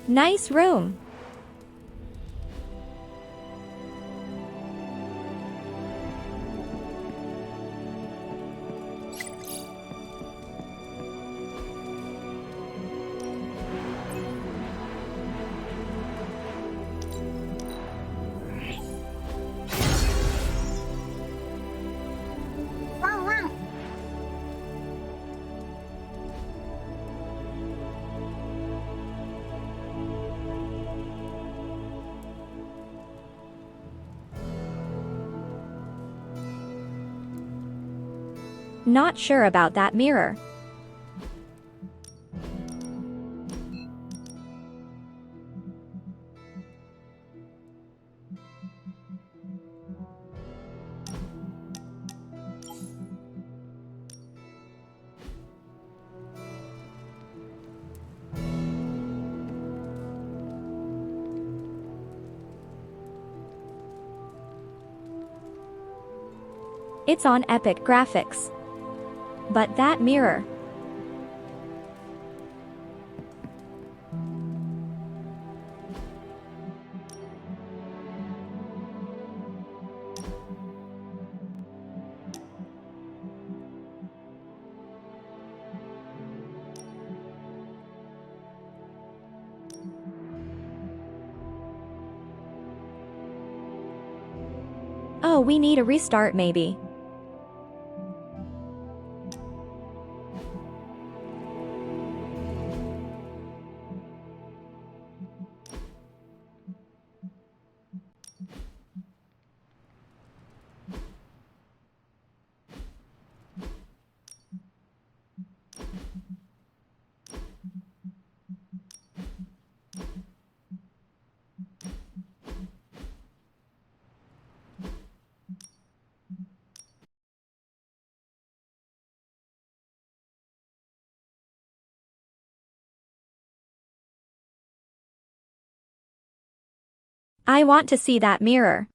Nice room. Not sure about that mirror. It's on epic graphics. But that mirror. Oh, we need a restart maybe. I want to see that mirror.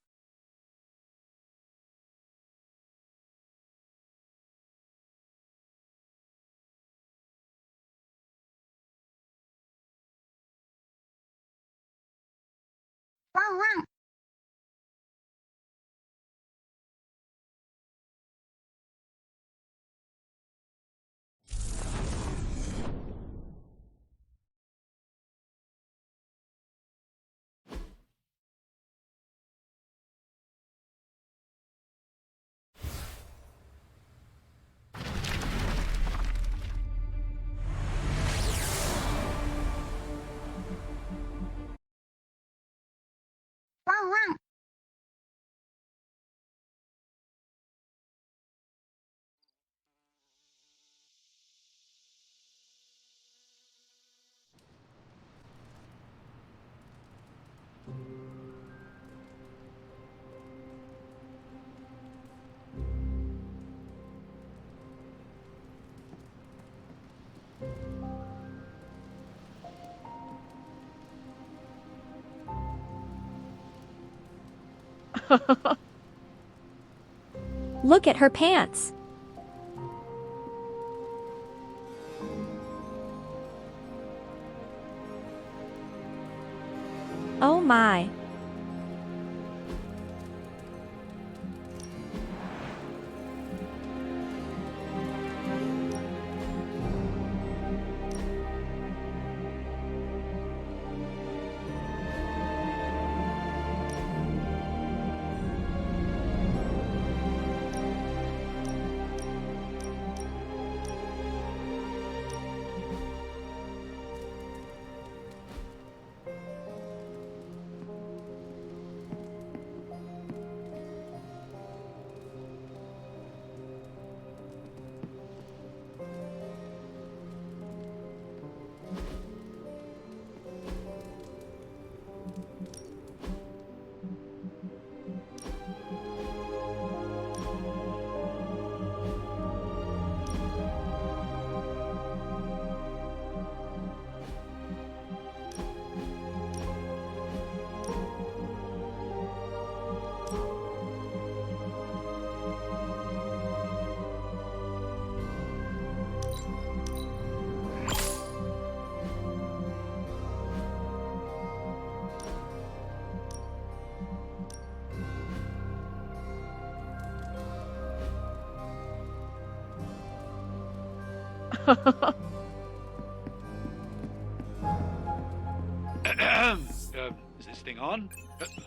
Look at her pants. Oh my. Is this thing on?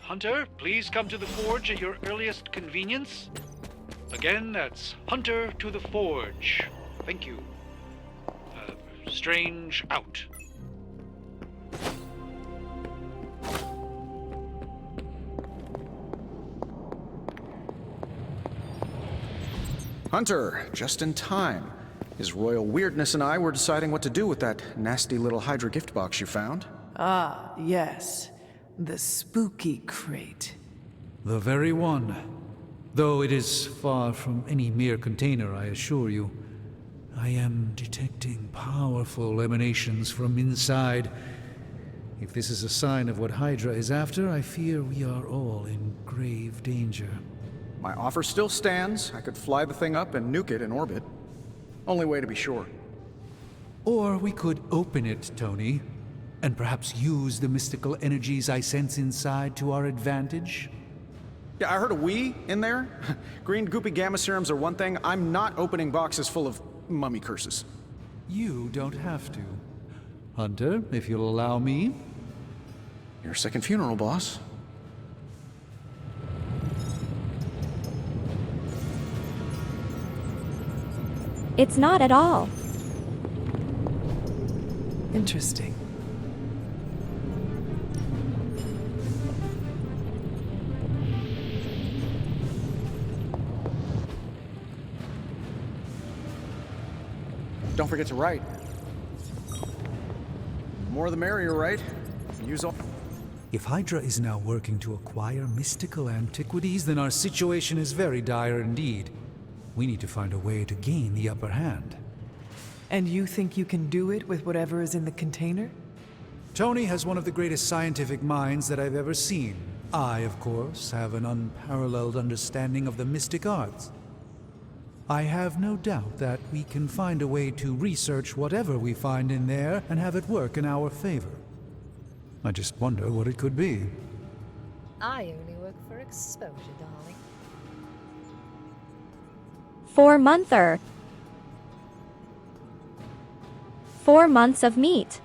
Hunter, please come to the forge at your earliest convenience. Again, that's Hunter to the forge. Thank you. Strange out. Hunter, just in time. His royal weirdness and I were deciding what to do with that nasty little Hydra gift box you found. Ah, yes. The spooky crate. The very one. Though it is far from any mere container, I assure you. I am detecting powerful emanations from inside. If this is a sign of what Hydra is after, I fear we are all in grave danger. My offer still stands. I could fly the thing up and nuke it in orbit. Only way to be sure. Or we could open it, Tony, and perhaps use the mystical energies I sense inside to our advantage. Yeah, I heard a we in there. Green goopy gamma serums are one thing. I'm not opening boxes full of mummy curses. You don't have to. Hunter, if you'll allow me. Your second funeral, boss. It's not at all. Interesting. Don't forget to write. More the merrier, right? Use all. If Hydra is now working to acquire mystical antiquities, then our situation is very dire indeed. We need to find a way to gain the upper hand. And you think you can do it with whatever is in the container? Tony has one of the greatest scientific minds that I've ever seen. I, of course, have an unparalleled understanding of the mystic arts. I have no doubt that we can find a way to research whatever we find in there and have it work in our favor. I just wonder what it could be. I only work for exposure, darling. 4-monther. 4 months of meat.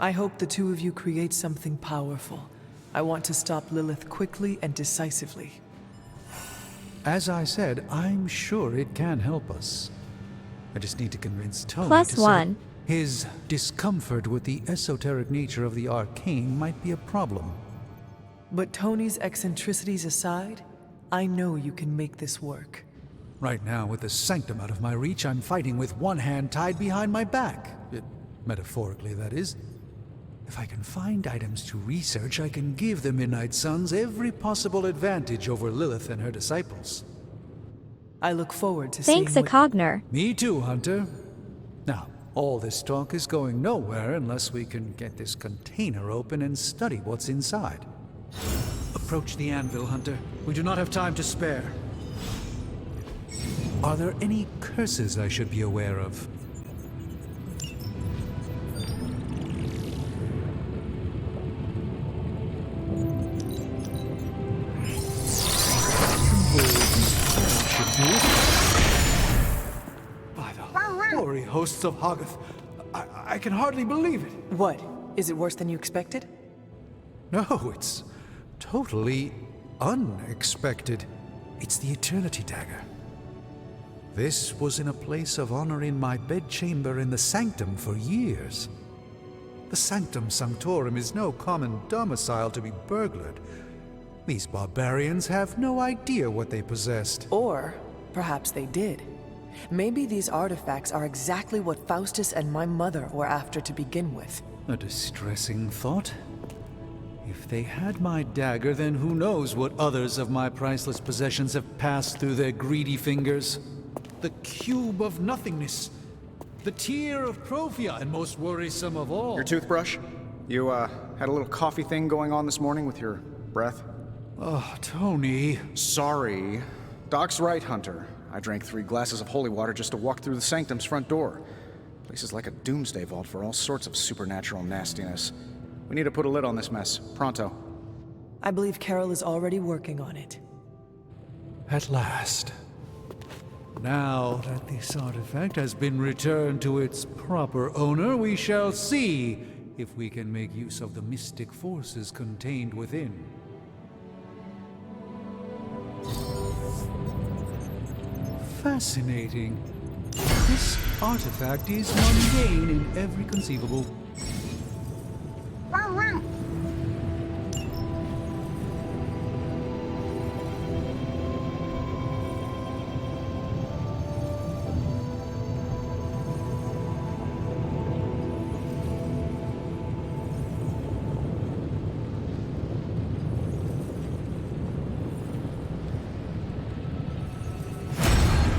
I hope the two of you create something powerful. I want to stop Lilith quickly and decisively. As I said, I'm sure it can help us. I just need to convince Tony +1. His discomfort with the esoteric nature of the arcane might be a problem. But Tony's eccentricities aside, I know you can make this work. Right now, with the sanctum out of my reach, I'm fighting with one hand tied behind my back. Metaphorically, that is. If I can find items to research, I can give the Midnight Suns every possible advantage over Lilith and her disciples. I look forward to Thanks, seeing Cogner. Me too, Hunter. Now, all this talk is going nowhere unless we can get this container open and study what's inside. Approach the anvil, Hunter. We do not have time to spare. Are there any curses I should be aware of? By the hoary hosts of Hoggoth, I can hardly believe it. What? Is it worse than you expected? No, it's totally unexpected. It's the Eternity Dagger. This was in a place of honor in my bedchamber in the Sanctum for years. The Sanctum Sanctorum is no common domicile to be burglared. These barbarians have no idea what they possessed. Or perhaps they did. Maybe these artifacts are exactly what Faustus and my mother were after to begin with. A distressing thought. If they had my dagger, then who knows what others of my priceless possessions have passed through their greedy fingers. The cube of nothingness. The tear of Prophia, and most worrisome of all. Your toothbrush? You, had a little coffee thing going on this morning with your breath? Oh, Tony. Sorry. Doc's right, Hunter. I drank 3 glasses of holy water just to walk through the Sanctum's front door. Place is like a doomsday vault for all sorts of supernatural nastiness. We need to put a lid on this mess. Pronto. I believe Carol is already working on it. At last. Now that this artifact has been returned to its proper owner, we shall see if we can make use of the mystic forces contained within. Fascinating. This artifact is mundane in every conceivable.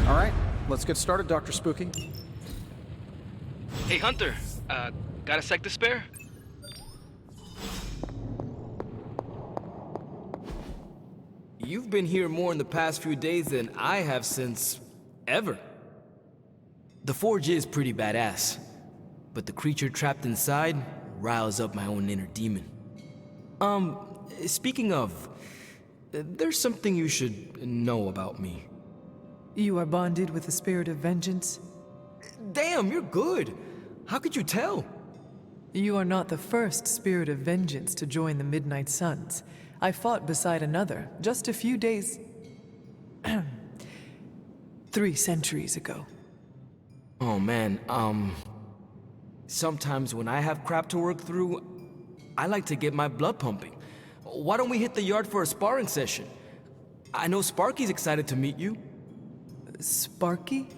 All right, let's get started, Dr. Spooky. Hey, Hunter. Got a sec to spare? You've been here more in the past few days than I have since... ever. The forge is pretty badass, but the creature trapped inside riles up my own inner demon. Speaking of, there's something you should know about me. You are bonded with the spirit of vengeance? Damn, you're good! How could you tell? You are not the first spirit of vengeance to join the Midnight Suns. I fought beside another just a few days... 3 centuries ago. Oh man, sometimes when I have crap to work through, I like to get my blood pumping. Why don't we hit the yard for a sparring session? I know Sparky's excited to meet you. Sparky?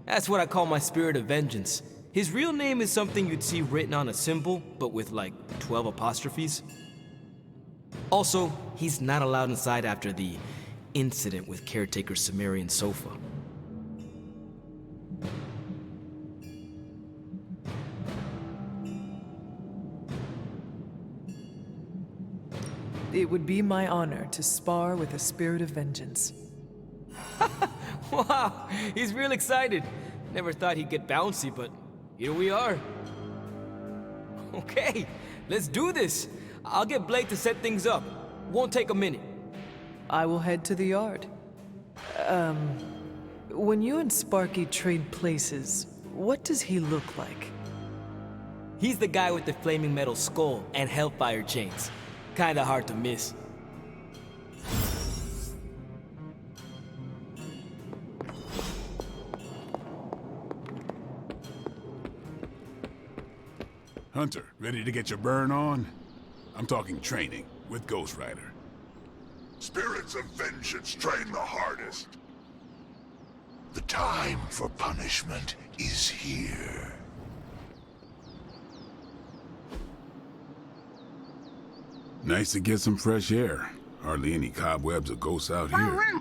That's what I call my spirit of vengeance. His real name is something you'd see written on a symbol, but with like 12 apostrophes. Also, he's not allowed inside after the incident with caretaker Sumerian's sofa. It would be my honor to spar with a spirit of vengeance. Wow, he's real excited. Never thought he'd get bouncy, but here we are. Okay, let's do this. I'll get Blake to set things up. Won't take a minute. I will head to the yard. When you and Sparky trade places, what does he look like? He's the guy with the flaming metal skull and hellfire chains. Kinda hard to miss. Hunter, ready to get your burn on? I'm talking training with Ghost Rider. Spirits of vengeance train the hardest. The time for punishment is here. Nice to get some fresh air. Hardly any cobwebs or ghosts out here.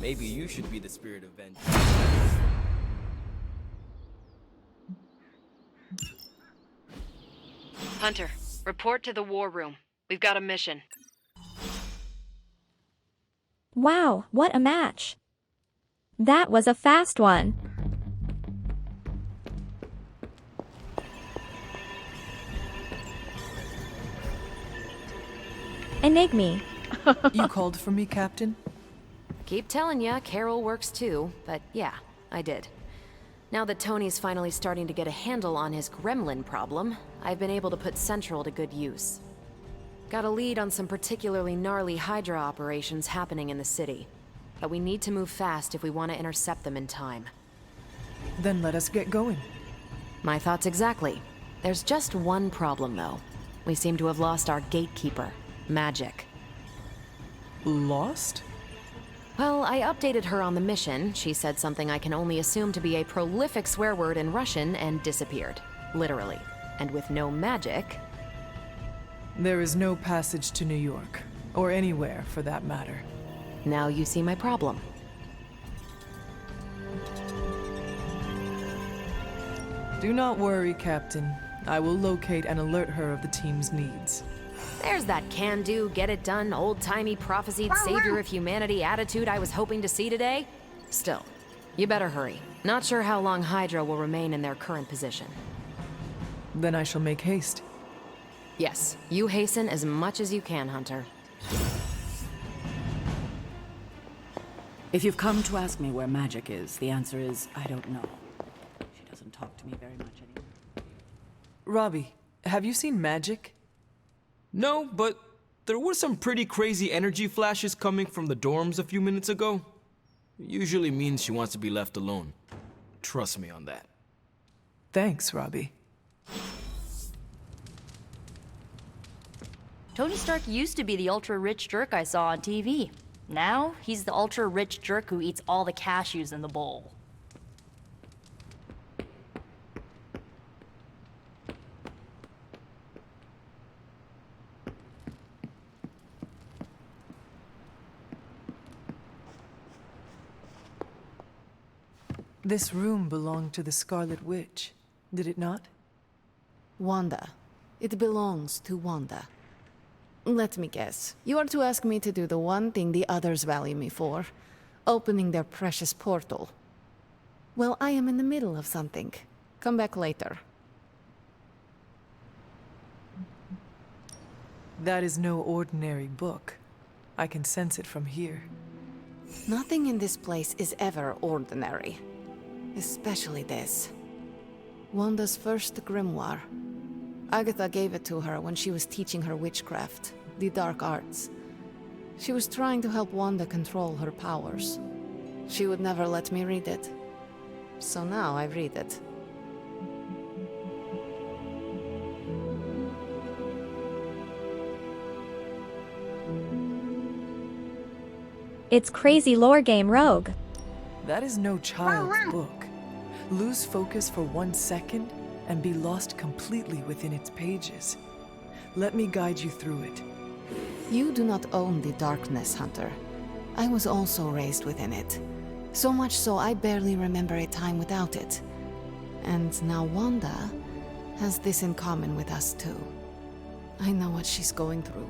Maybe you should be the spirit of vengeance. Hunter, report to the war room. We've got a mission. Wow, what a match. That was a fast one. Enigme. You called for me, Captain? Keep telling ya, Carol works too, but yeah, I did. Now that Tony's finally starting to get a handle on his gremlin problem, I've been able to put Central to good use. Got a lead on some particularly gnarly Hydra operations happening in the city. But we need to move fast if we want to intercept them in time. Then let us get going. My thoughts exactly. There's just one problem, though. We seem to have lost our gatekeeper, Magic. Lost? Well, I updated her on the mission. She said something I can only assume to be a prolific swear word in Russian and disappeared. Literally. And with no magic... There is no passage to New York. Or anywhere, for that matter. Now you see my problem. Do not worry, Captain. I will locate and alert her of the team's needs. There's that can-do, get-it-done, old-timey prophesied savior of humanity attitude I was hoping to see today. Still, you better hurry. Not sure how long Hydra will remain in their current position. Then I shall make haste. Yes, you hasten as much as you can, Hunter. If you've come to ask me where Magic is, the answer is, I don't know. She doesn't talk to me very much anymore. Robbie, have you seen Magic? No, but there were some pretty crazy energy flashes coming from the dorms a few minutes ago. It usually means she wants to be left alone. Trust me on that. Thanks, Robbie. Tony Stark used to be the ultra-rich jerk I saw on TV. Now, he's the ultra-rich jerk who eats all the cashews in the bowl. This room belonged to the Scarlet Witch, did it not? Wanda. It belongs to Wanda. Let me guess. You are to ask me to do the one thing the others value me for. Opening their precious portal. Well, I am in the middle of something. Come back later. That is no ordinary book. I can sense it from here. Nothing in this place is ever ordinary. Especially this. Wanda's first grimoire. Agatha gave it to her when she was teaching her witchcraft, the dark arts. She was trying to help Wanda control her powers. She would never let me read it. So now I read it. It's crazy lore game Rogue. That is no child's book. Lose focus for 1 second and be lost completely within its pages. Let me guide you through it. You do not own the darkness, Hunter. I was also raised within it. So much so I barely remember a time without it. And now Wanda has this in common with us too. I know what she's going through.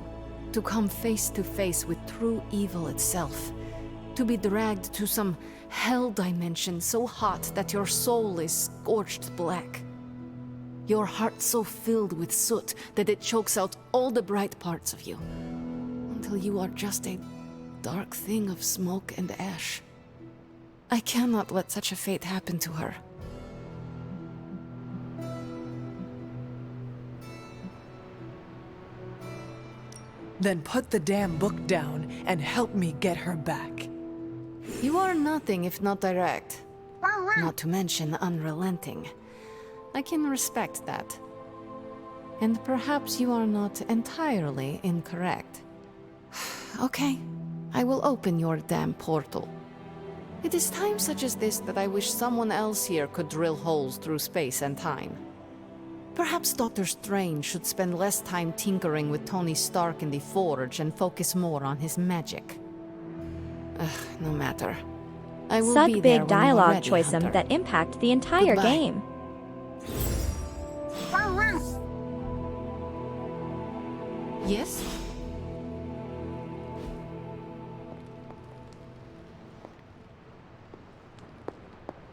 To come face to face with true evil itself. To be dragged to some hell dimension so hot that your soul is scorched black. Your heart so filled with soot that it chokes out all the bright parts of you. Until you are just a dark thing of smoke and ash. I cannot let such a fate happen to her. Then put the damn book down and help me get her back. You are nothing if not direct. Not to mention unrelenting. I can respect that. And perhaps you are not entirely incorrect. Okay, I will open your damn portal. It is times such as this that I wish someone else here could drill holes through space and time. Perhaps Doctor Strange should spend less time tinkering with Tony Stark in the Forge and focus more on his magic. No matter. I will Suck be there big when you are dialogue ready, choice Hunter. that impact the entire Goodbye. game. Yes?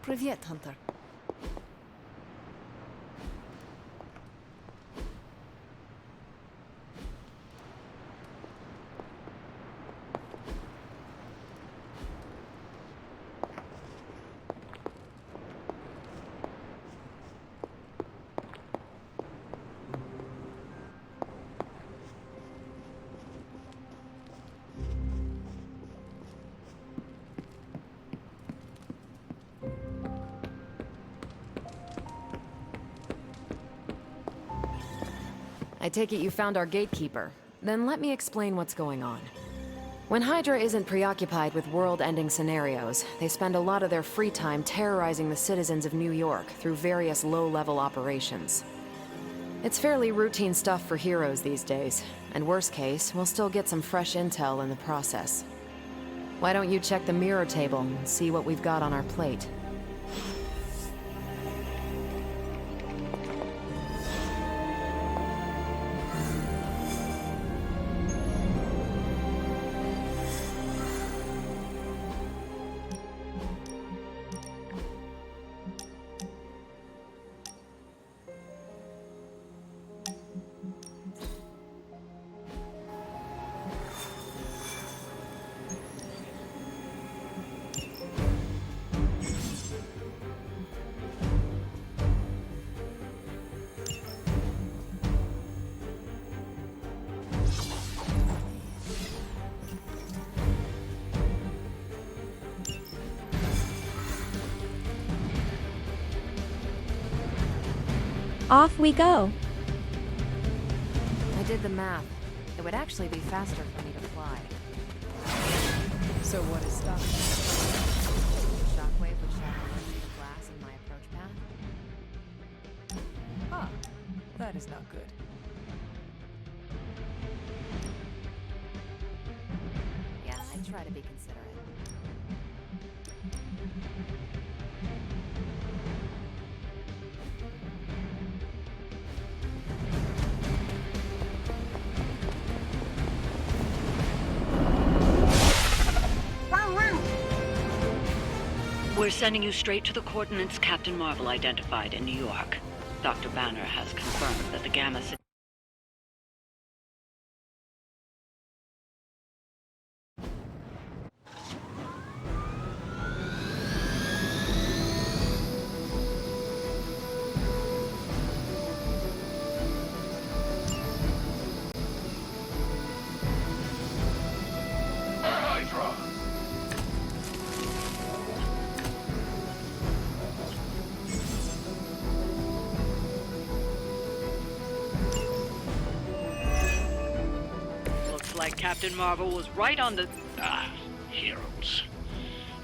Привет, Hunter. I take it you found our gatekeeper. Then let me explain what's going on. When Hydra isn't preoccupied with world-ending scenarios, they spend a lot of their free time terrorizing the citizens of New York through various low-level operations. It's fairly routine stuff for heroes these days, and worst case, we'll still get some fresh intel in the process. Why don't you check the mirror table and see what we've got on our plate? Off we go. I did the math. It would actually be faster for me to fly. So what is stopping? Shockwave would shatter most of the glass in my approach path. Ah, that is not good. Yeah, I try to be considerate. We're sending you straight to the coordinates Captain Marvel identified in New York. Dr. Banner has confirmed that the Gamma... Hydra! Looks like Captain Marvel was right on the... Heroes.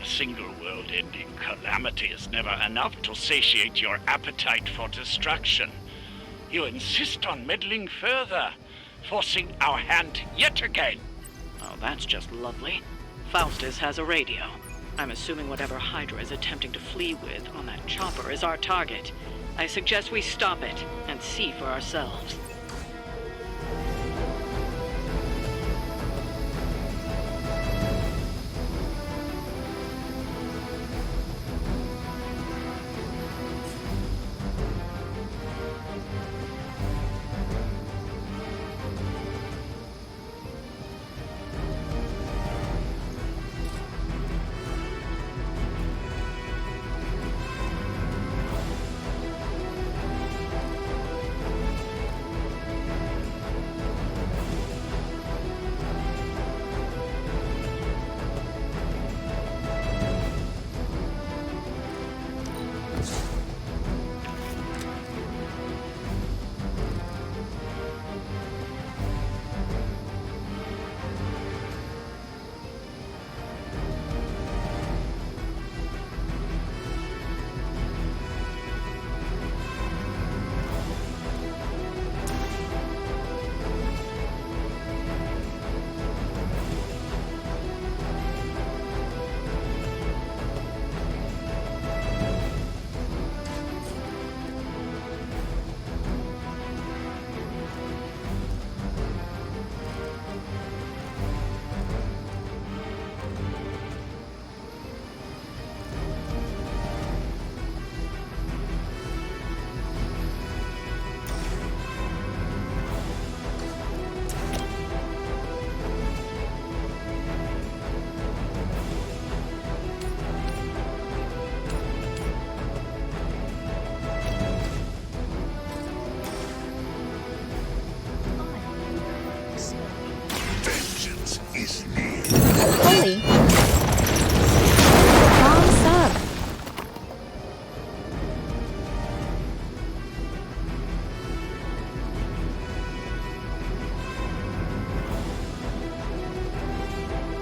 A single world-ending calamity is never enough to satiate your appetite for destruction. You insist on meddling further, forcing our hand yet again. Oh, that's just lovely. Faustus has a radio. I'm assuming whatever Hydra is attempting to flee with on that chopper is our target. I suggest we stop it and see for ourselves.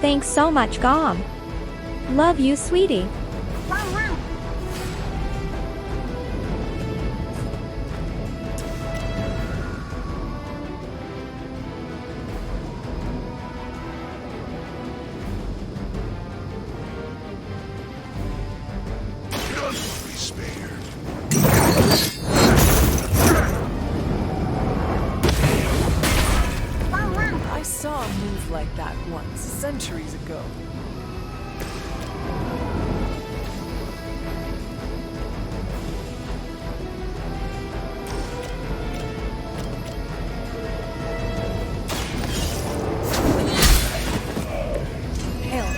Thanks so much, Gom. Love you, sweetie. None will be spared. I saw a move like that once, centuries ago. Hell.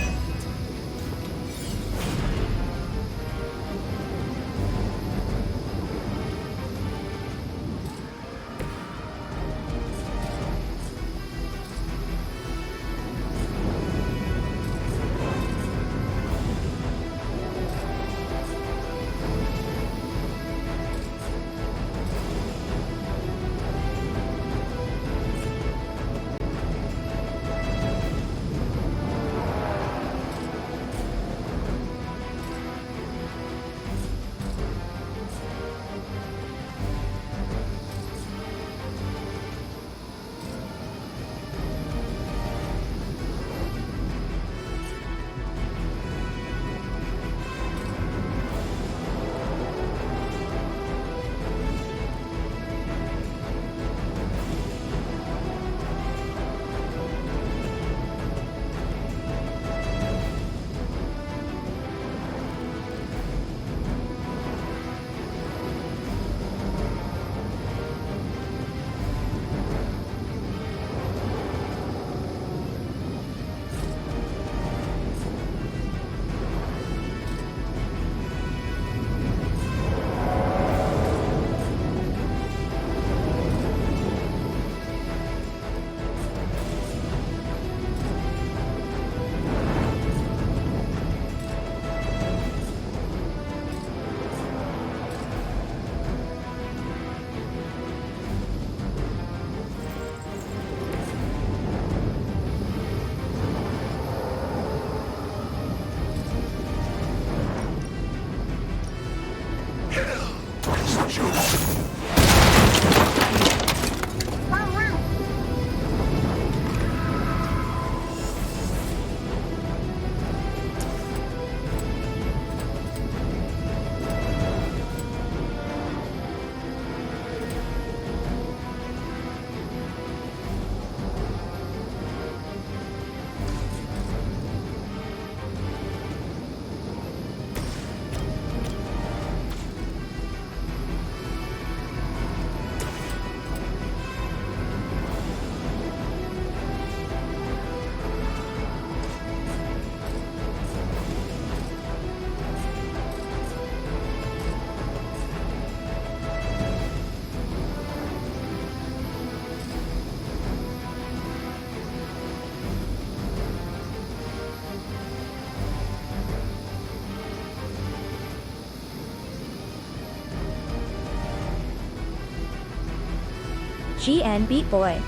GN Beat Boy.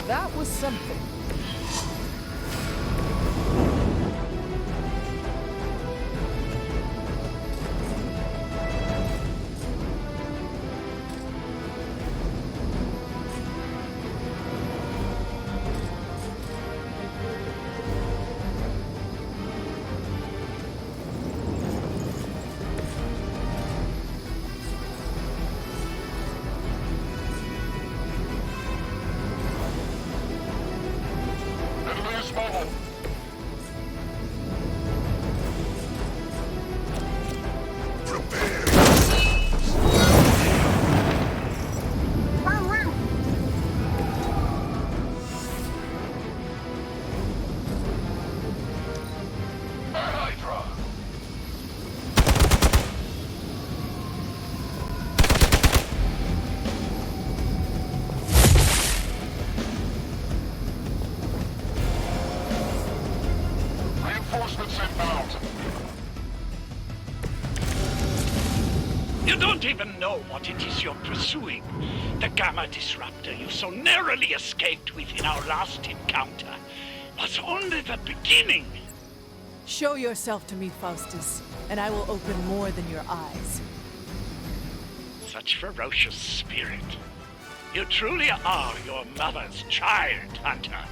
That was something. don't even know what it is you're pursuing. The Gamma Disruptor you so narrowly escaped with in our last encounter was only the beginning. Show yourself to me, Faustus, and I will open more than your eyes. Such ferocious spirit. You truly are your mother's child, Hunter.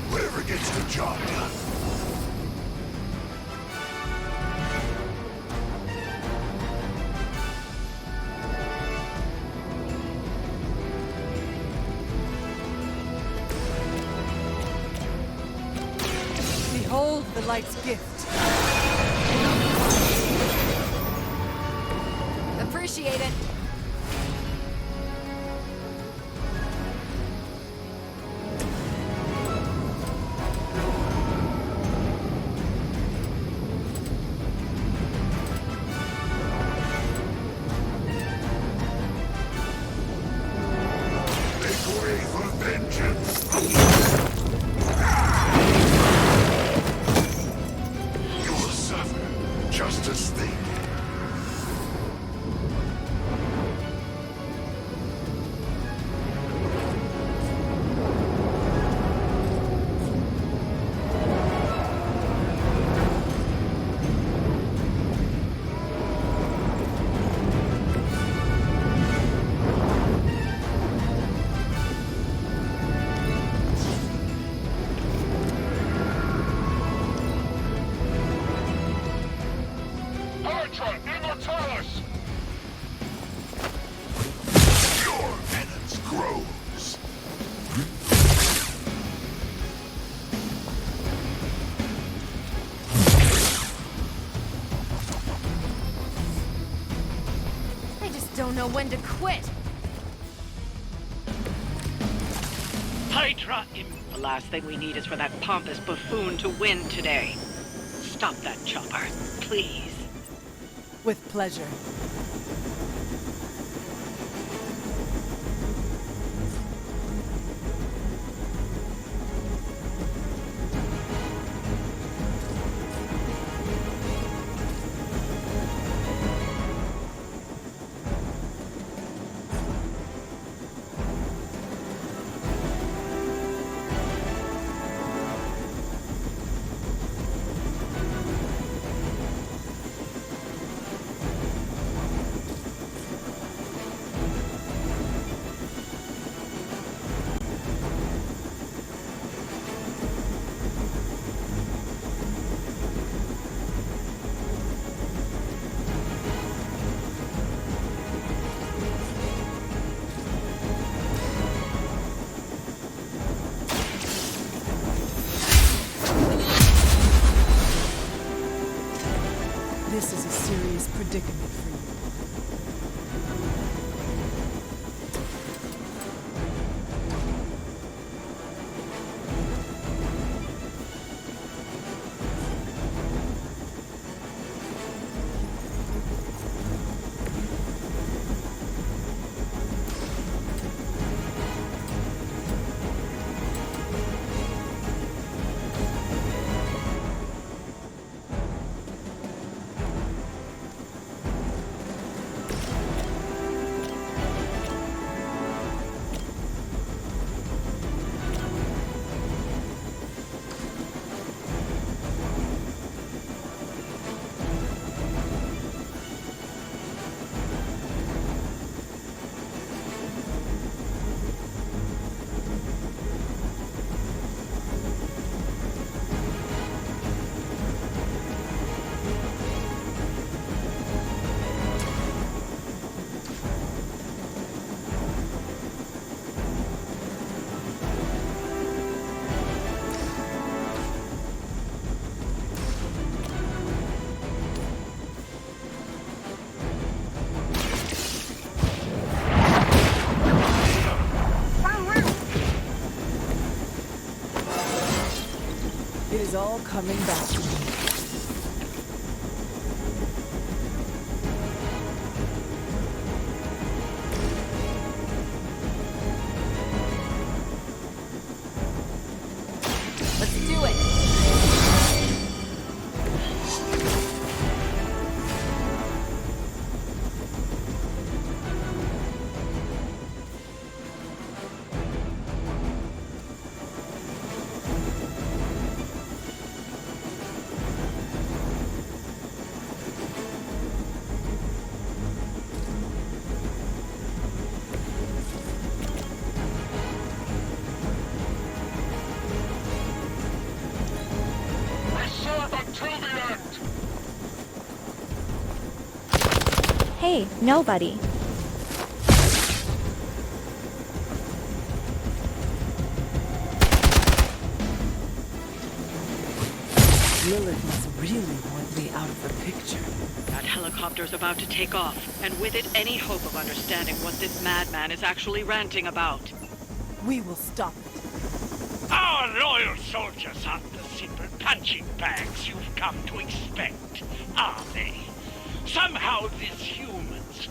Whatever gets the job done. Behold the light's gift. Appreciate it. Make way for vengeance. You will suffer just as they did. Hydra Immortalis! Your penance grows. I just don't know when to quit. Hydra The last thing we need is for that pompous buffoon to win today. Stop that chopper, please. With pleasure. This is a serious predicament for you. is all coming back to me. Let's do it! Hey, nobody. Lilith must really want me out of the picture. That helicopter's about to take off, and with it any hope of understanding what this madman is actually ranting about. We will stop it. Our loyal soldiers aren't the simple punching bags you've come to expect, are they? Somehow these humans,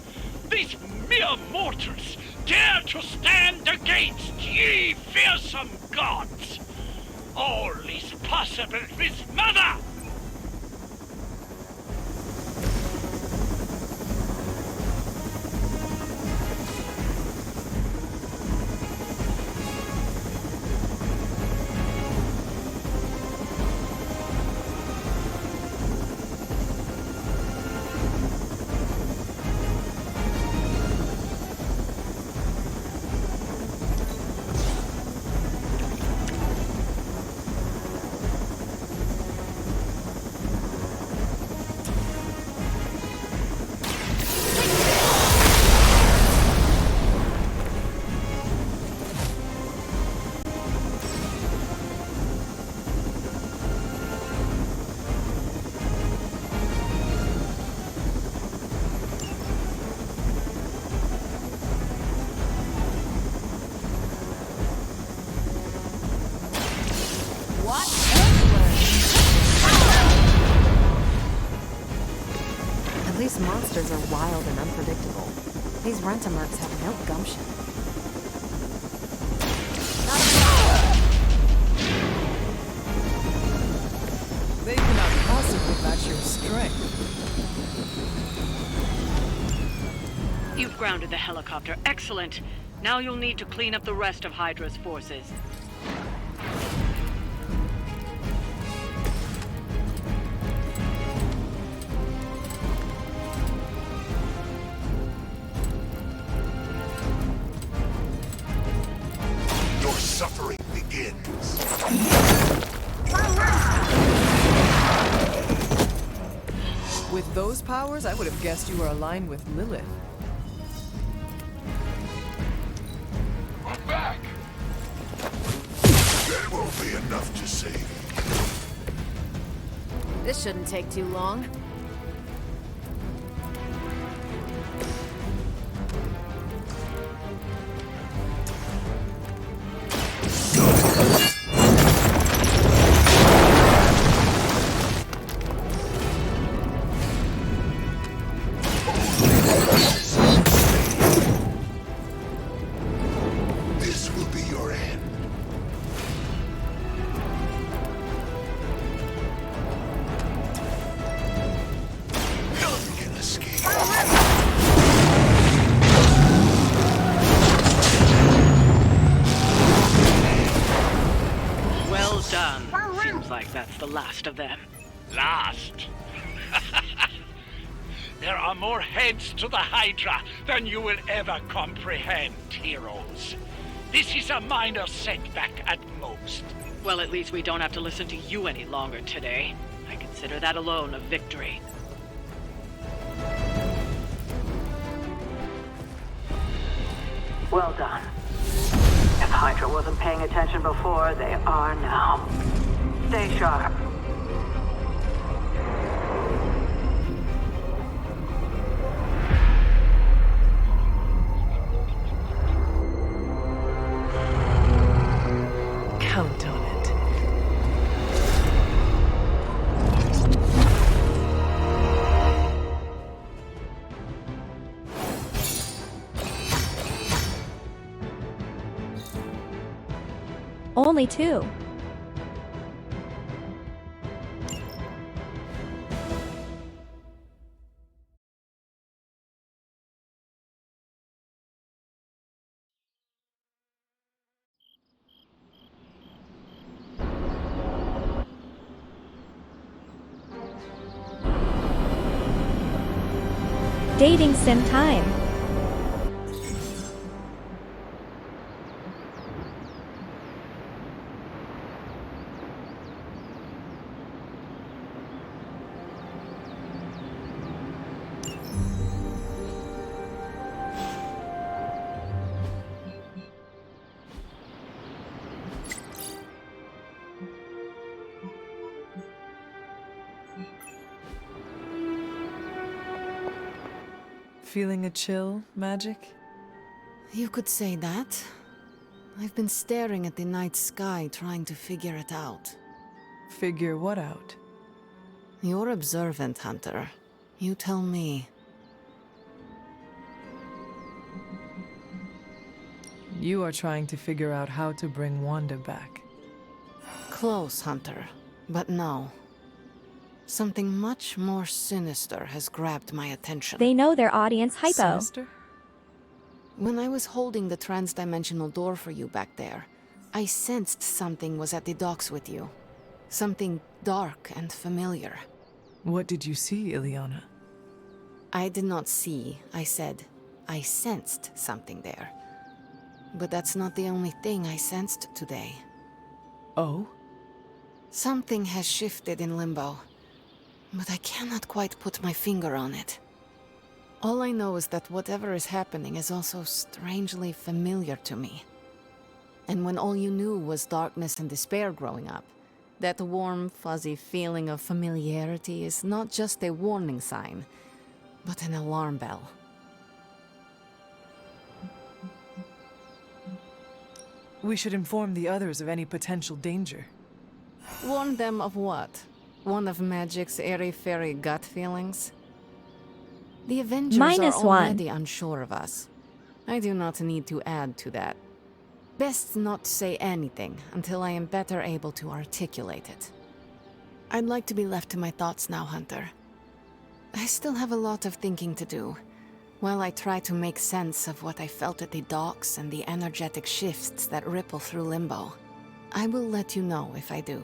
these mere mortals, dare to stand against ye fearsome gods. All is possible with Mother! At least monsters are wild and unpredictable. These Rentamercs have no gumption. They cannot possibly match your strength. You've grounded the helicopter. Excellent. Now you'll need to clean up the rest of Hydra's forces. Your suffering begins. With those powers, I would have guessed you were aligned with Lilith. I'm back! That won't be enough to save you. This shouldn't take too long. This will be your end. None can escape. Well done. Seems like that's the last of them. Last? There are more heads to the Hydra than you will ever comprehend, heroes. This is a minor setback at most. Well, at least we don't have to listen to you any longer today. I consider that alone a victory. Well done. If Hydra wasn't paying attention before, they are now. Stay sharp. Count on it. only two. Dating sim time. Feeling a chill, Magic? You could say that. I've been staring at the night sky trying to figure it out. Figure what out? You're observant, Hunter. You tell me. You are trying to figure out how to bring Wanda back. Close, Hunter. But no. Something much more sinister has grabbed my attention. They know their audience hypo. Sinister? When I was holding the trans-dimensional door for you back there, I sensed something was at the docks with you. Something dark and familiar. What did you see, Ileana? I did not see, I said. I sensed something there. But that's not the only thing I sensed today. Oh? Something has shifted in Limbo, but I cannot quite put my finger on it. All I know is that whatever is happening is also strangely familiar to me. And when all you knew was darkness and despair growing up, that warm, fuzzy feeling of familiarity is not just a warning sign, but an alarm bell. We should inform the others of any potential danger. Warn them of what? One of Magic's airy-fairy gut feelings? The Avengers are already unsure of us. I do not need to add to that. Best not say anything until I am better able to articulate it. I'd like to be left to my thoughts now, Hunter. I still have a lot of thinking to do, while I try to make sense of what I felt at the docks and the energetic shifts that ripple through Limbo. I will let you know if I do.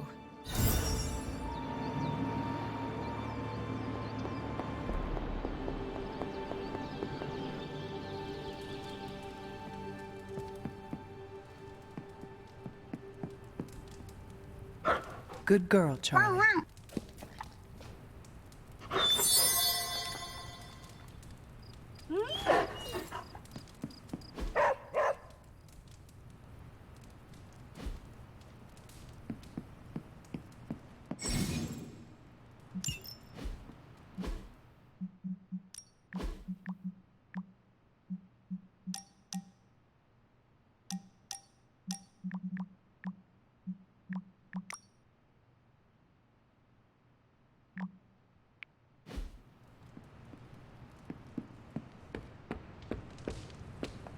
Good girl, Charlie.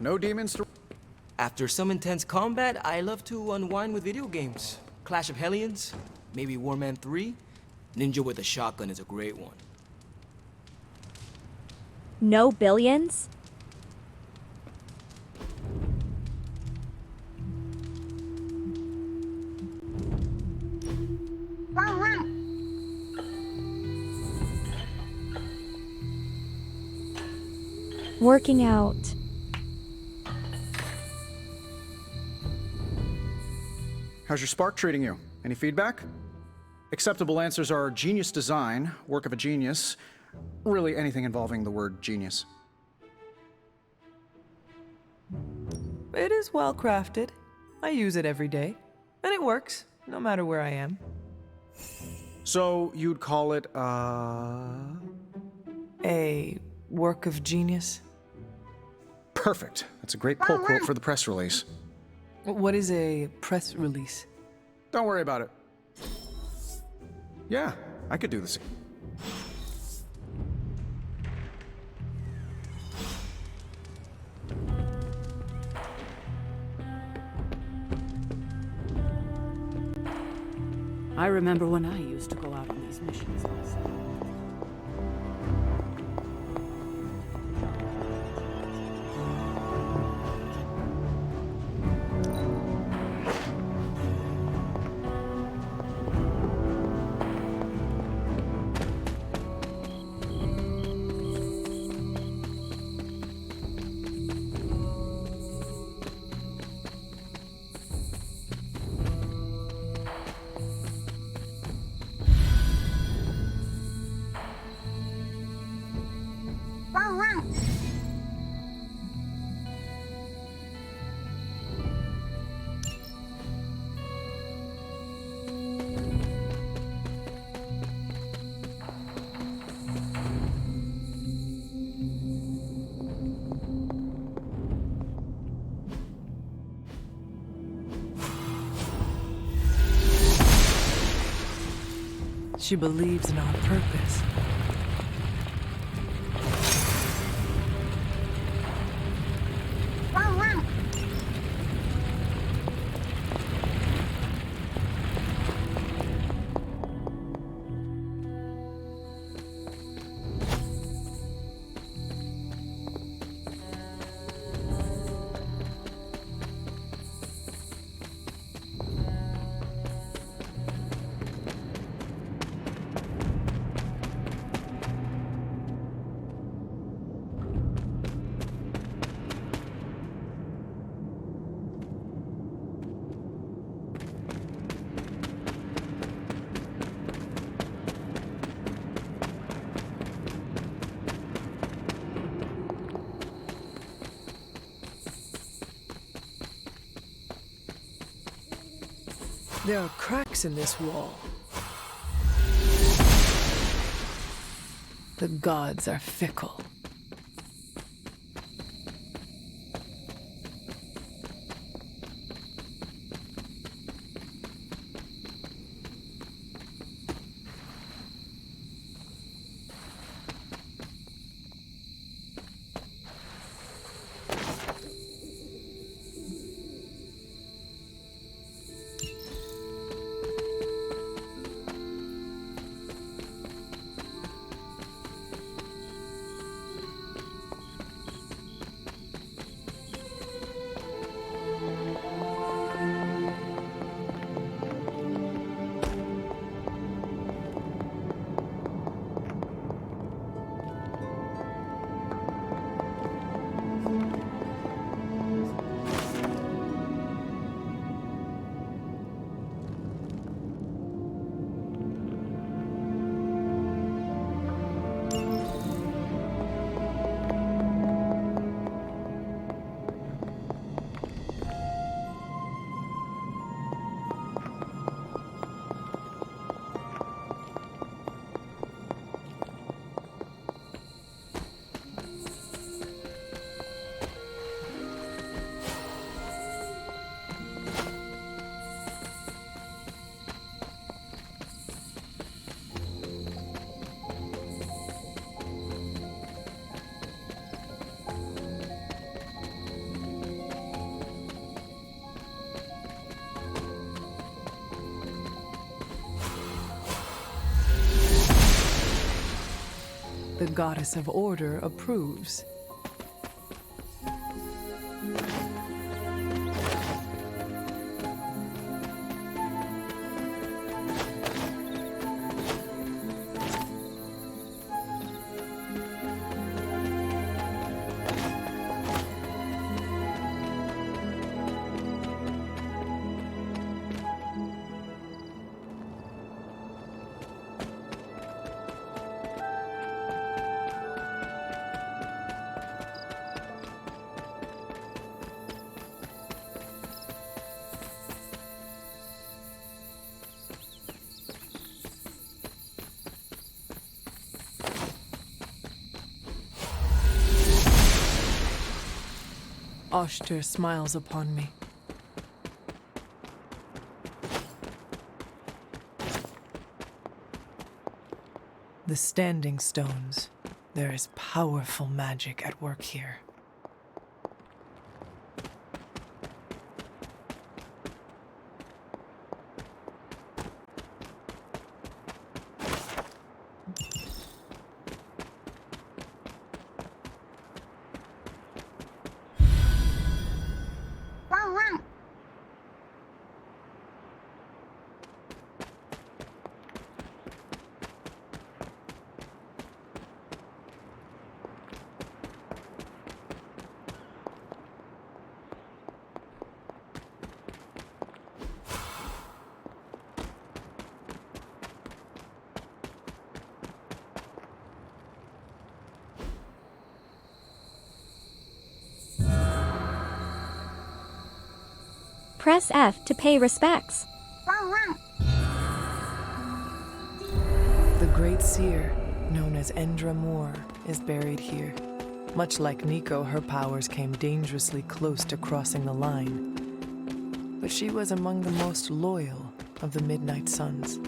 No demons to... After some intense combat, I love to unwind with video games. Clash of Hellions, maybe Warman 3. Ninja with a shotgun is a great one. No billions? Working out. How's your spark treating you? Any feedback? Acceptable answers are genius design, work of a genius, really anything involving the word genius. It is well crafted. I use it every day, and it works, no matter where I am. So you'd call it, a work of genius? Perfect. That's a great pull quote for the press release. What is a press release? Don't worry about it. Yeah, I could do this. I remember when I used to go out on these missions also. She believes in our purpose. There are cracks in this wall. The gods are fickle. The goddess of order approves. Oshter smiles upon me. The Standing Stones. There is powerful magic at work here. press F to pay respects. The great seer, known as Endra Moore, is buried here. Much like Nico, her powers came dangerously close to crossing the line. But she was among the most loyal of the Midnight Suns.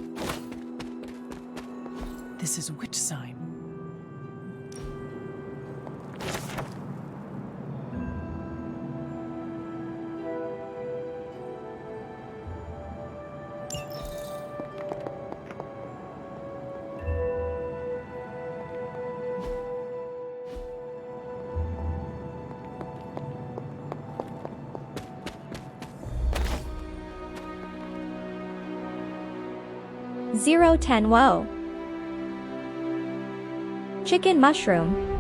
This is which sign? Zero 10 Woe. Chicken mushroom.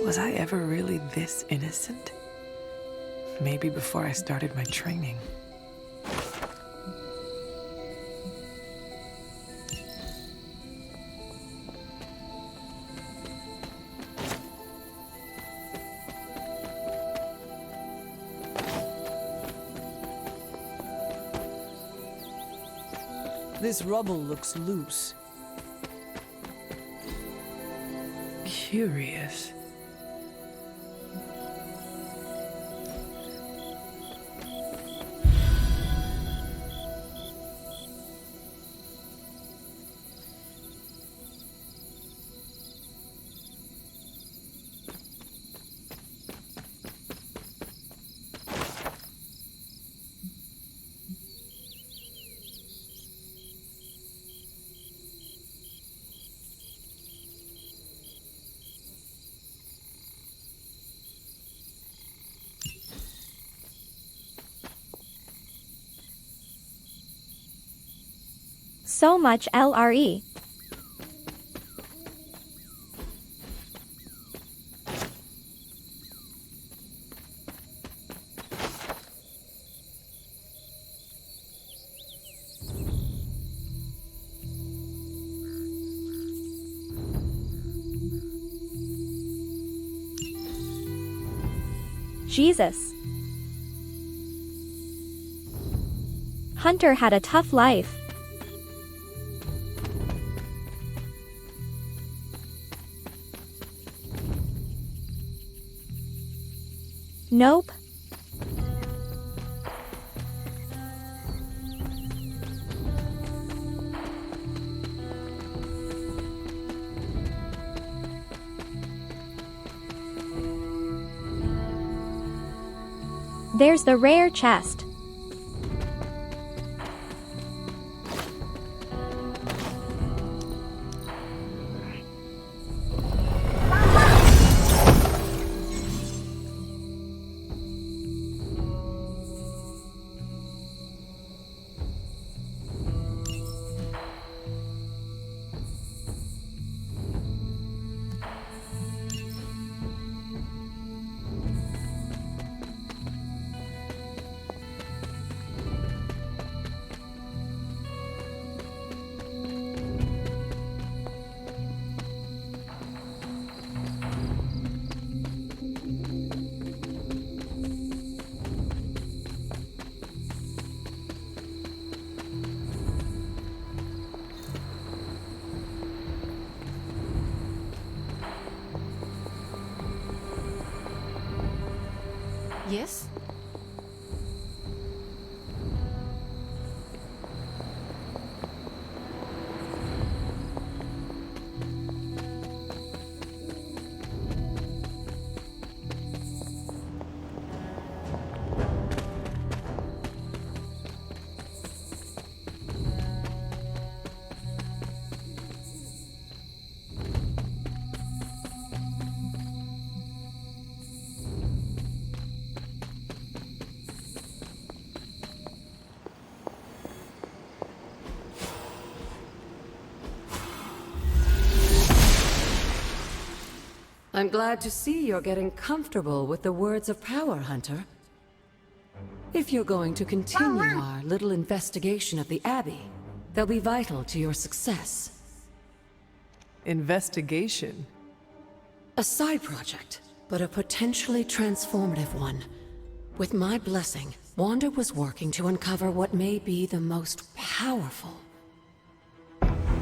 Was I ever really this innocent? Maybe before I started my training. This rubble looks loose. Curious. So much LRE. Jesus. Hunter had a tough life. Nope. There's the rare chest. Yes? I'm glad to see you're getting comfortable with the words of power, Hunter. If you're going to continue our little investigation of the Abbey, they'll be vital to your success. Investigation? A side project, but a potentially transformative one. With my blessing, Wanda was working to uncover what may be the most powerful.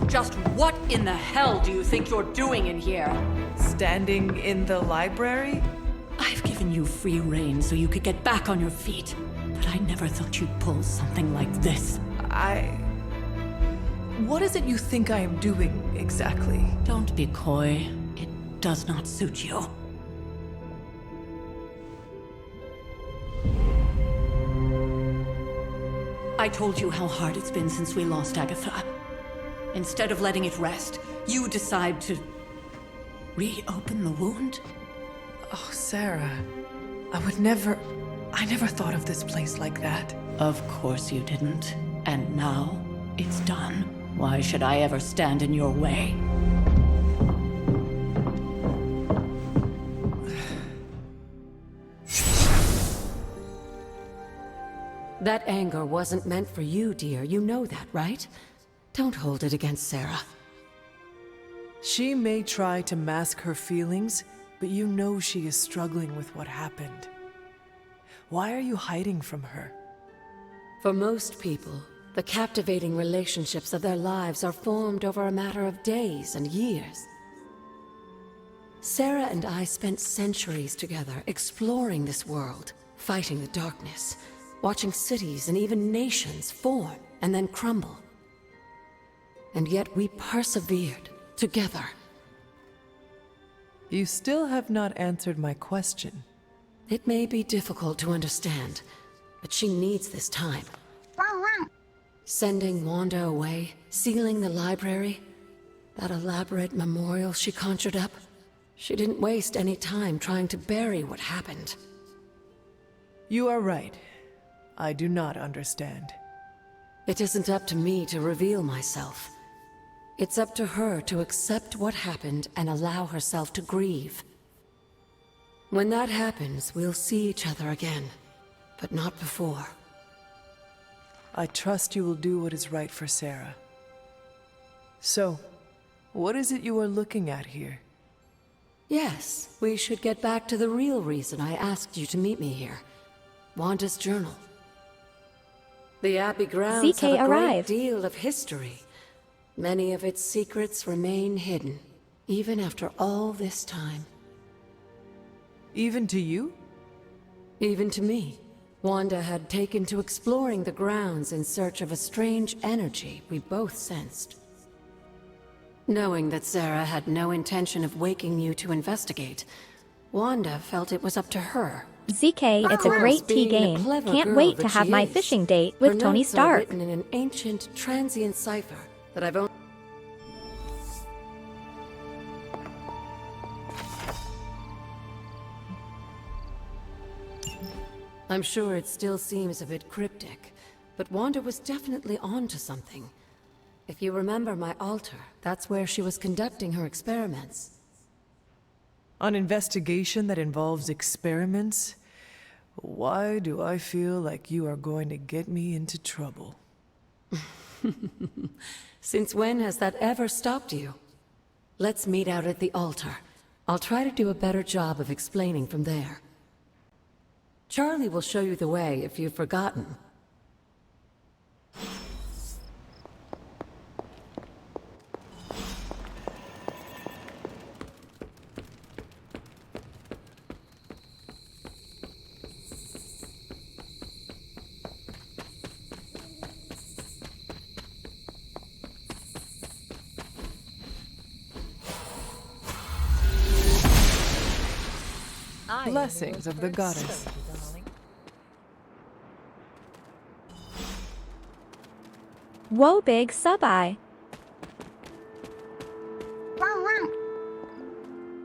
Just what in the hell do you think you're doing in here? Standing in the library? I've given you free rein so you could get back on your feet, but I never thought you'd pull something like this. What is it you think I am doing, exactly? Don't be coy. It does not suit you. I told you how hard it's been since we lost Agatha. Instead of letting it rest, you decide to reopen the wound? Oh, Sarah. I never thought of this place like that. Of course you didn't. And now, it's done. Why should I ever stand in your way? That anger wasn't meant for you, dear. You know that, right? Don't hold it against Sarah. She may try to mask her feelings, but you know she is struggling with what happened. Why are you hiding from her? For most people, the captivating relationships of their lives are formed over a matter of days and years. Sarah and I spent centuries together exploring this world, fighting the darkness, watching cities and even nations form and then crumble. And yet we persevered together. You still have not answered my question. It may be difficult to understand, but she needs this time. Sending Wanda away, sealing the library, that elaborate memorial she conjured up. She didn't waste any time trying to bury what happened. You are right. I do not understand. It isn't up to me to reveal myself. It's up to her to accept what happened and allow herself to grieve. When that happens, we'll see each other again, but not before. I trust you will do what is right for Sarah. So, what is it you are looking at here? Yes, we should get back to the real reason I asked you to meet me here. Wanda's journal. The Abbey grounds have a great deal of history. Many of its secrets remain hidden, even after all this time. Even to you? Even to me. Wanda had taken to exploring the grounds in search of a strange energy we both sensed. Knowing that Sarah had no intention of waking you to investigate, Wanda felt it was up to her. ZK, it's a great tea game. Can't wait to have my fishing date with Tony Stark. Written in an ancient, transient cipher that I've only... I'm sure it still seems a bit cryptic, but Wanda was definitely onto something. If you remember my altar, that's where she was conducting her experiments. An investigation that involves experiments? Why do I feel like you are going to get me into trouble? Since when has that ever stopped you? Let's meet out at the altar. I'll try to do a better job of explaining from there. Charlie will show you the way if you've forgotten. Blessings of the goddess. Whoa, big sub-eye.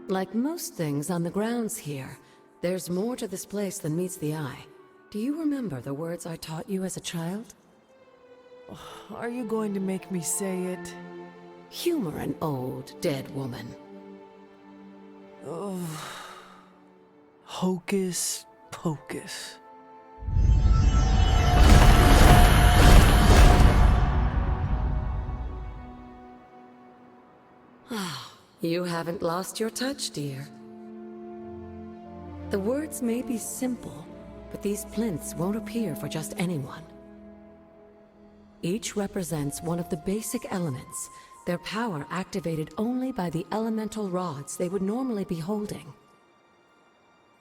Like most things on the grounds here, there's more to this place than meets the eye. Do you remember the words I taught you as a child? Are you going to make me say it? Humor an old, dead woman. Hocus pocus. You haven't lost your touch, dear. The words may be simple, but these plinths won't appear for just anyone. Each represents one of the basic elements, their power activated only by the elemental rods they would normally be holding.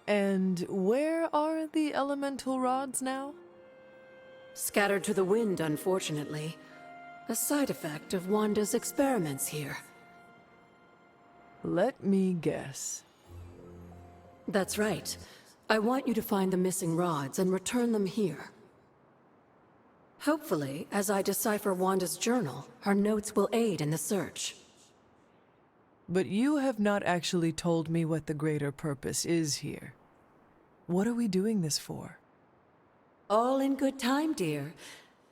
And where are the elemental rods now? Scattered to the wind, unfortunately. A side effect of Wanda's experiments here. Let me guess. That's right. I want you to find the missing rods and return them here. Hopefully, as I decipher Wanda's journal, her notes will aid in the search. But you have not actually told me what the greater purpose is here. What are we doing this for? All in good time, dear.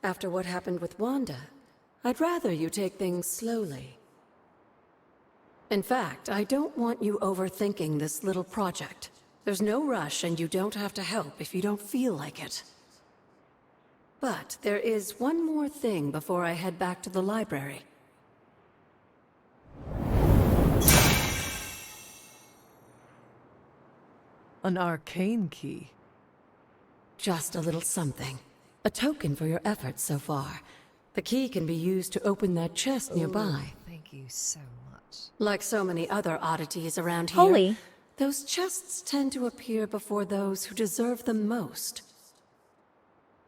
After what happened with Wanda, I'd rather you take things slowly. In fact, I don't want you overthinking this little project. There's no rush, and you don't have to help if you don't feel like it. But there is one more thing before I head back to the library. An arcane key. Just a little something. A token for your efforts so far. The key can be used to open that chest nearby. Thank you so much. Like so many other oddities around here, Holy. those chests tend to appear before those who deserve them most.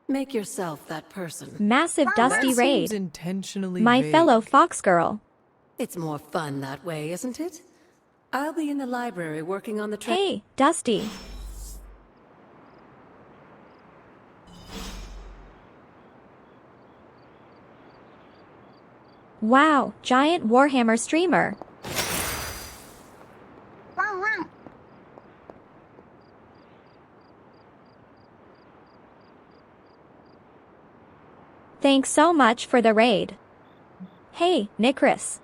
Make yourself that person. Massive dusty That raid. seems intentionally My vague. fellow fox girl. It's more fun that way, isn't it? I'll be in the library working on the Hey, Dusty. Wow, giant Warhammer streamer. Thanks so much for the raid. Hey, Nikris.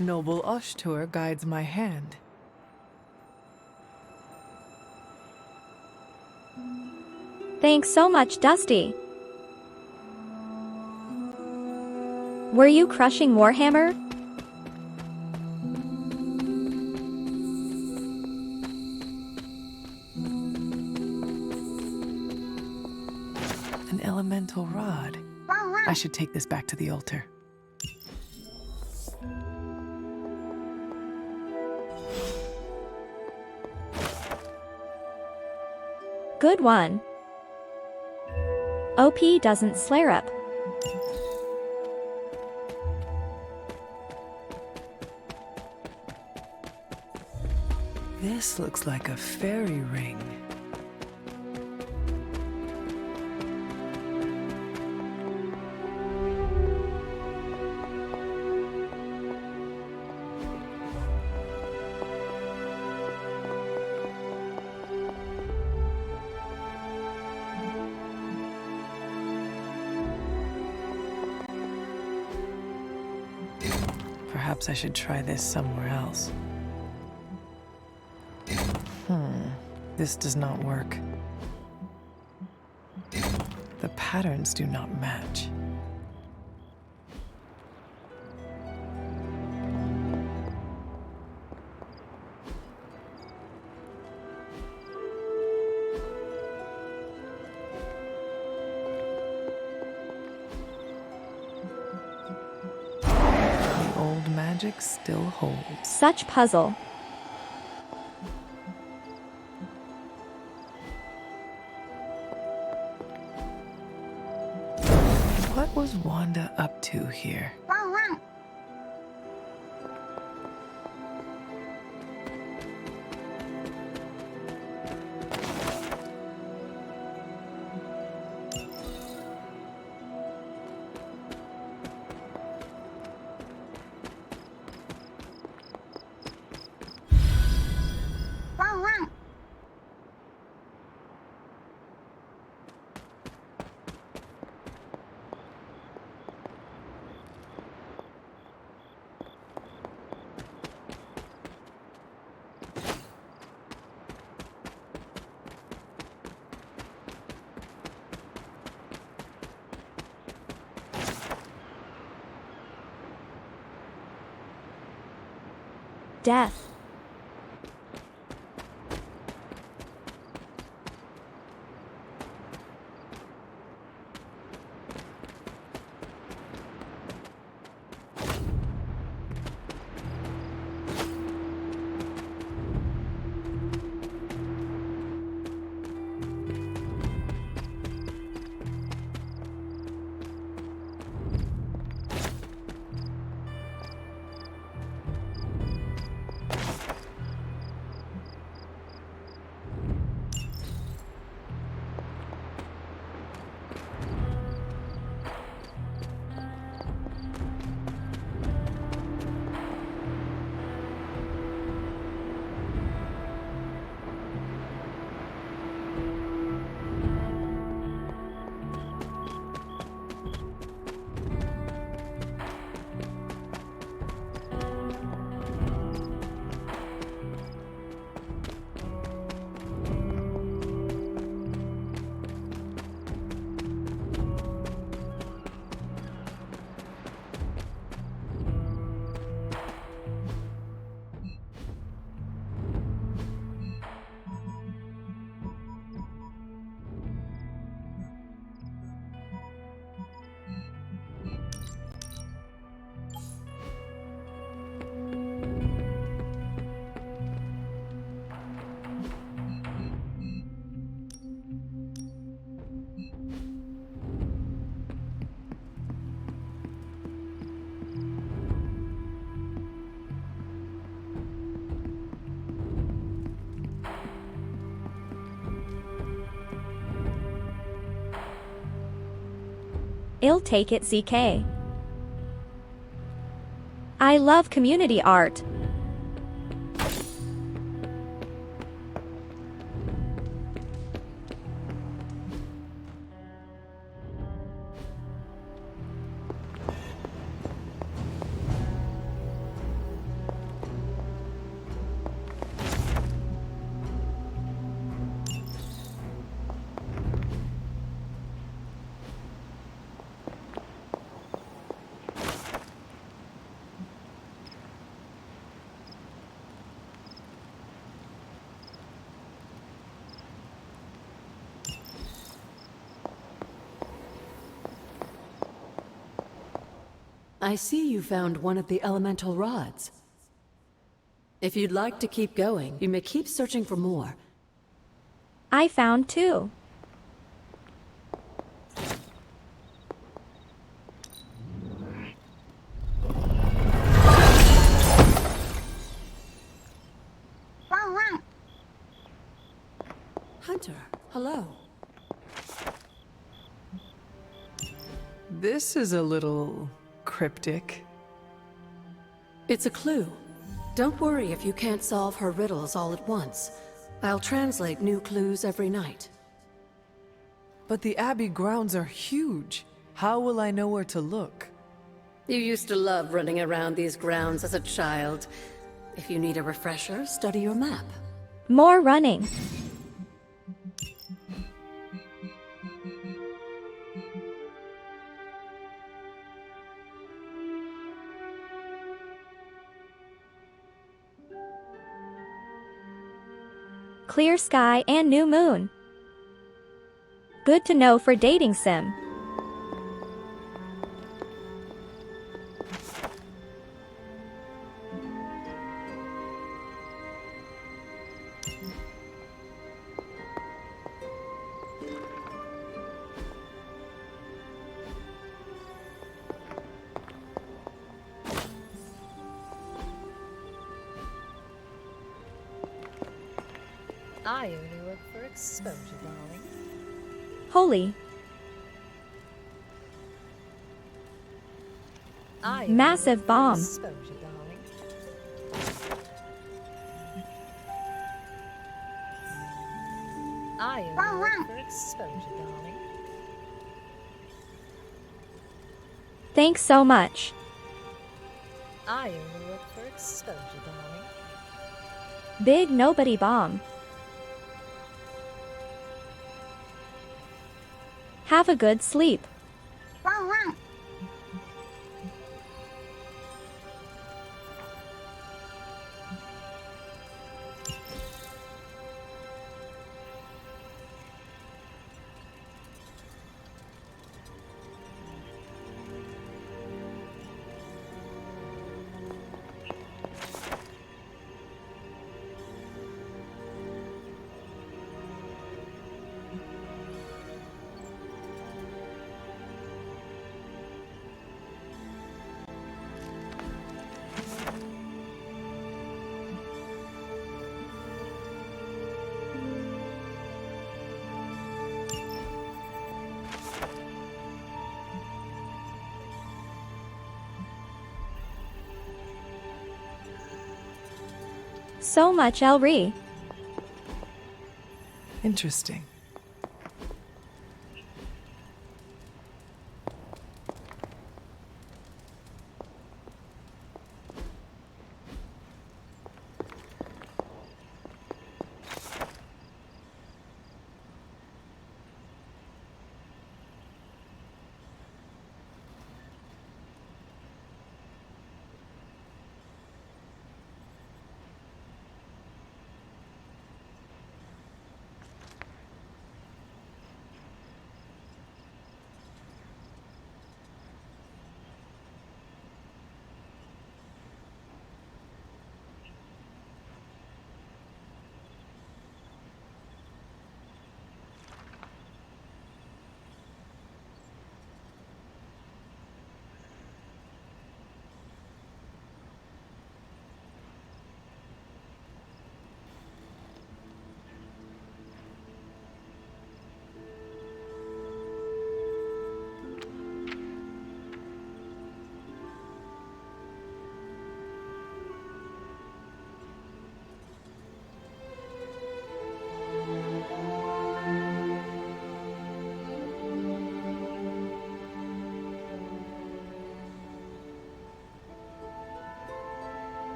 Noble Ashtur guides my hand. Thanks so much, Dusty. Were you crushing Warhammer? An elemental rod. I should take this back to the altar. Good one. OP doesn't flare up. This looks like a fairy ring. Perhaps I should try this somewhere else. This does not work. The patterns do not match. The old magic still holds. Such puzzle. What was Wanda up to here? death. I'll take it, ZK. I love community art. I see you found one of the elemental rods. If you'd like to keep going, you may keep searching for more. I found two. Hunter, hello. This is a little cryptic. It's a clue. Don't worry if you can't solve her riddles all at once. I'll translate new clues every night. But the Abbey grounds are huge. How will I know where to look? You used to love running around these grounds as a child. If you need a refresher, study your map. More running. Clear sky and new moon. Good to know for dating sim. I only work for exposure, darling. Holy. Massive bomb. Exposure, darling. I only work for exposure, darling. Thanks so much. I only work for exposure, darling. Big nobody bomb. Have a good sleep. so much, Elri. Interesting.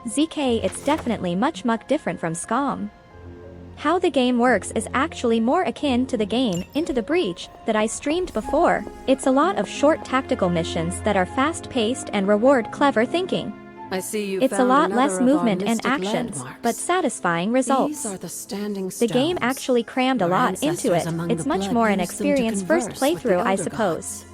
ZK, it's definitely much different from SCOM. How the game works is actually more akin to the game Into the Breach that I streamed before. It's a lot of short tactical missions that are fast-paced and reward clever thinking. I see you It's a found lot another less of our movement and mystic actions, landmarks. but satisfying results. These are the standing The game stones. actually crammed a Your lot into ancestors it. among It's the much blood more an used them to experience first converse with the playthrough, I elder suppose.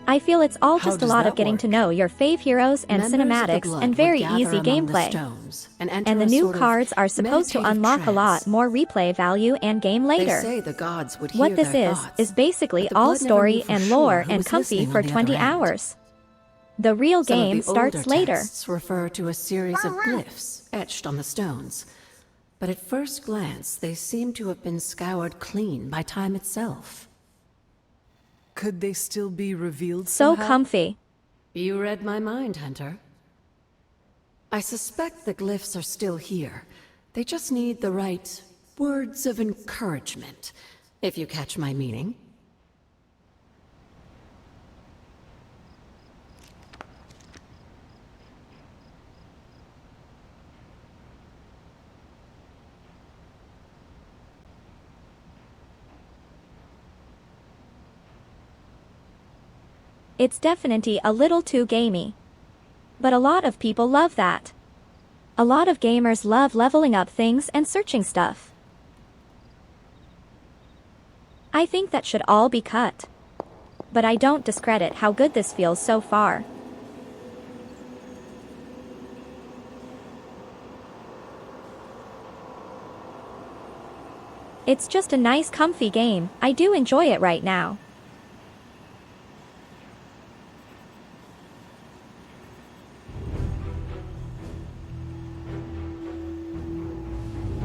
I feel it's all How just a does lot that of getting work? to know your fave heroes and Members of the cinematics blood and would very gather easy among the gameplay. stones and enter And the a new sort of cards are supposed to meditative unlock a lot trance. more replay value and game They later. say the gods would hear What this their is thoughts, basically but the all blood never story knew for and sure lore who and was comfy listening for on the 20 other end. hours. The real Some game of the older starts later. texts refer to a series of glyphs etched on the stones. But at first glance, they seem to have been scoured clean by time itself. Could they still be revealed So somehow? comfy. You read my mind, Hunter. I suspect the glyphs are still here. They just need the right words of encouragement, if you catch my meaning. It's definitely a little too gamey. But a lot of people love that. A lot of gamers love leveling up things and searching stuff. I think that should all be cut. But I don't discredit how good this feels so far. It's just a nice comfy game. I do enjoy it right now.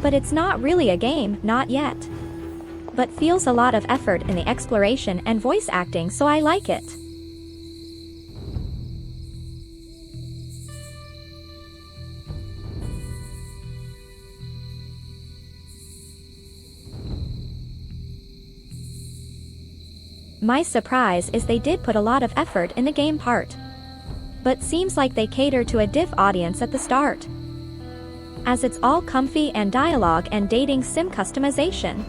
But it's not really a game, not yet. But feels a lot of effort in the exploration and voice acting, so I like it. My surprise is they did put a lot of effort in the game part. But seems like they cater to a diff audience at the start, as it's all comfy and dialogue and dating sim customization.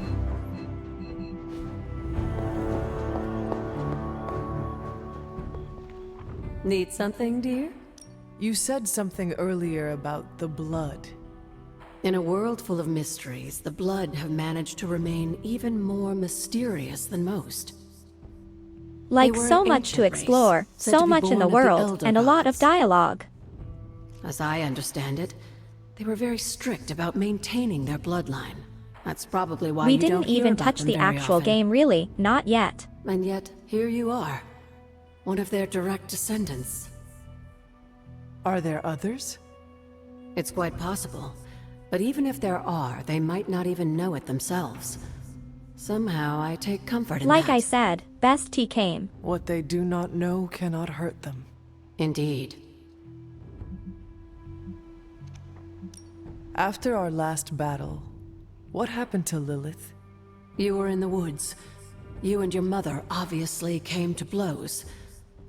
Need something, dear? You said something earlier about the blood. In a world full of mysteries, the blood have managed to remain even more mysterious than most. Like They were so an much to ancient race, explore, said so to be much in the born of world, elder and a lot of gods. dialogue. As I understand it, they were very strict about maintaining their bloodline. That's probably why We you didn't don't hear even about touch them the very actual often. game really, not yet. And yet, here you are. One of their direct descendants. Are there others? It's quite possible. But even if there are, they might not even know it themselves. Somehow, I take comfort in Like that. I said, best he came. What they do not know cannot hurt them. Indeed. After our last battle, what happened to Lilith? You were in the woods. You and your mother obviously came to blows.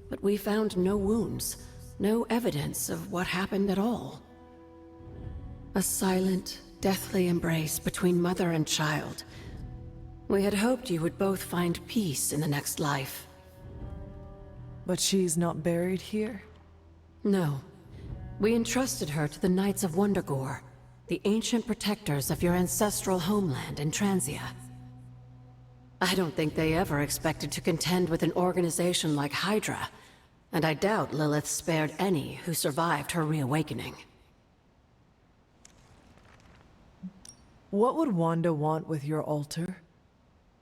But we found no wounds, no evidence of what happened at all. A silent, deathly embrace between mother and child. We had hoped you would both find peace in the next life. But she's not buried here? No. We entrusted her to the Knights of Wondergore, the ancient protectors of your ancestral homeland in Transia. I don't think they ever expected to contend with an organization like Hydra, and I doubt Lilith spared any who survived her reawakening. What would Wanda want with your altar?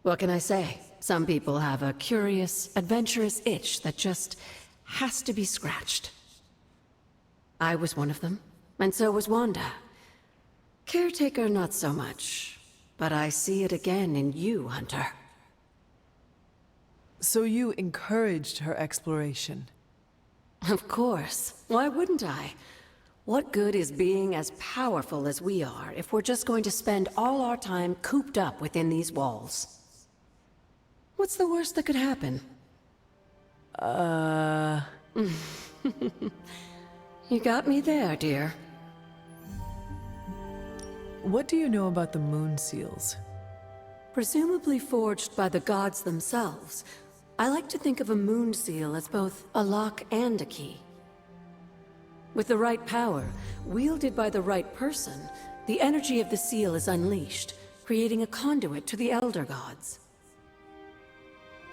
What can I say? Some people have a curious, adventurous itch that just has to be scratched. I was one of them, and so was Wanda. Caretaker, not so much, but I see it again in you, Hunter. So you encouraged her exploration? Of course. Why wouldn't I? What good is being as powerful as we are if we're just going to spend all our time cooped up within these walls? What's the worst that could happen? You got me there, dear. What do you know about the moon seals? Presumably forged by the gods themselves, I like to think of a moon seal as both a lock and a key. With the right power, wielded by the right person, the energy of the seal is unleashed, creating a conduit to the Elder Gods.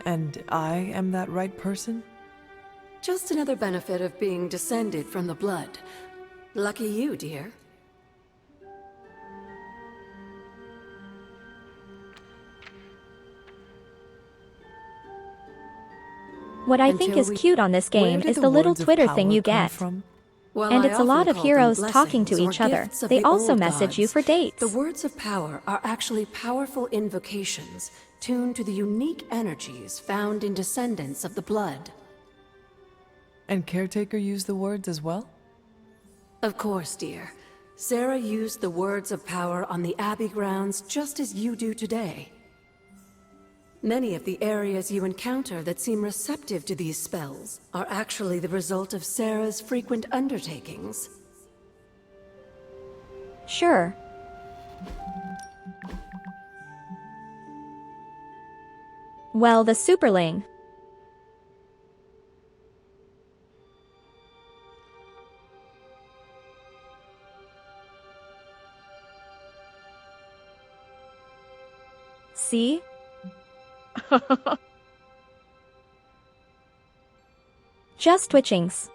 And I am that right person? Just another benefit of being descended from the blood. Lucky you, dear. What I think is cute on this game is the little Twitter thing you get. Well, And I it's a lot often of call heroes them talking to blessings each or other. gifts of They the also old message you gods. for dates. The words of power are actually powerful invocations tuned to the unique energies found in descendants of the blood. And Caretaker used the words as well? Of course, dear. Sarah used the words of power on the Abbey grounds just as you do today. Many of the areas you encounter that seem receptive to these spells are actually the result of Sarah's frequent undertakings. Sure. Well, the Superling. See? Just twitchings.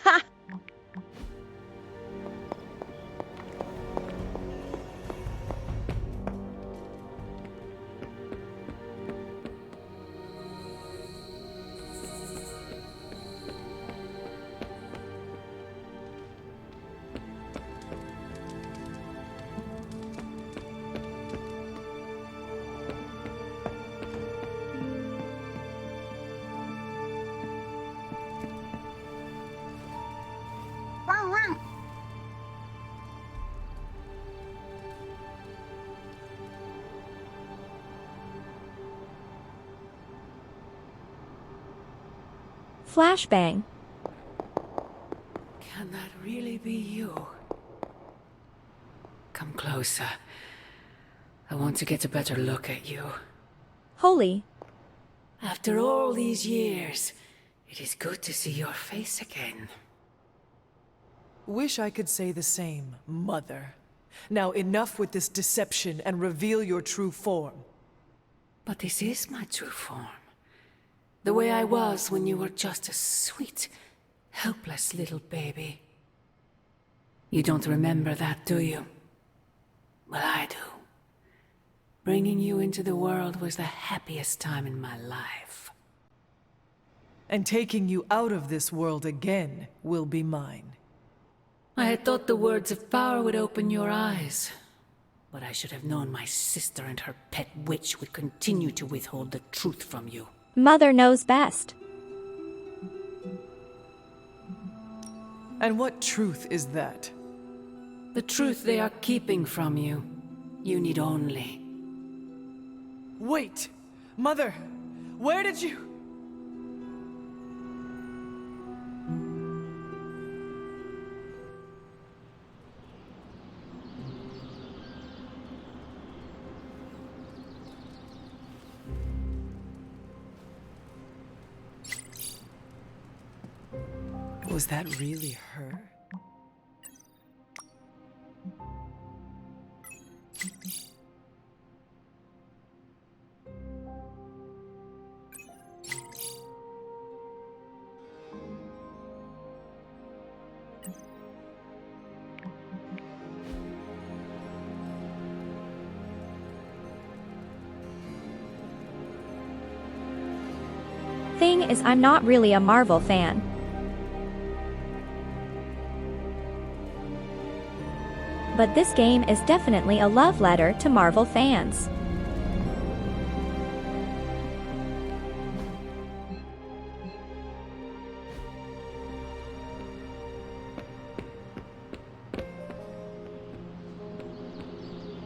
Ha! Flashbang. Can that really be you? Come closer. I want to get a better look at you. Holy. After all these years, it is good to see your face again. Wish I could say the same, Mother. Now enough with this deception and reveal your true form. But this is my true form. The way I was when you were just a sweet, helpless little baby. You don't remember that, do you? Well, I do. Bringing you into the world was the happiest time in my life. And taking you out of this world again will be mine. I had thought the words of power would open your eyes. But I should have known my sister and her pet witch would continue to withhold the truth from you. Mother knows best. And what truth is that? The truth they are keeping from you. You need only. Wait! Mother! Where did you... Was that really her? Thing is, I'm not really a Marvel fan. But this game is definitely a love letter to Marvel fans.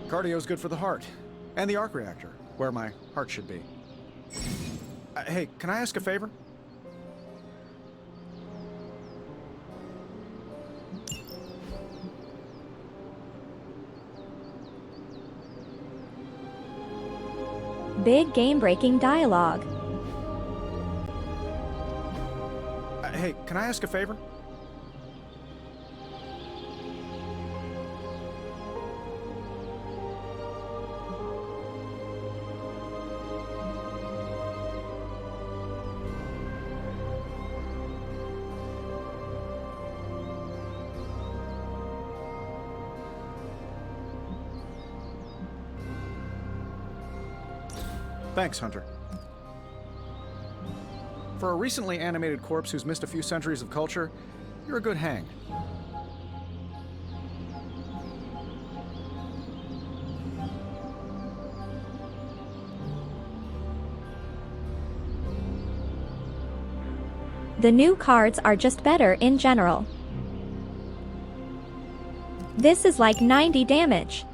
Cardio's good for the heart. And the arc reactor, where my heart should be. Hey, can I ask a favor? Big game-breaking dialogue. Hey, can I ask a favor? Thanks, Hunter. For a recently animated corpse who's missed a few centuries of culture, you're a good hang. The new cards are just better in general. This is like 90 damage.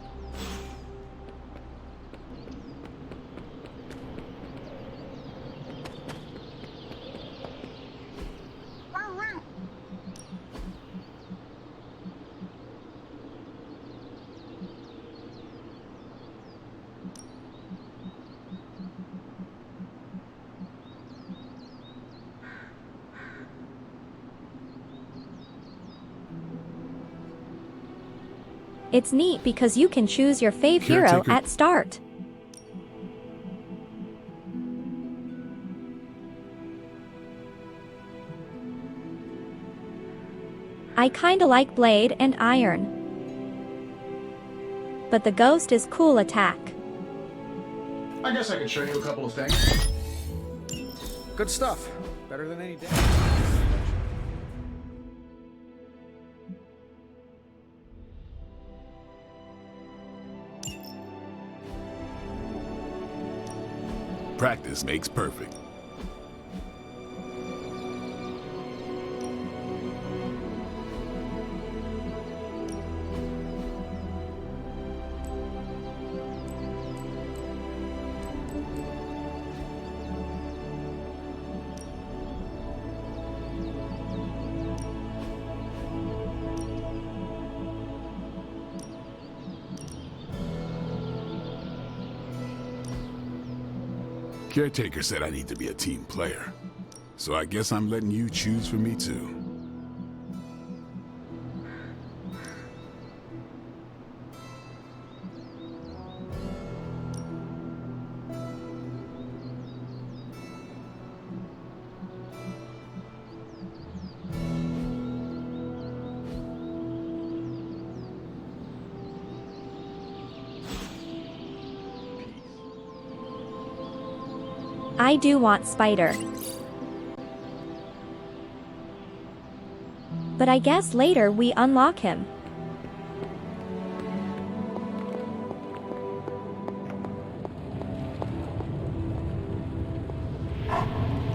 It's neat because you can choose your fave hero at start. I kinda like Blade and Iron. But the Ghost is cool attack. I guess I can show you a couple of things. Good stuff. Better than any damage. Practice makes perfect. Caretaker said I need to be a team player. So I guess I'm letting you choose for me too. I do want Spider. But I guess later we unlock him.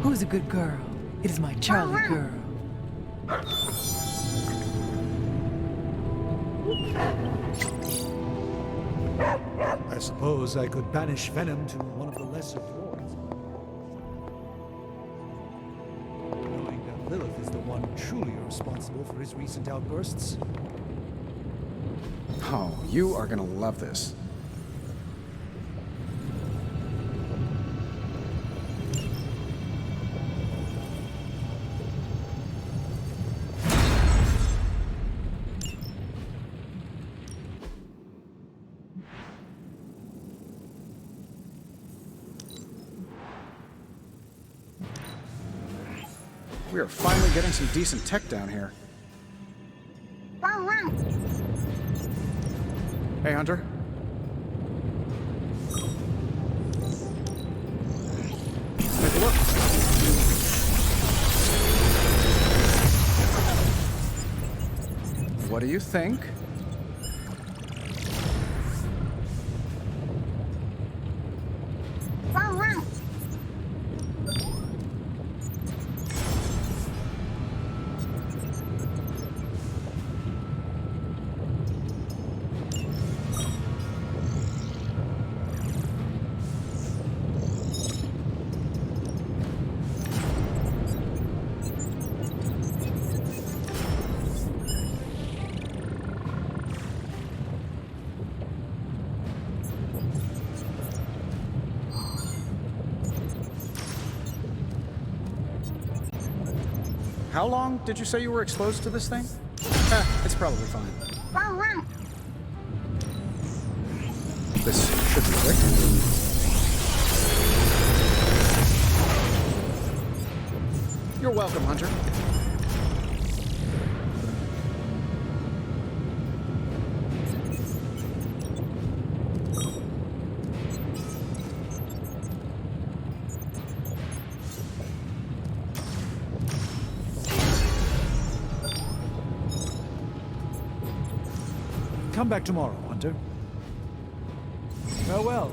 Who's a good girl? It is my Charlie girl. I suppose I could banish venom to one of the lesser lords. Knowing that Lilith is the one truly responsible for his recent outbursts. Oh, you are gonna love this. We are finally getting some decent tech down here. Hey, Hunter. Take a look. What do you think? How long did you say you were exposed to this thing? It's probably fine. This should be quick. You're welcome, Hunter. Come back tomorrow, Hunter. Farewell.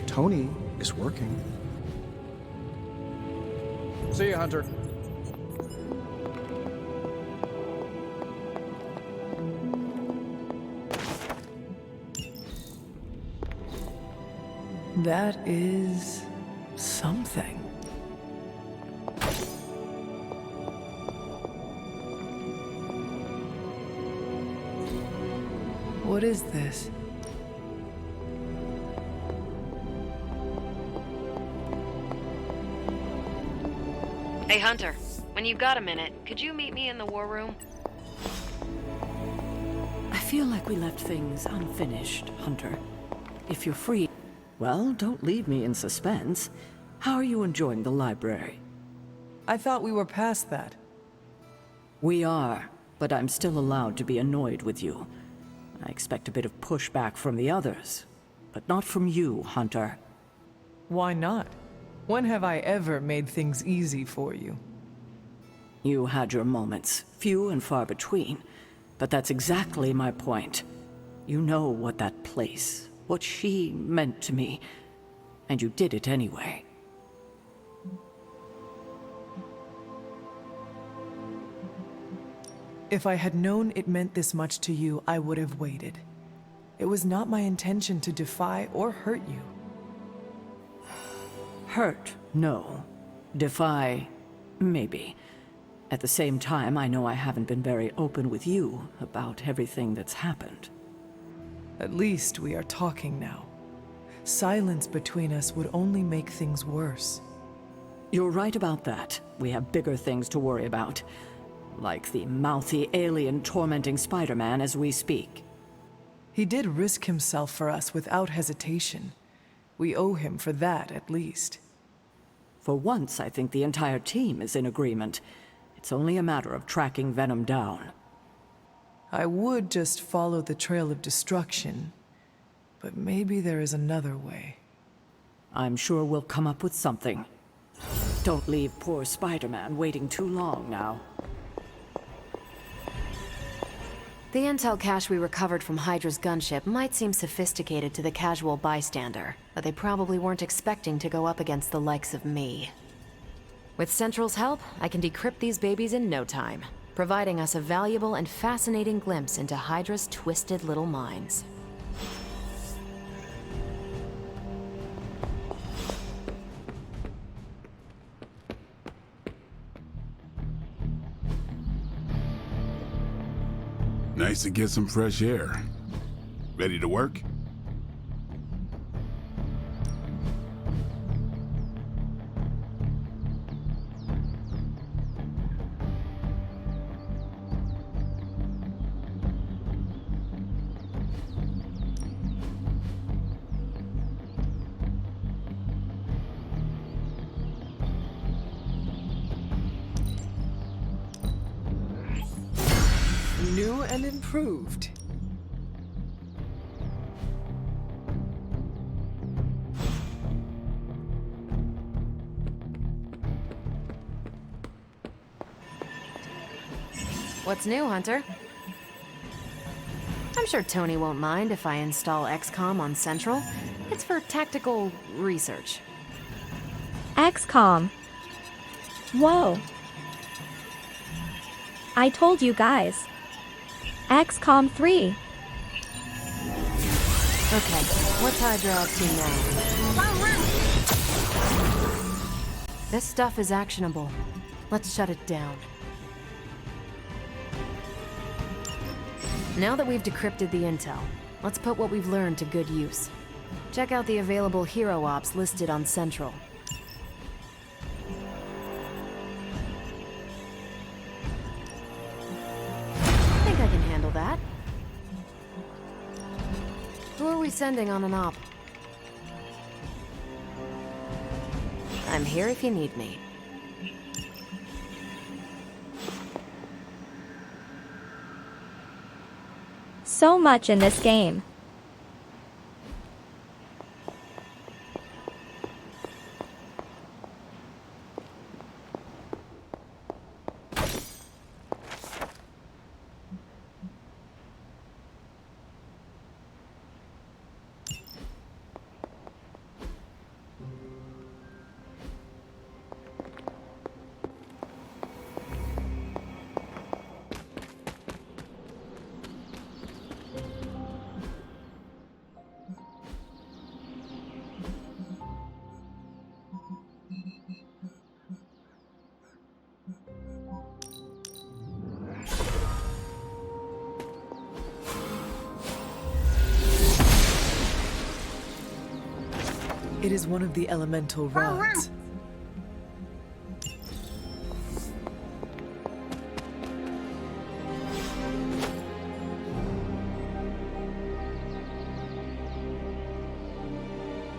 Tony is working. See you, Hunter. That is something. What is this? Hey, Hunter. When you've got a minute, could you meet me in the war room? I feel like we left things unfinished, Hunter. If you're free... Well, don't leave me in suspense. How are you enjoying the library? I thought we were past that. We are, but I'm still allowed to be annoyed with you. I expect a bit of pushback from the others, but not from you, Hunter. Why not? When have I ever made things easy for you? You had your moments, few and far between, but that's exactly my point. You know what that place, what she meant to me, and you did it anyway. If I had known it meant this much to you, I would have waited. It was not my intention to defy or hurt you. Hurt, no. Defy, maybe. At the same time, I know I haven't been very open with you about everything that's happened. At least we are talking now. Silence between us would only make things worse. You're right about that. We have bigger things to worry about. Like the mouthy alien tormenting Spider-Man as we speak. He did risk himself for us without hesitation. We owe him for that, at least. For once, I think the entire team is in agreement. It's only a matter of tracking Venom down. I would just follow the trail of destruction, but maybe there is another way. I'm sure we'll come up with something. Don't leave poor Spider-Man waiting too long now. The intel cache we recovered from Hydra's gunship might seem sophisticated to the casual bystander, but they probably weren't expecting to go up against the likes of me. With Central's help, I can decrypt these babies in no time, providing us a valuable and fascinating glimpse into Hydra's twisted little minds. Nice to get some fresh air. Ready to work? New and improved. What's new, Hunter? I'm sure Tony won't mind if I install XCOM on Central. It's for tactical research. XCOM. Whoa. I told you guys. XCOM 3. Okay, what's Hydra up to now? This stuff is actionable. Let's shut it down. Now that we've decrypted the intel, let's put what we've learned to good use. Check out the available hero ops listed on Central. I think I can handle that. Who are we sending on an op? I'm here if you need me. So much in this game. It is one of the elemental rods.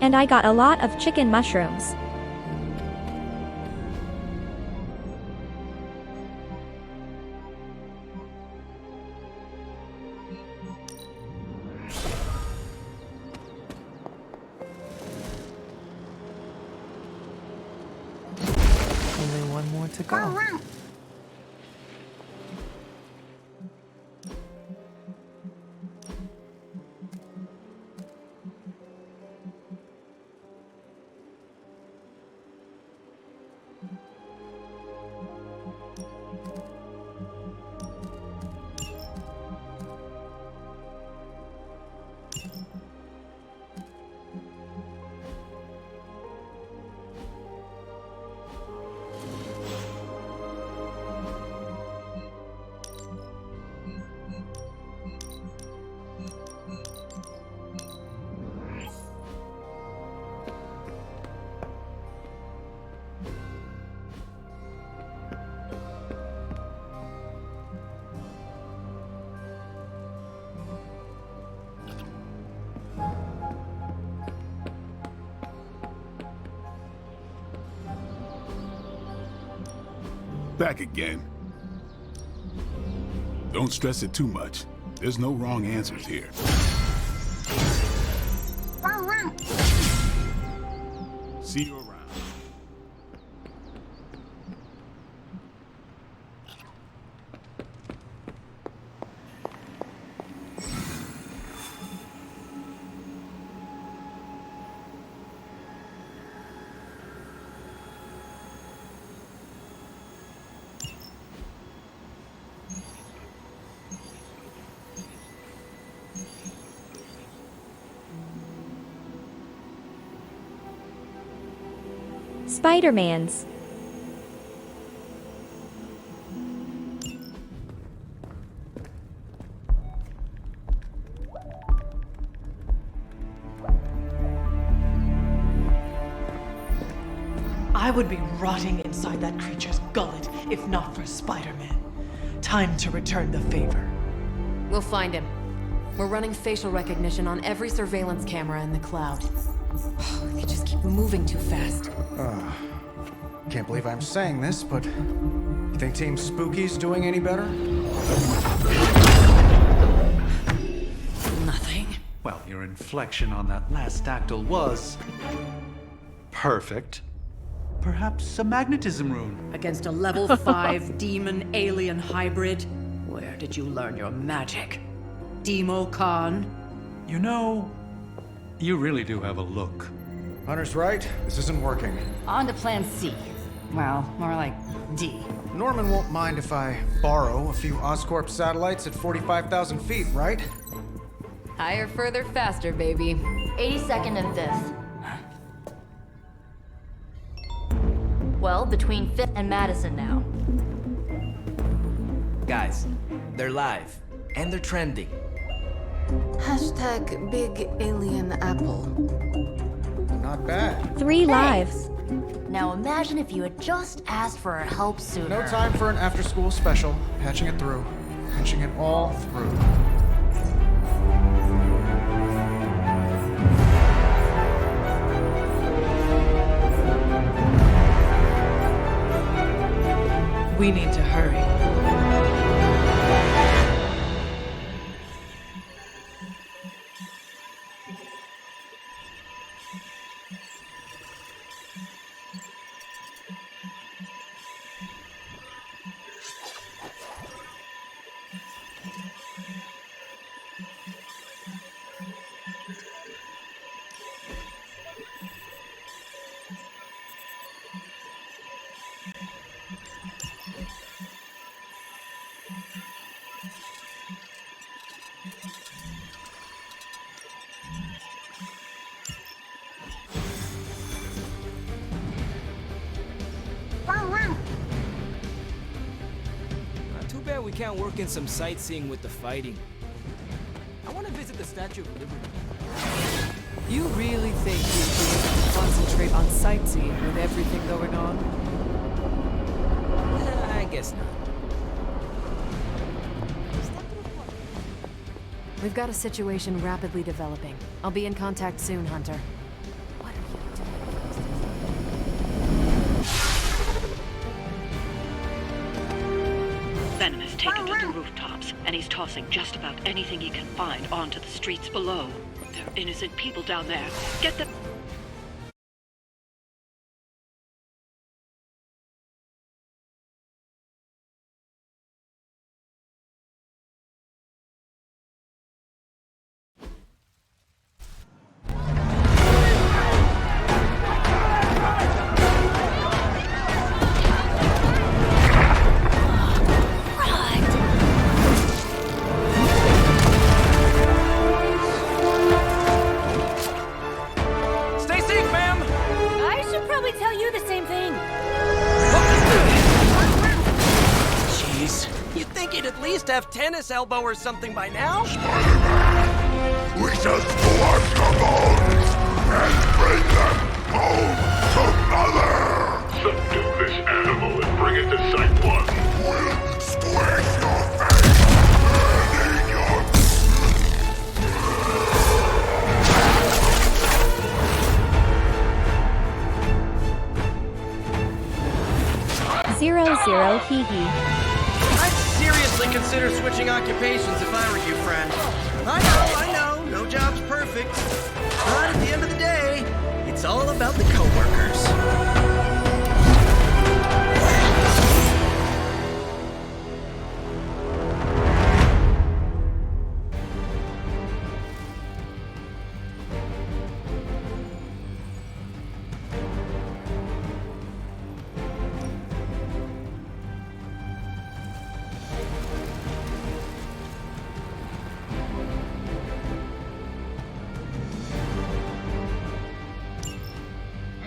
And I got a lot of chicken mushrooms. Only one more to go. Back again. Don't stress it too much. There's no wrong answers here. See you around. Spider-Man's. I would be rotting inside that creature's gullet if not for Spider-Man. Time to return the favor. We'll find him. We're running facial recognition on every surveillance camera in the cloud. They just keep moving too fast. Can't believe I'm saying this, but you think Team Spooky's doing any better? Nothing. Well, your inflection on that last dactyl was perfect. Perhaps a magnetism rune. Against a level 5 demon alien hybrid? Where did you learn your magic? Demo Khan? You know, you really do have a look. Hunter's right. This isn't working. On to plan C. Well, more like D. Norman won't mind if I borrow a few Oscorp satellites at 45,000 feet, right? Higher, further, faster, baby. 82nd and 5th. Well, between 5th and Madison now. Guys, they're live. And they're trending. Hashtag Big Alien Apple. Not bad. 3 lives. Now imagine if you had just asked for our help sooner. No time for an after-school special. Patching it through. Patching it all through. We need to hurry. Too bad we can't work in some sightseeing with the fighting. I want to visit the Statue of Liberty. You really think you'd be able to concentrate on sightseeing with everything going on? I guess not. We've got a situation rapidly developing. I'll be in contact soon, Hunter. and he's tossing just about anything he can find onto the streets below. There are innocent people down there. Get them... Stay safe, ma'am! I should probably tell you the same thing. Jeez, you'd think he'd at least have tennis elbow or something by now. We shall scorch the bones and bring them home to Mother! Subdue this animal and bring it to Site 1. We'll squish your face and eat your... 00 hee hee. I'd seriously consider switching occupations if I were you, friend. I know, no job's perfect. But at the end of the day, it's all about the coworkers.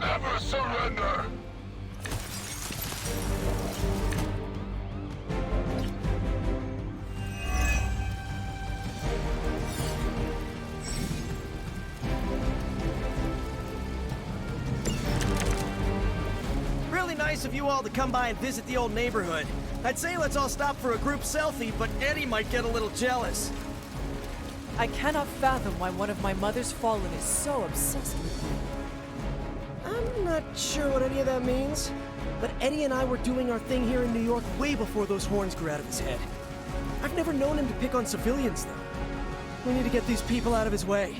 Never surrender! Really nice of you all to come by and visit the old neighborhood. I'd say let's all stop for a group selfie, but Eddie might get a little jealous. I cannot fathom why one of my mother's fallen is so obsessed with you. I'm not sure what any of that means, but Eddie and I were doing our thing here in New York way before those horns grew out of his head. I've never known him to pick on civilians, though. We need to get these people out of his way.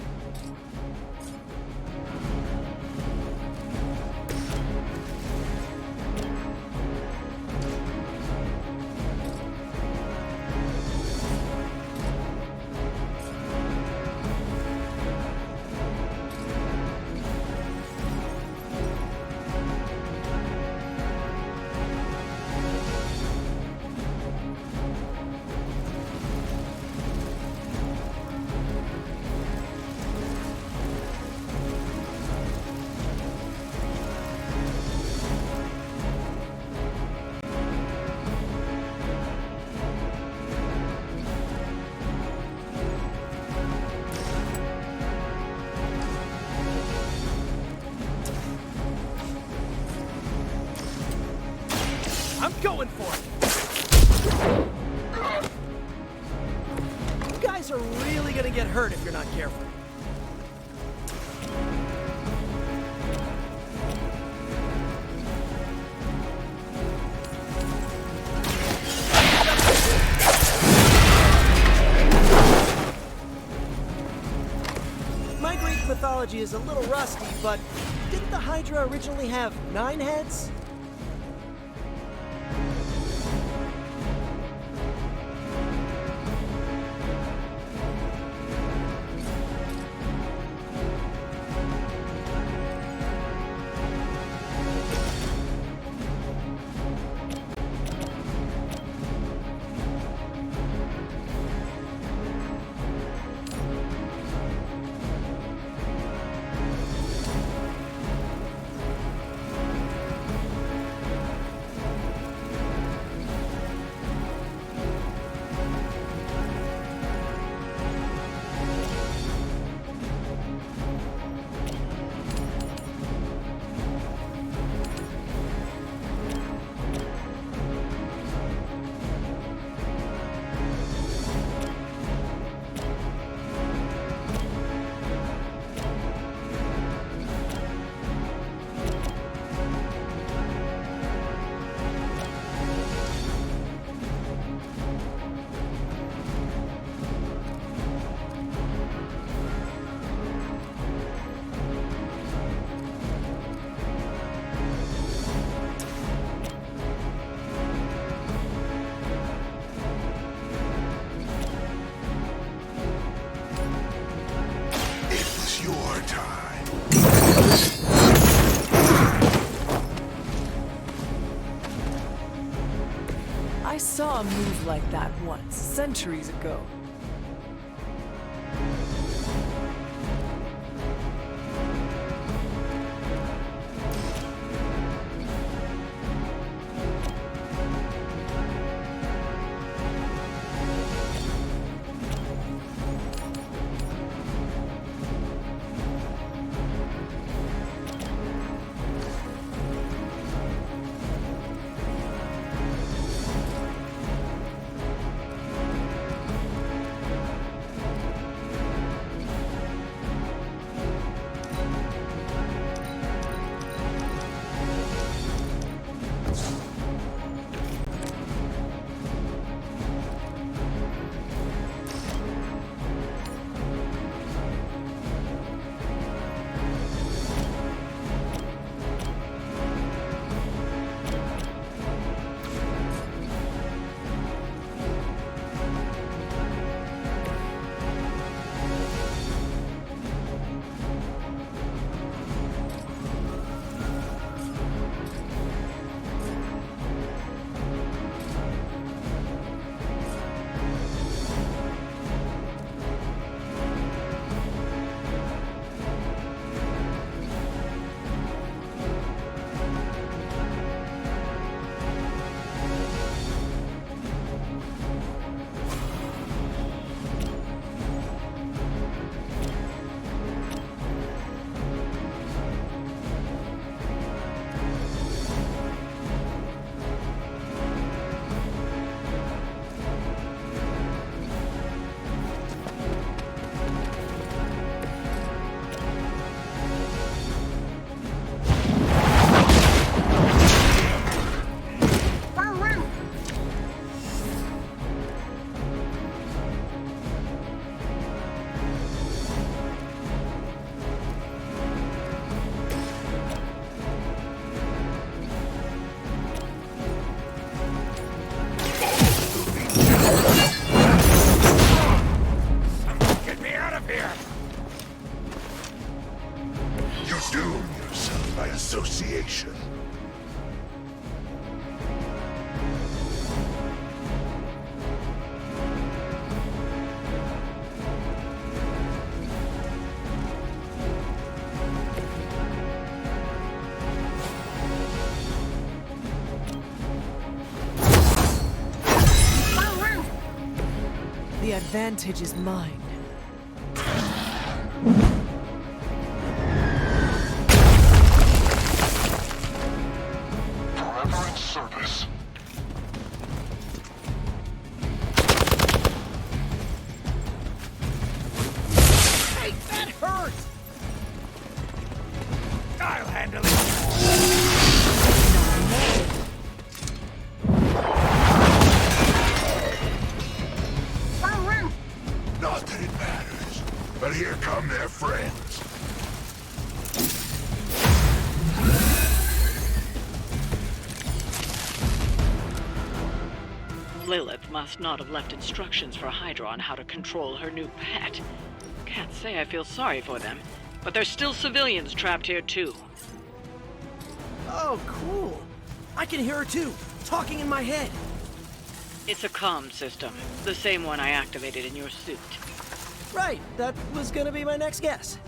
I'm going for it! You guys are really gonna get hurt if you're not careful. My Greek mythology is a little rusty, but didn't the Hydra originally have 9 heads? a move like that once, centuries ago. association. The advantage is mine. Forever in service. Hey, that hurt! I'll handle it. Not that it matters, but here come their friends. Lilith must not have left instructions for Hydra on how to control her new pet. Can't say I feel sorry for them, but there's still civilians trapped here too. Oh, cool. I can hear her too, talking in my head. It's a comm system, the same one I activated in your suit. Right, that was gonna be my next guess.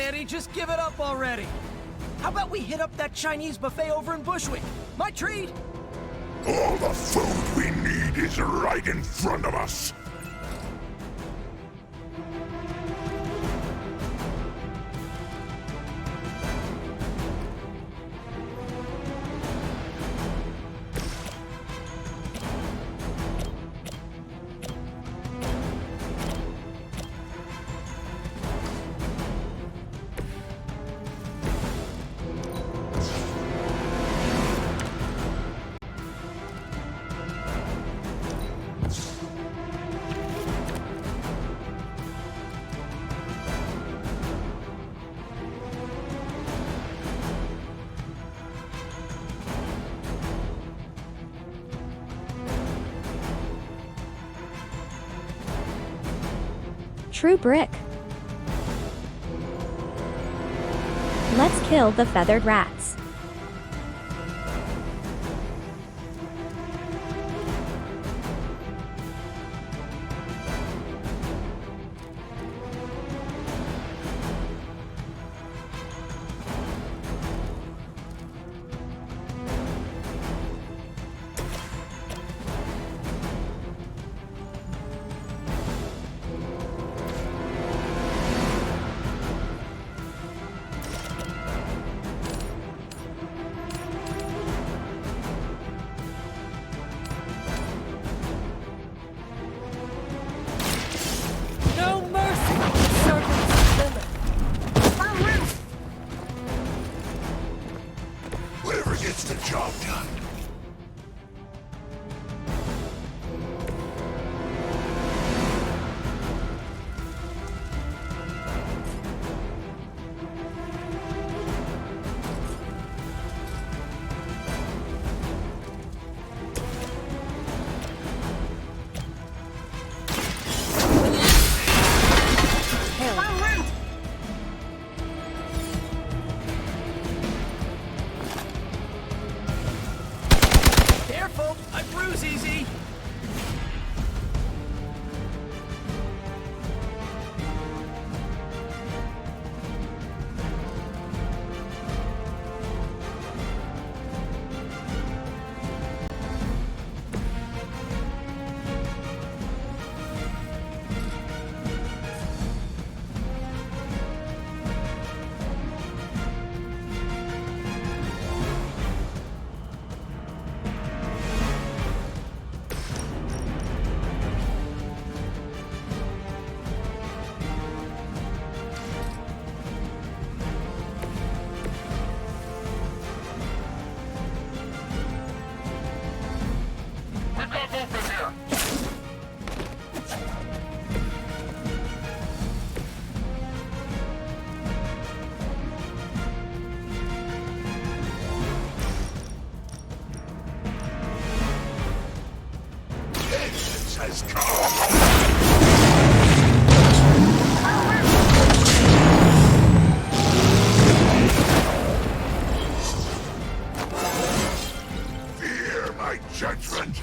Eddie, just give it up already. How about we hit up that Chinese buffet over in Bushwick? My treat! All the food we need is right in front of us. True brick. Let's kill the feathered rats. The job done. I bruise easy! Has come. Fear my judgment.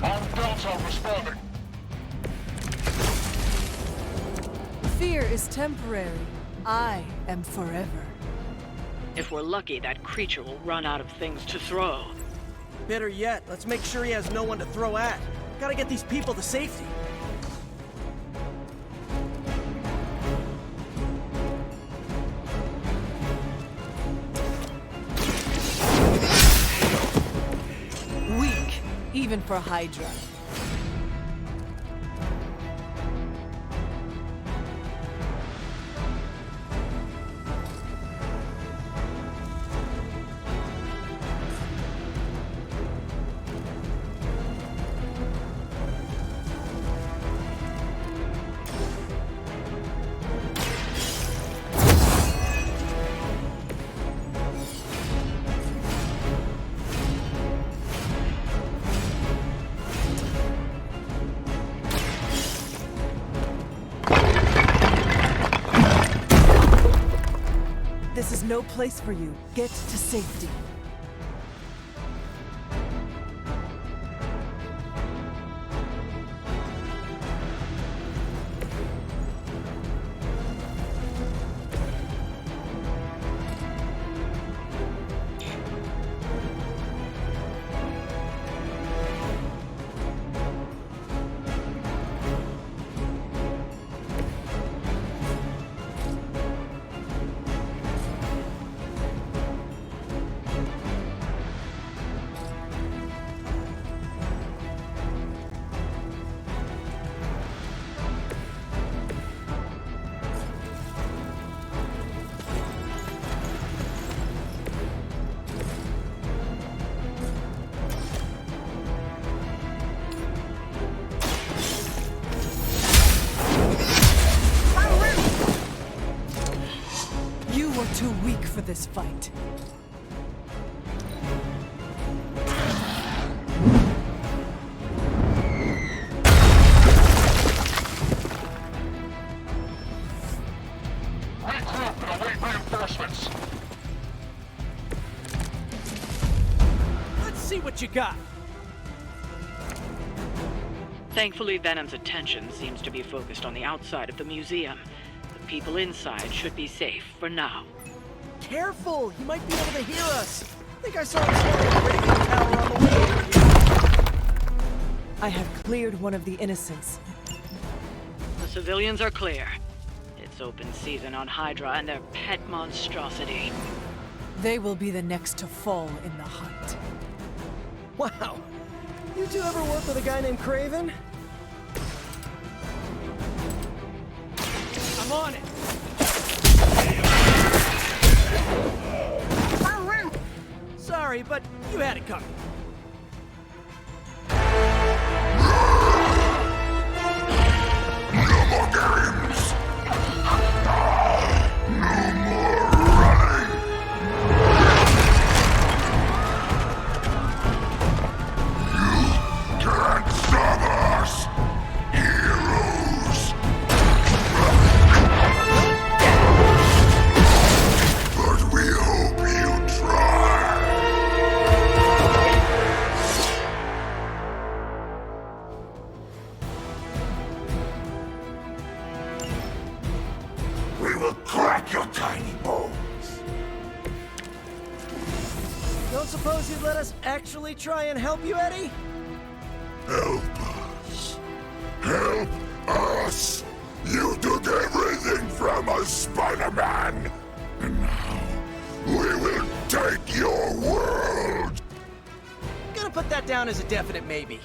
All belts are responding. Fear is temporary. I am forever. If we're lucky, that creature will run out of things to throw. Better yet, let's make sure he has no one to throw at. Gotta get these people to safety. Weak, even for Hydra. This is no place for you. Get to safety. Too weak for this fight. Regroup and await reinforcements. Let's see what you got. Thankfully, Venom's attention seems to be focused on the outside of the museum. The people inside should be safe for now. Careful! He might be able to hear us. I think I saw him smoking a radio tower on the way over here. I have cleared one of the innocents. The civilians are clear. It's open season on Hydra and their pet monstrosity. They will be the next to fall in the hunt. Wow. You two ever work with a guy named Craven? I'm on it. Sorry, but you had it covered. No more games! No more running! You can't stop us! Heroes! But we hope you try! We will crack your tiny bones! Don't suppose you'd let us actually try and help you, Eddie? Help us! Help us! You took everything from us, Spider-Man! And now, we will take your world! Gonna put that down as a definite maybe.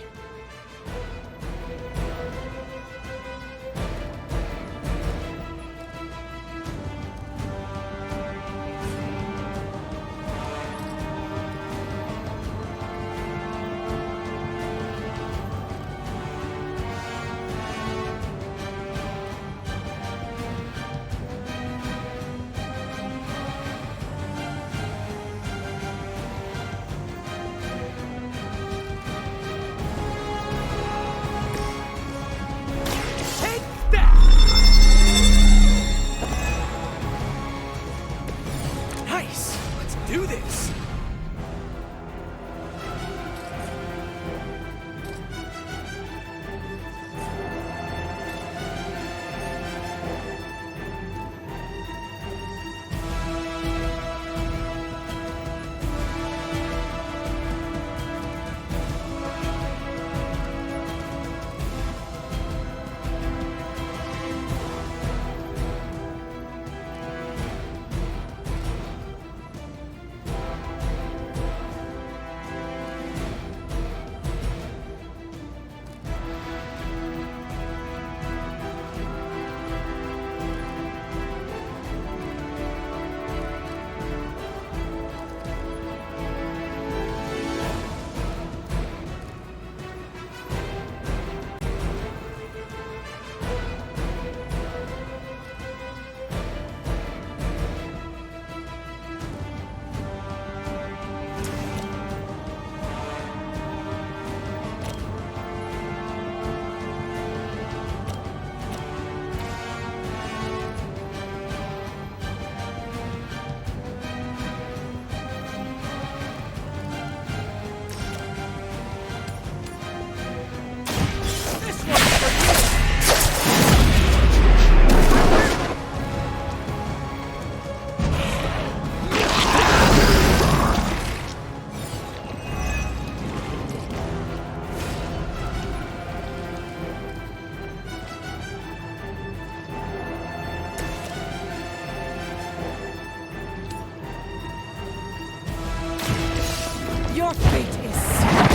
Your fate is sealed.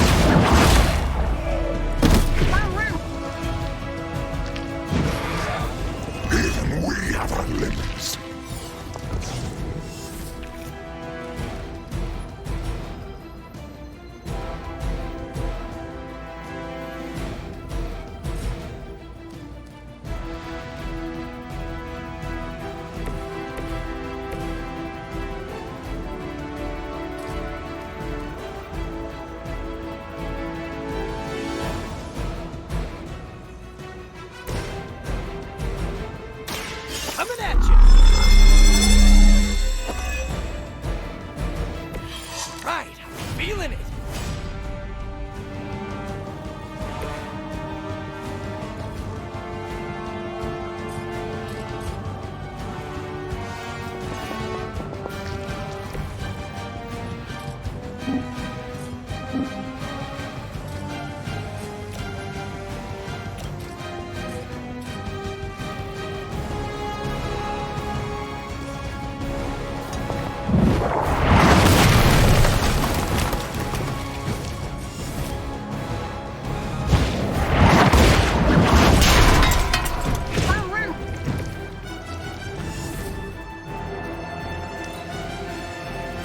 Even we have our limits. Coming at you! Right, I'm feeling it!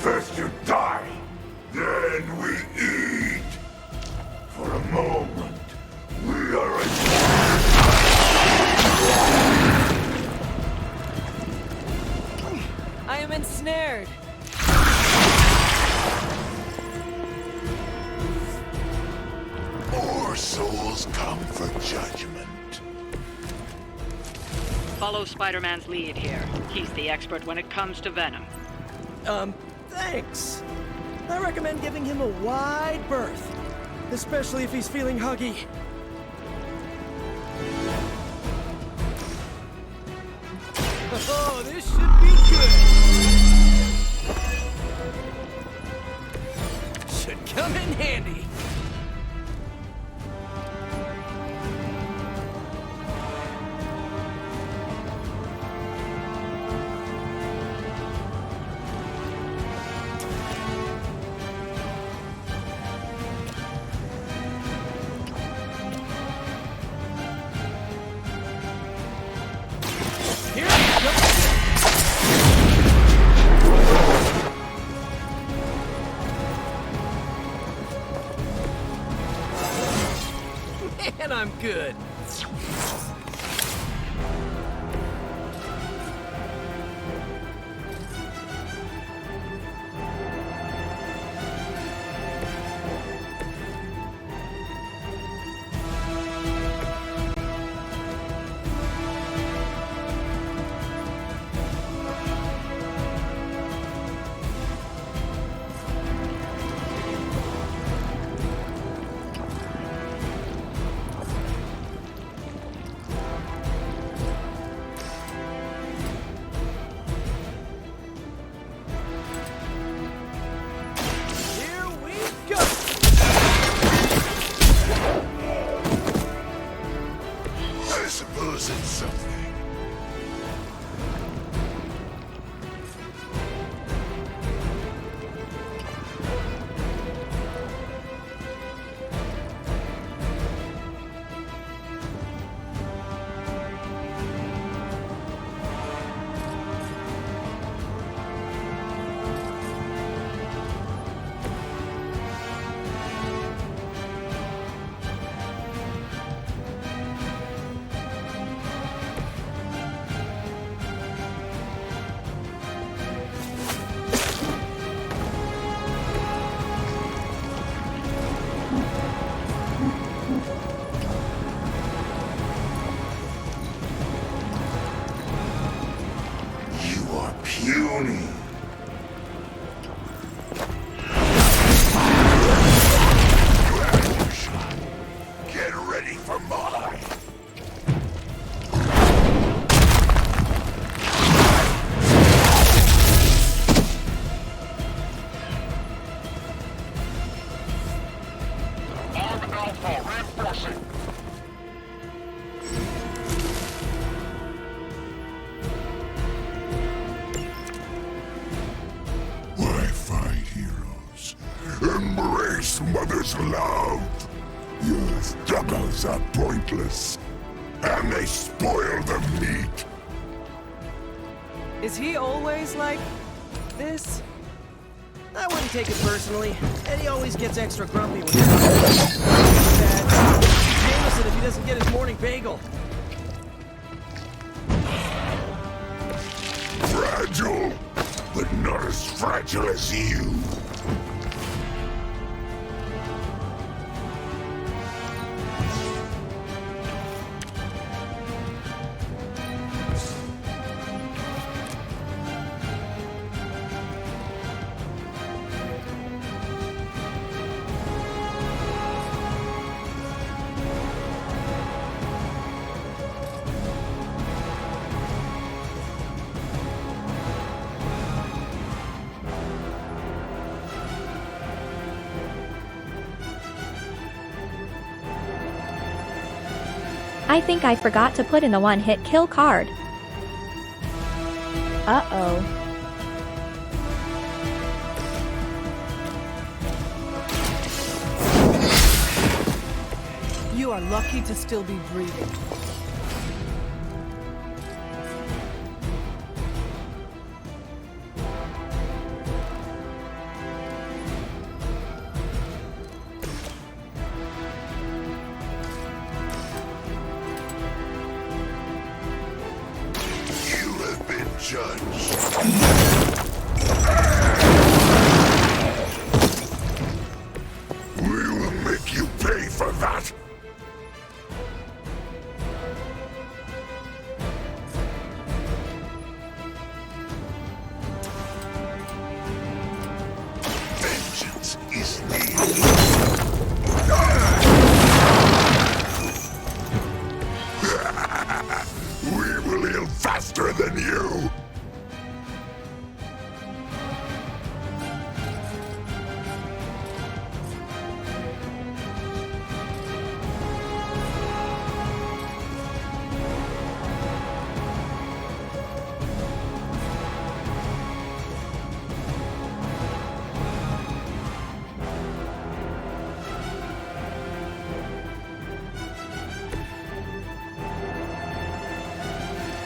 First you die, then we eat. For a moment, we are I am ensnared. more souls come for judgment. Follow Spider-Man's lead here. He's the expert when it comes to venom. Thanks. I recommend giving him a wide berth, especially if he's feeling huggy. Oh, this should be good. Should come in handy. Man, I'm good. I suppose it's something. Puny. Get ready for mine. Arm Alpha reinforcing. hunters love. Your struggles are pointless, and they spoil the meat. Is he always like this? I wouldn't take it personally. Eddie always gets extra grumpy when he's sad. Jameson if he doesn't get his morning bagel. Fragile, but not as fragile as you. I think I forgot to put in the one-hit kill card. Uh-oh. You are lucky to still be breathing. We will make you pay for that. Vengeance is near. We will heal faster than you.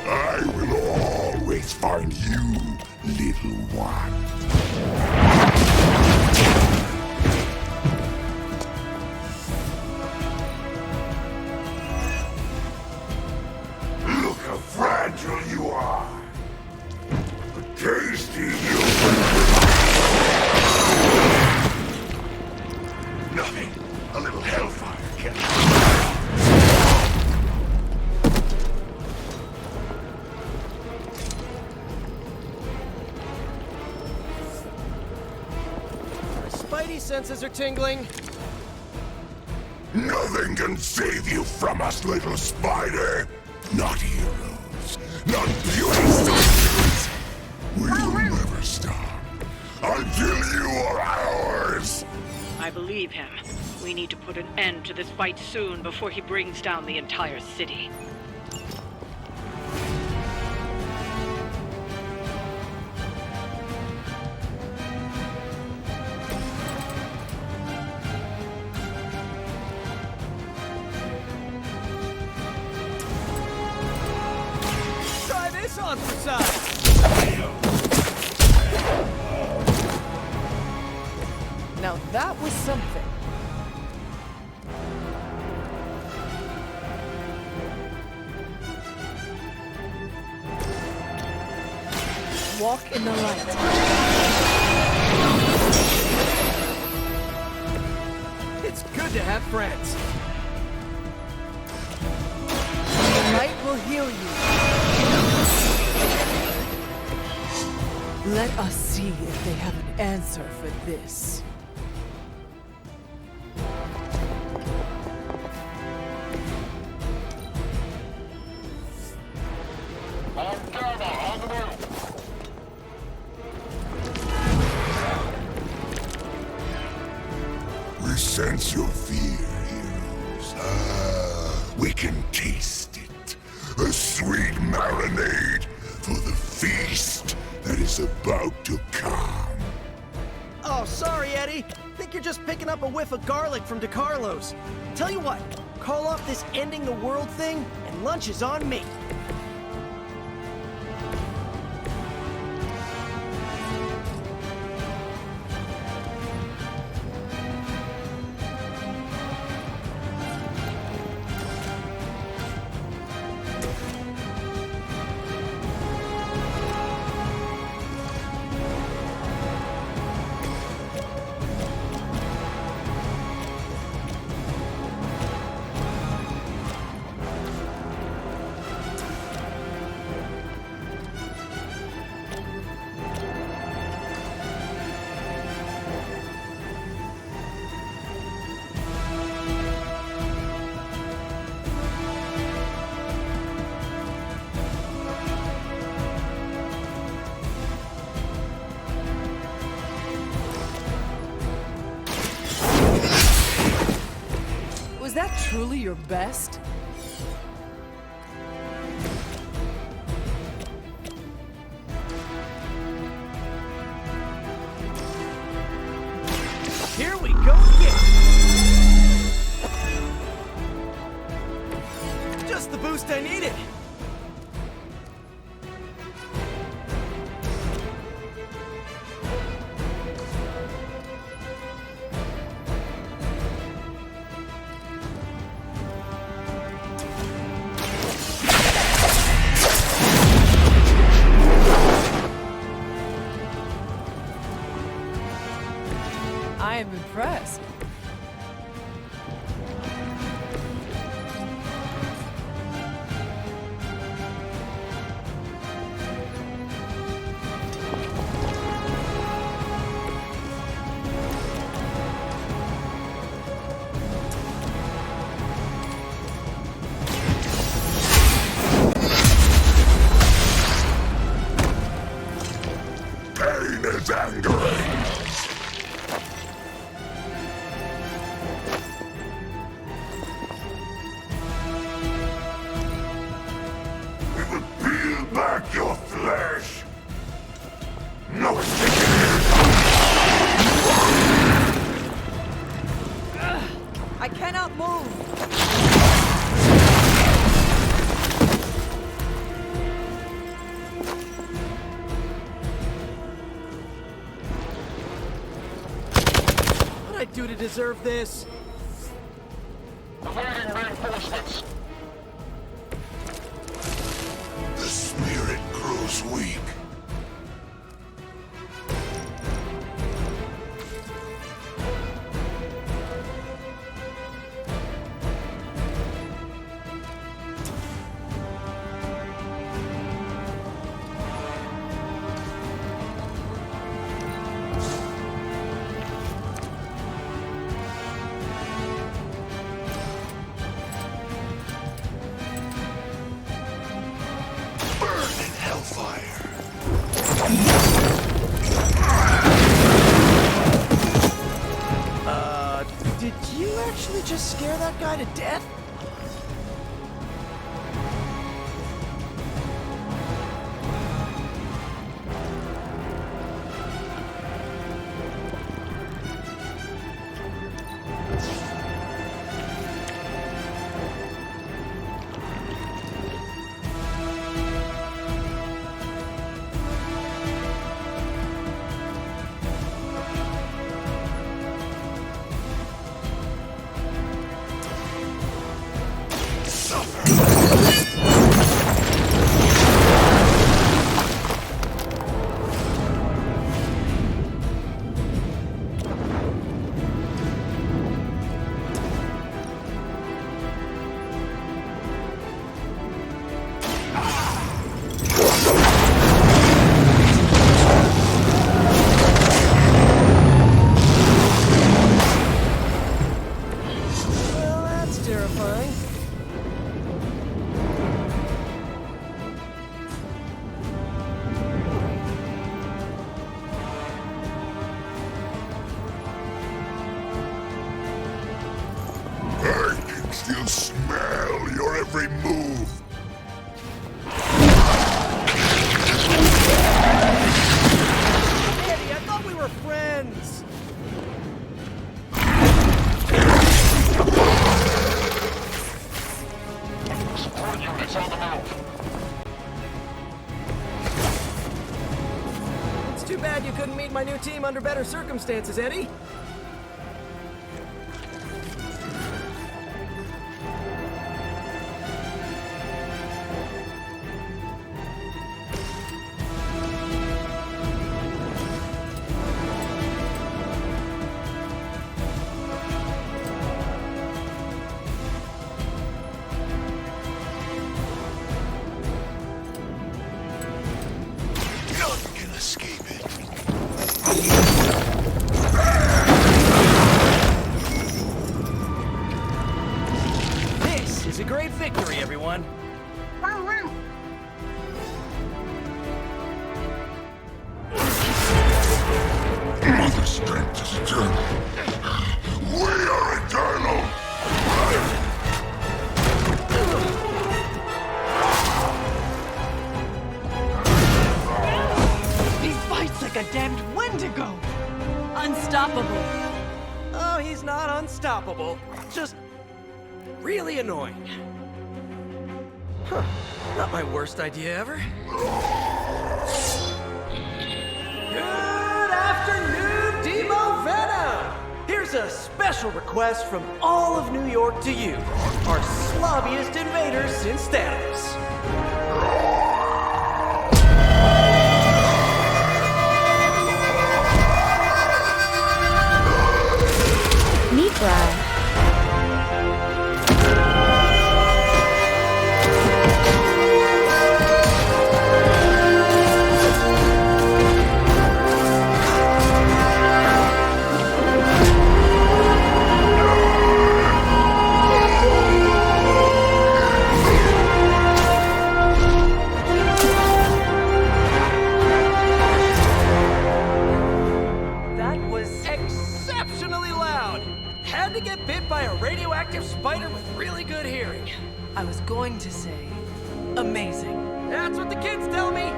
I will always find you, little one. Look how fragile you are. But tasty you. Nothing. A little hellfire can. Spidey senses are tingling. Nothing can save you from us, little spider. Not heroes, not beauty soldiers. We will never stop until you are ours. I believe him. We need to put an end to this fight soon before he brings down the entire city. Try this on for size. Now that was something. Walk in the light. It's good to have friends. The light will heal you. Let us see if they have an answer for this. We sense your fear, heroes. We can taste it. A sweet marinade for the feast that is about to come. Oh, sorry, Eddie. Think like you're just picking up a whiff of garlic from DeCarlo's. Tell you what, call off this ending the world thing, and lunch is on me. Was that truly your best? Here we go again! Just the boost I needed! I am impressed. Pain is angering. We will peel back your flesh. No escape. I cannot move. What'd I do to deserve this? Awaiting reinforcements. The spirit grows weak. Burn in hellfire. Did you actually just scare that guy to death? Too bad you couldn't meet my new team under better circumstances, Eddie. None can escape it. This is a great victory, everyone. Mother strength is eternal. We are eternal. He fights like a damned Wendigo! Unstoppable. Oh, he's not unstoppable. Just really annoying. Huh. Not my worst idea ever. Good afternoon, Demo Venom! Here's a special request from all of New York to you, our slobbiest invaders since Thanos. Mitra. That was exceptionally loud. Had to get bit by a radioactive spider with really good hearing. I was going to say, amazing. That's what the kids tell me.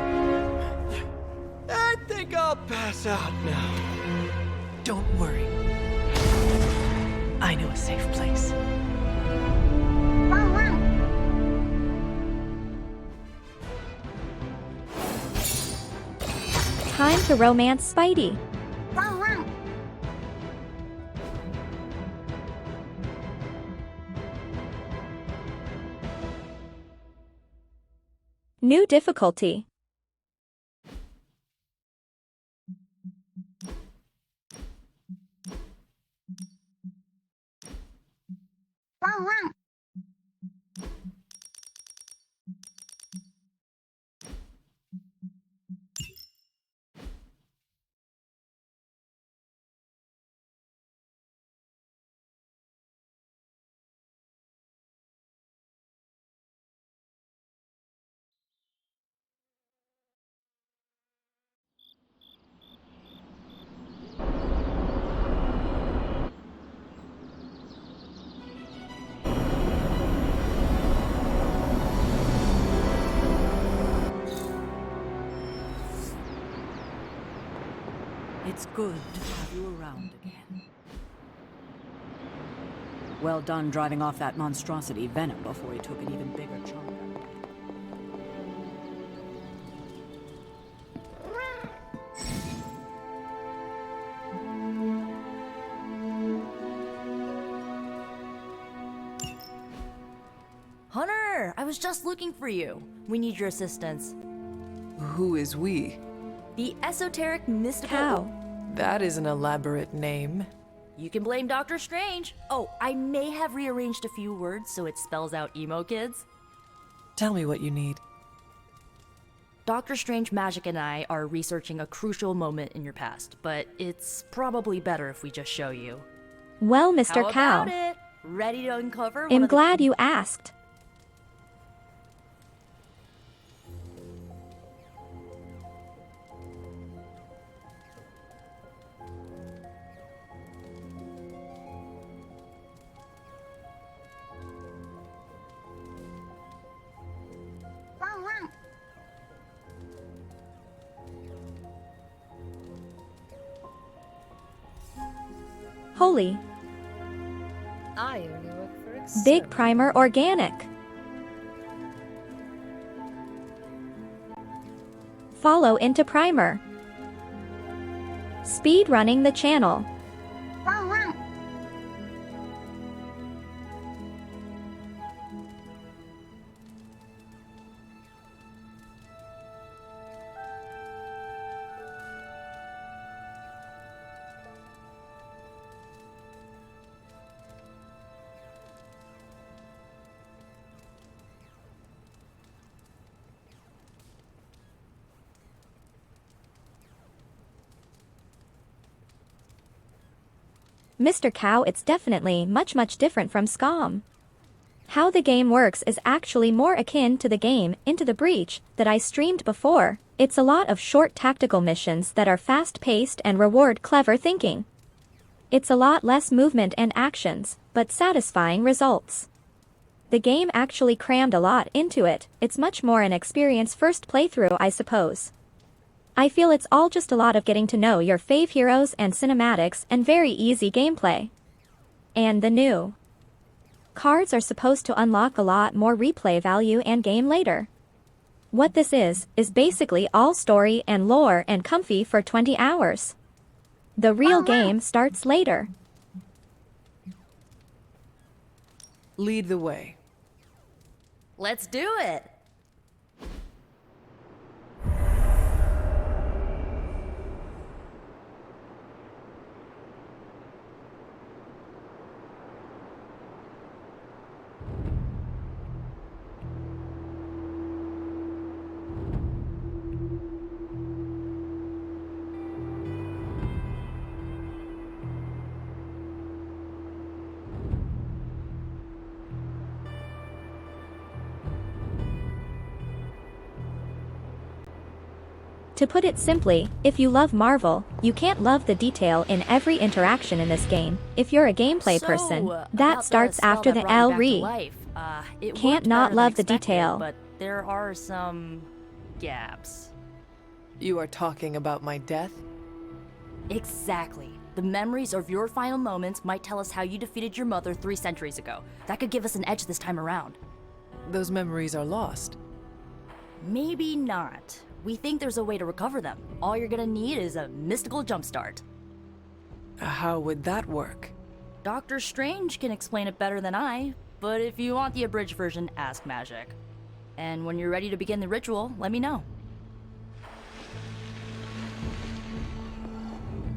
I think I'll pass out now. Don't worry. I know a safe place. Time to romance Spidey. New difficulty. It's good to have you around again. Well done driving off that monstrosity Venom before he took an even bigger chunk out of it. Hunter, I was just looking for you. We need your assistance. Who is we? The esoteric mystical... How? That is an elaborate name. You can blame Doctor Strange. Oh, I may have rearranged a few words so it spells out emo kids. Tell me what you need. Doctor Strange Magic and I are researching a crucial moment in your past, but it's probably better if we just show you. Well, Mr. How Cow. about it? Ready to uncover I'm glad you asked. Holy. I only work for Big Primer Organic. Follow into Primer. Speed running the channel. Mr. Cow, it's definitely much different from SCOM. How the game works is actually more akin to the game Into the Breach that I streamed before. It's a lot of short tactical missions that are fast-paced and reward clever thinking. It's a lot less movement and actions, but satisfying results. The game actually crammed a lot into it. It's much more an experience first playthrough, I suppose. I feel it's all just a lot of getting to know your fave heroes and cinematics and very easy gameplay. And the new cards are supposed to unlock a lot more replay value and game later. What this is basically all story and lore and comfy for 20 hours. The real game starts later. Lead the way. Let's do it! To put it simply, if you love Marvel, you can't love the detail in every interaction in this game. If you're a gameplay person, that starts after the L re. Can't not love the detail. But there are some gaps. You are talking about my death? Exactly. The memories of your final moments might tell us how you defeated your mother 3 centuries ago. That could give us an edge this time around. Those memories are lost. Maybe not. We think there's a way to recover them. All you're gonna need is a mystical jumpstart. How would that work? Doctor Strange can explain it better than I, but if you want the abridged version, ask Magic. And when you're ready to begin the ritual, let me know.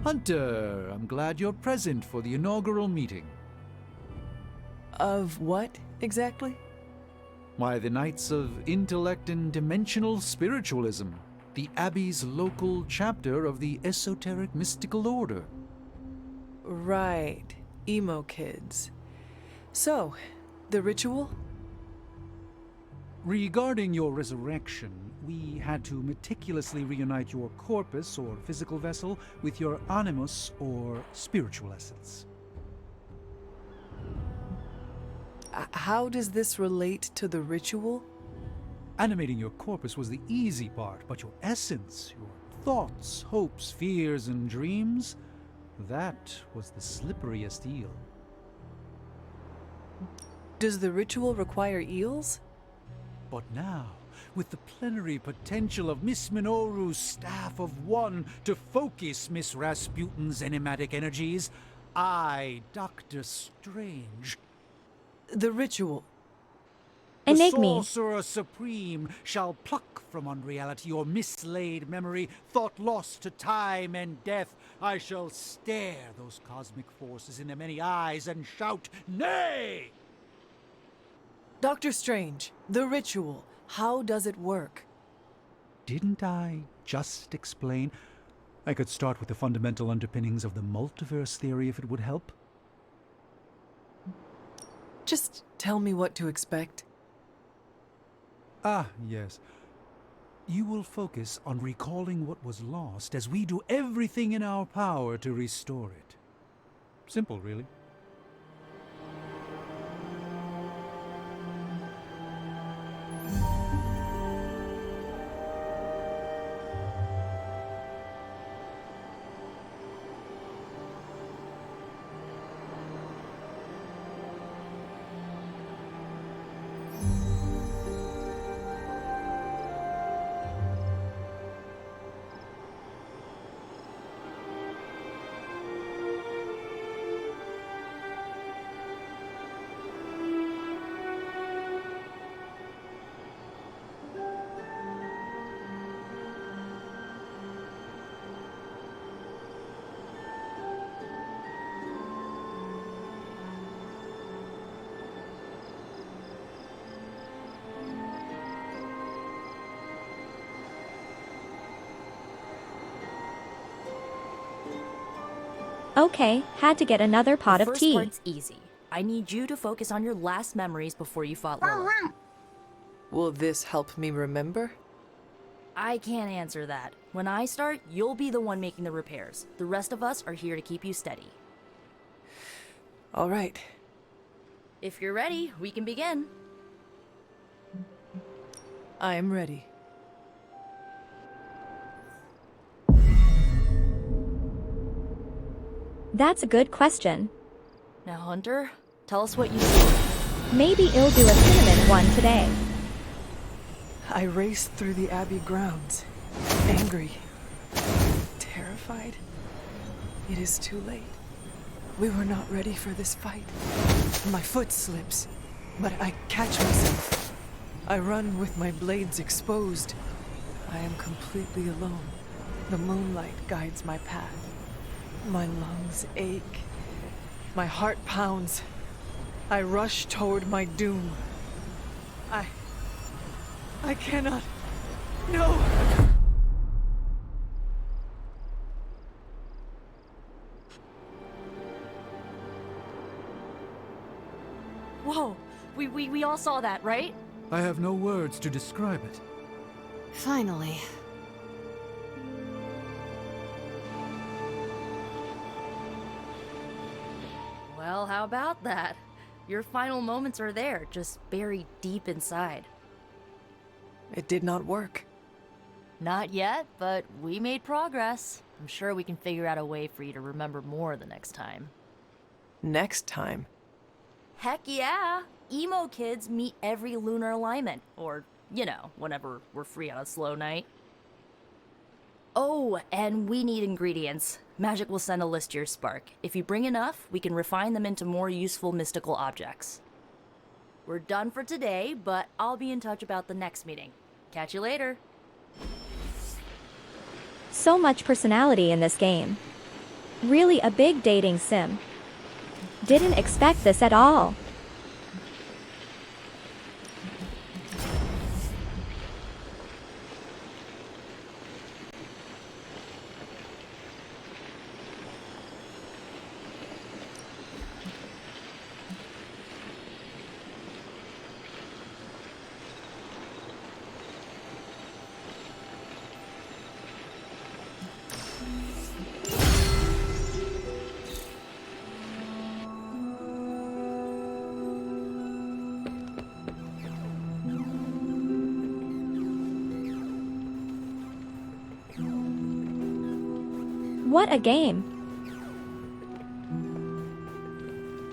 Hunter, I'm glad you're present for the inaugural meeting. Of what, exactly? Why, the Knights of Intellect and Dimensional Spiritualism, the Abbey's local chapter of the Esoteric Mystical Order. Right, emo kids. So, the ritual? Regarding your resurrection, we had to meticulously reunite your corpus or physical vessel with your animus or spiritual essence. How does this relate to the ritual? Animating your corpus was the easy part, but your essence, your thoughts, hopes, fears, and dreams, that was the slipperiest eel. Does the ritual require eels? But now, with the plenary potential of Miss Minoru's Staff of One to focus Miss Rasputin's enigmatic energies, I, Dr. Strange... The ritual. The Enigme. Sorcerer Supreme shall pluck from unreality your mislaid memory, thought lost to time and death. I shall stare those cosmic forces in their many eyes and shout, "Nay!" Dr. Strange, the ritual, how does it work? Didn't I just explain? I could start with the fundamental underpinnings of the multiverse theory if it would help. Just tell me what to expect. Ah, yes. You will focus on recalling what was lost as we do everything in our power to restore it. Simple, really. Okay, had to get another pot The of first tea. part's easy. I need you to focus on your last memories before you fought Lilith. Will this help me remember? I can't answer that. When I start, you'll be the one making the repairs. The rest of us are here to keep you steady. All right. If you're ready, we can begin. I am ready. That's a good question. Now, Hunter, tell us what you see. Maybe I'll do a cinnamon one today. I raced through the Abbey grounds, angry, terrified. It is too late. We were not ready for this fight. My foot slips, but I catch myself. I run with my blades exposed. I am completely alone. The moonlight guides my path. My lungs ache. My heart pounds. I rush toward my doom. I cannot. No! Whoa! We all saw that, right? I have no words to describe it. Finally. Well, how about that? Your final moments are there, just buried deep inside. It did not work. Not yet, but we made progress. I'm sure we can figure out a way for you to remember more the next time. Next time? Heck yeah! Emo kids meet every lunar alignment, or, you know, whenever we're free on a slow night. Oh, and we need ingredients. Magic will send a list to your spark. If you bring enough, we can refine them into more useful mystical objects. We're done for today, but I'll be in touch about the next meeting. Catch you later. So much personality in this game. Really a big dating sim. Didn't expect this at all. What a game.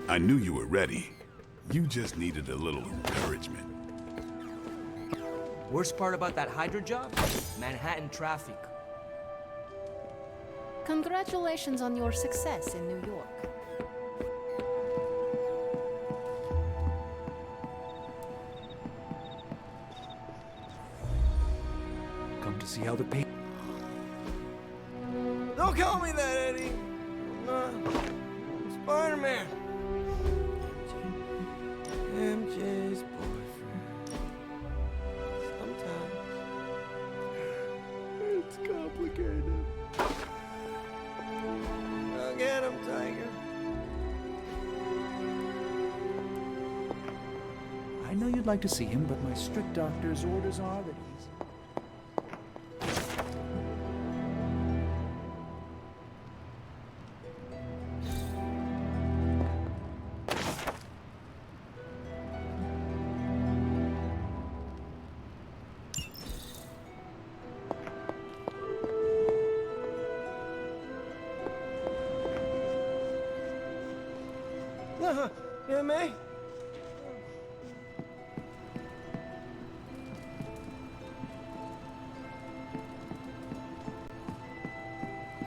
I knew you were ready. You just needed a little encouragement. Worst part about that Hydra job? Manhattan traffic. Congratulations on your success in New York. Come to see how the paint. Don't call me that, Eddie. I'm Spider-Man. MJ's boyfriend. Sometimes it's complicated. I'll get him, Tiger. I know you'd like to see him, but my strict doctor's orders are that he's... Yeah, May?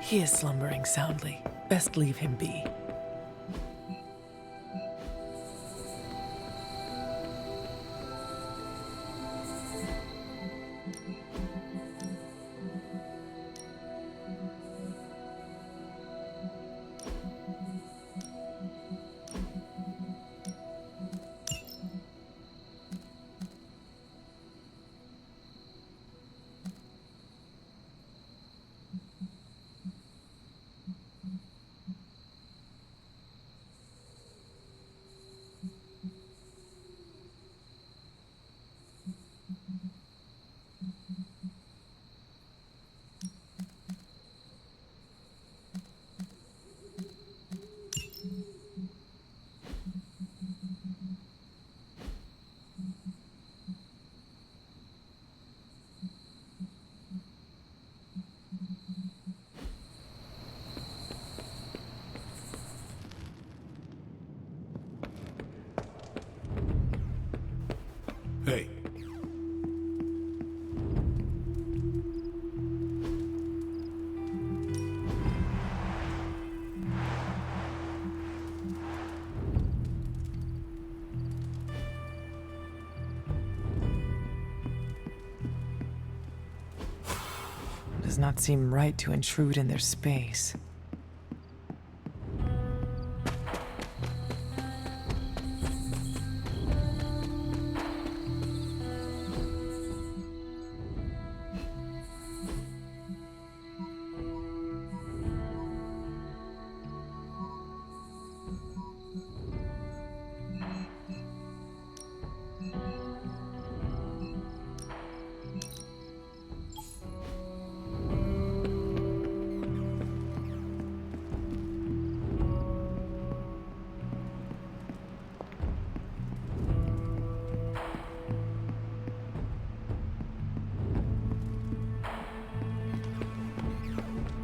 He is slumbering soundly. Best leave him be. does not seem right to intrude in their space.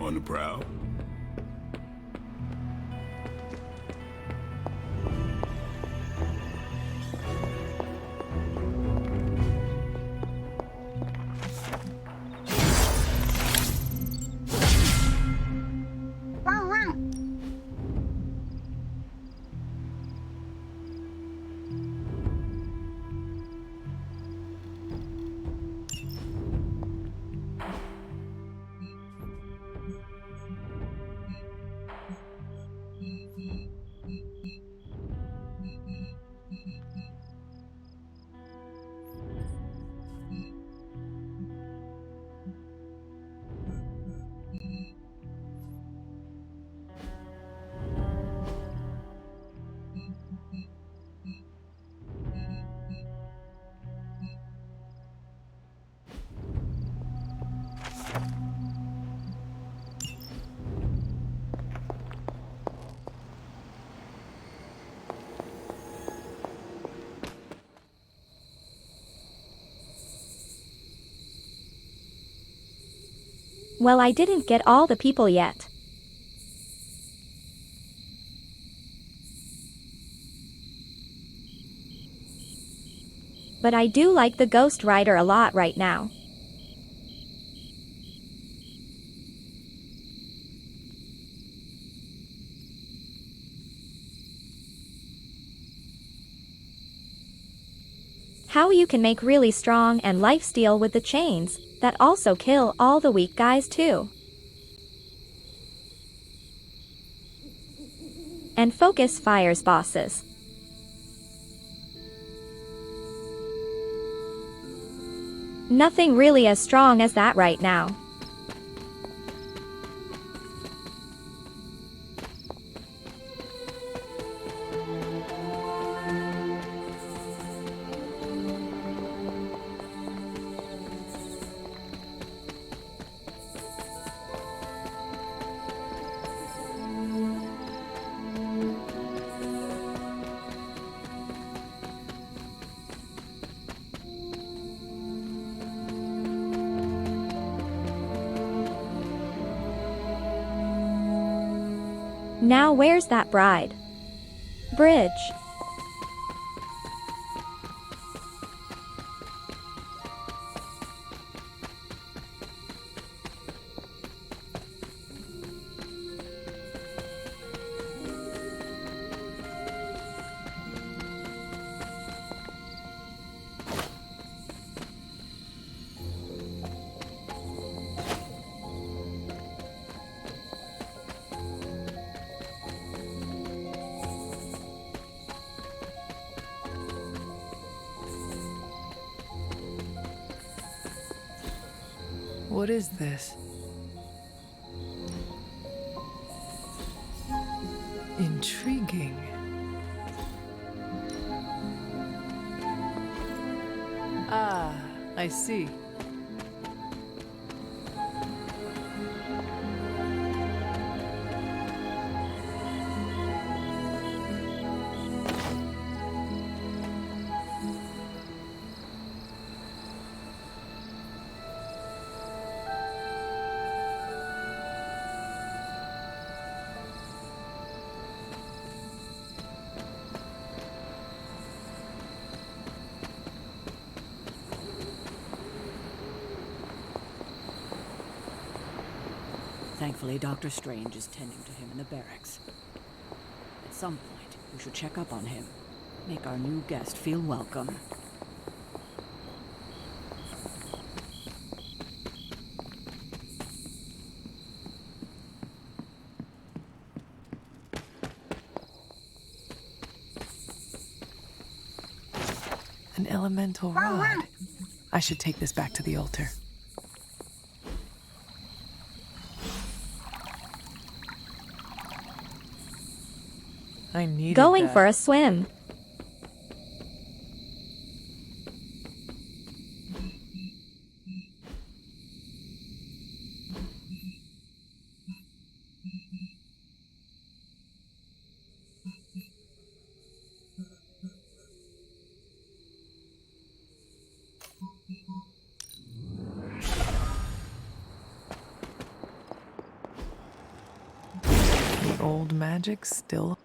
On the prowl? Well, I didn't get all the people yet. But I do like the Ghost Rider a lot right now. How you can make really strong and lifesteal with the chains that also kill all the weak guys too. And focus fires bosses. Nothing really as strong as that right now. Now where's that bride? Bridge. What is this? Intriguing. Ah, I see. Thankfully, Dr. Strange is tending to him in the barracks. At some point, we should check up on him. Make our new guest feel welcome. elemental rod. I should take this back to the altar. I needed Going that. for a swim. The old magic still.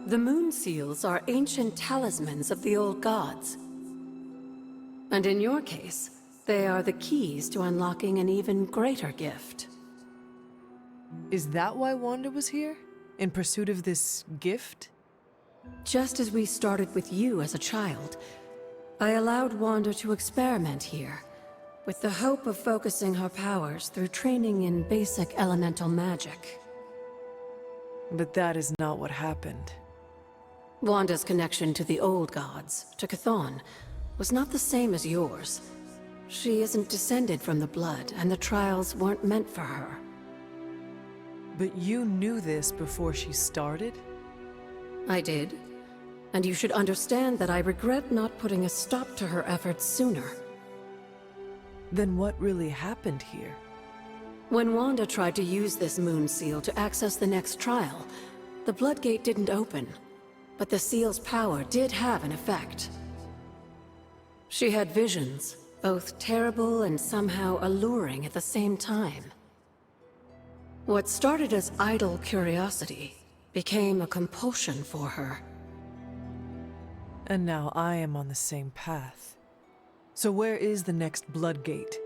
The moon seals are ancient talismans of the old gods. And in your case, they are the keys to unlocking an even greater gift. Is that why Wanda was here? In pursuit of this gift? Just as we started with you as a child, I allowed Wanda to experiment here, with the hope of focusing her powers through training in basic elemental magic. But that is not what happened. Wanda's connection to the old gods, to Chthon, was not the same as yours. She isn't descended from the blood, and the trials weren't meant for her. But you knew this before she started? I did. And you should understand that I regret not putting a stop to her efforts sooner. Then what really happened here? When Wanda tried to use this moon seal to access the next trial, the Bloodgate didn't open. But the seal's power did have an effect. She had visions, both terrible and somehow alluring at the same time. What started as idle curiosity became a compulsion for her. And now I am on the same path. So where is the next Bloodgate?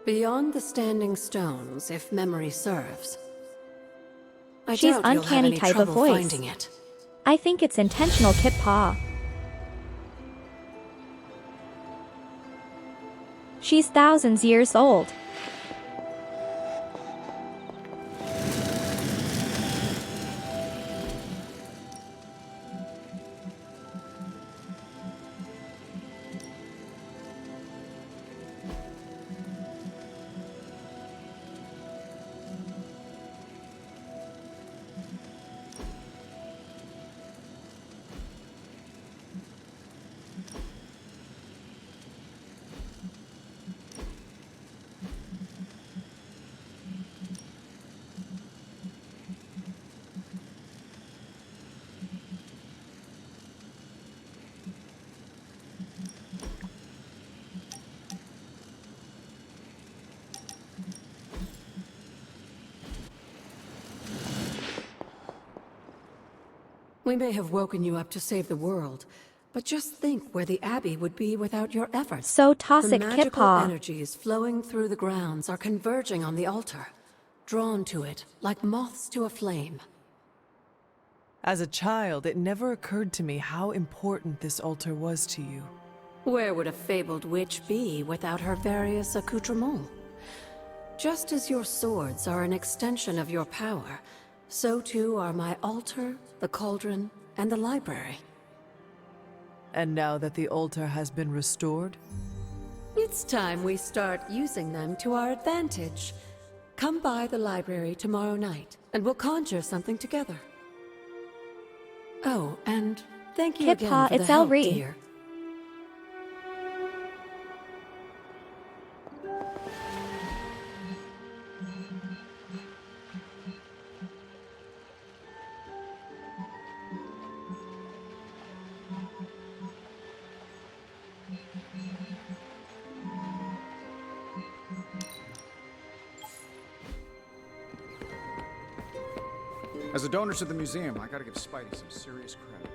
Beyond the Standing Stones, if memory serves. I She's doubt you'll have uncanny any type of trouble voice. finding it. I think it's intentional, Kip Paw. She's thousands years old. We may have woken you up to save the world, but just think where the Abbey would be without your efforts. So toxic, The Kip magical Paw. energies flowing through the grounds are converging on the altar, drawn to it like moths to a flame. As a child, it never occurred to me how important this altar was to you. Where would a fabled witch be without her various accoutrements? Just as your swords are an extension of your power, so too are my altar, the cauldron, and the library. And now that the altar has been restored? It's time we start using them to our advantage. Come by the library tomorrow night, and we'll conjure something together. Oh, and thank you Kip again Paw, for the it's help, Elri. dear. As a donor to the museum, I gotta give Spidey some serious credit.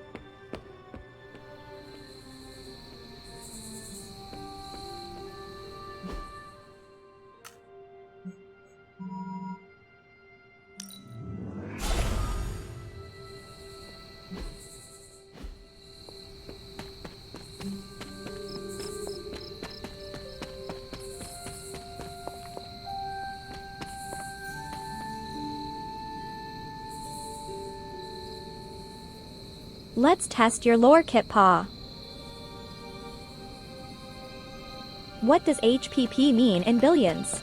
Let's test your lore, Kit Paw. What does HPP mean in billions?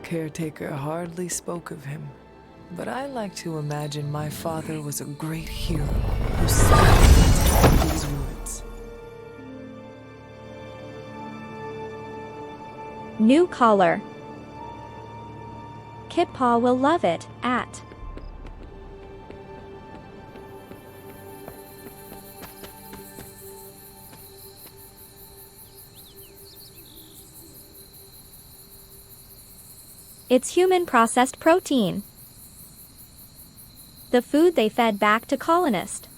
Caretaker hardly spoke of him, but I like to imagine my father was a great hero who saved these woods. New collar. Kit Paw will love it, at. It's human processed protein. The food they fed back to colonists,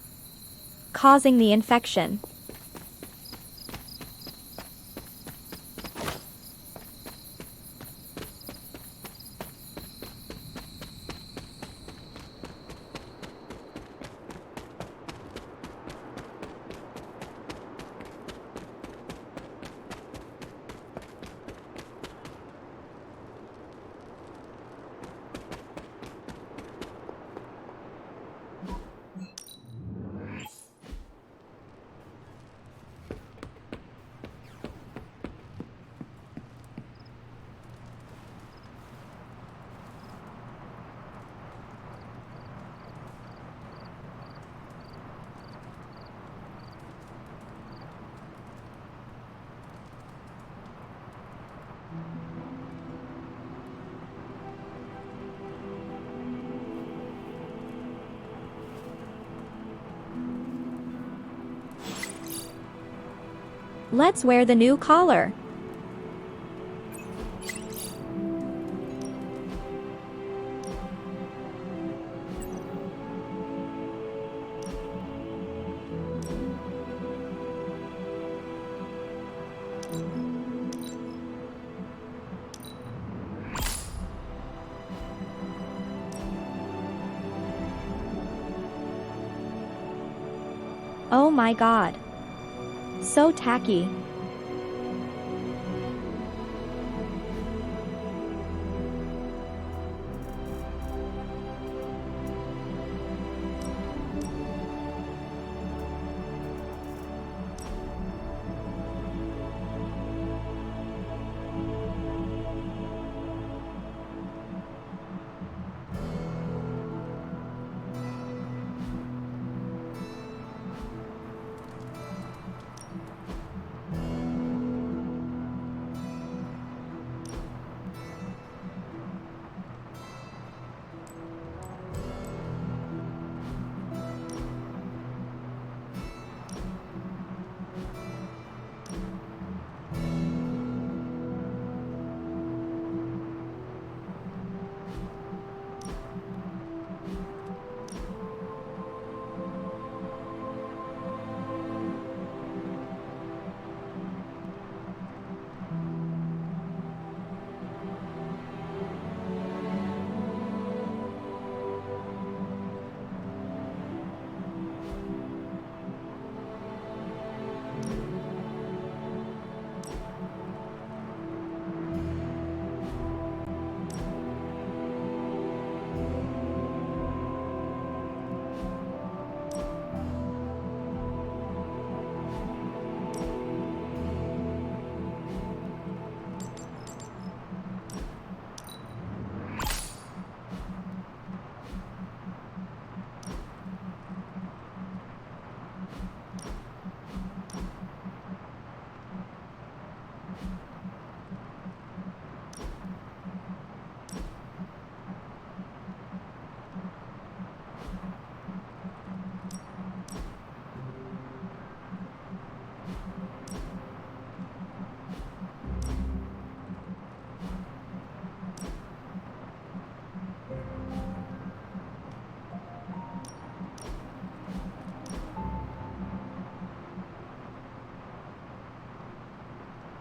causing the infection. Let's wear the new collar. Oh my god. So tacky.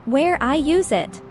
Where I use it.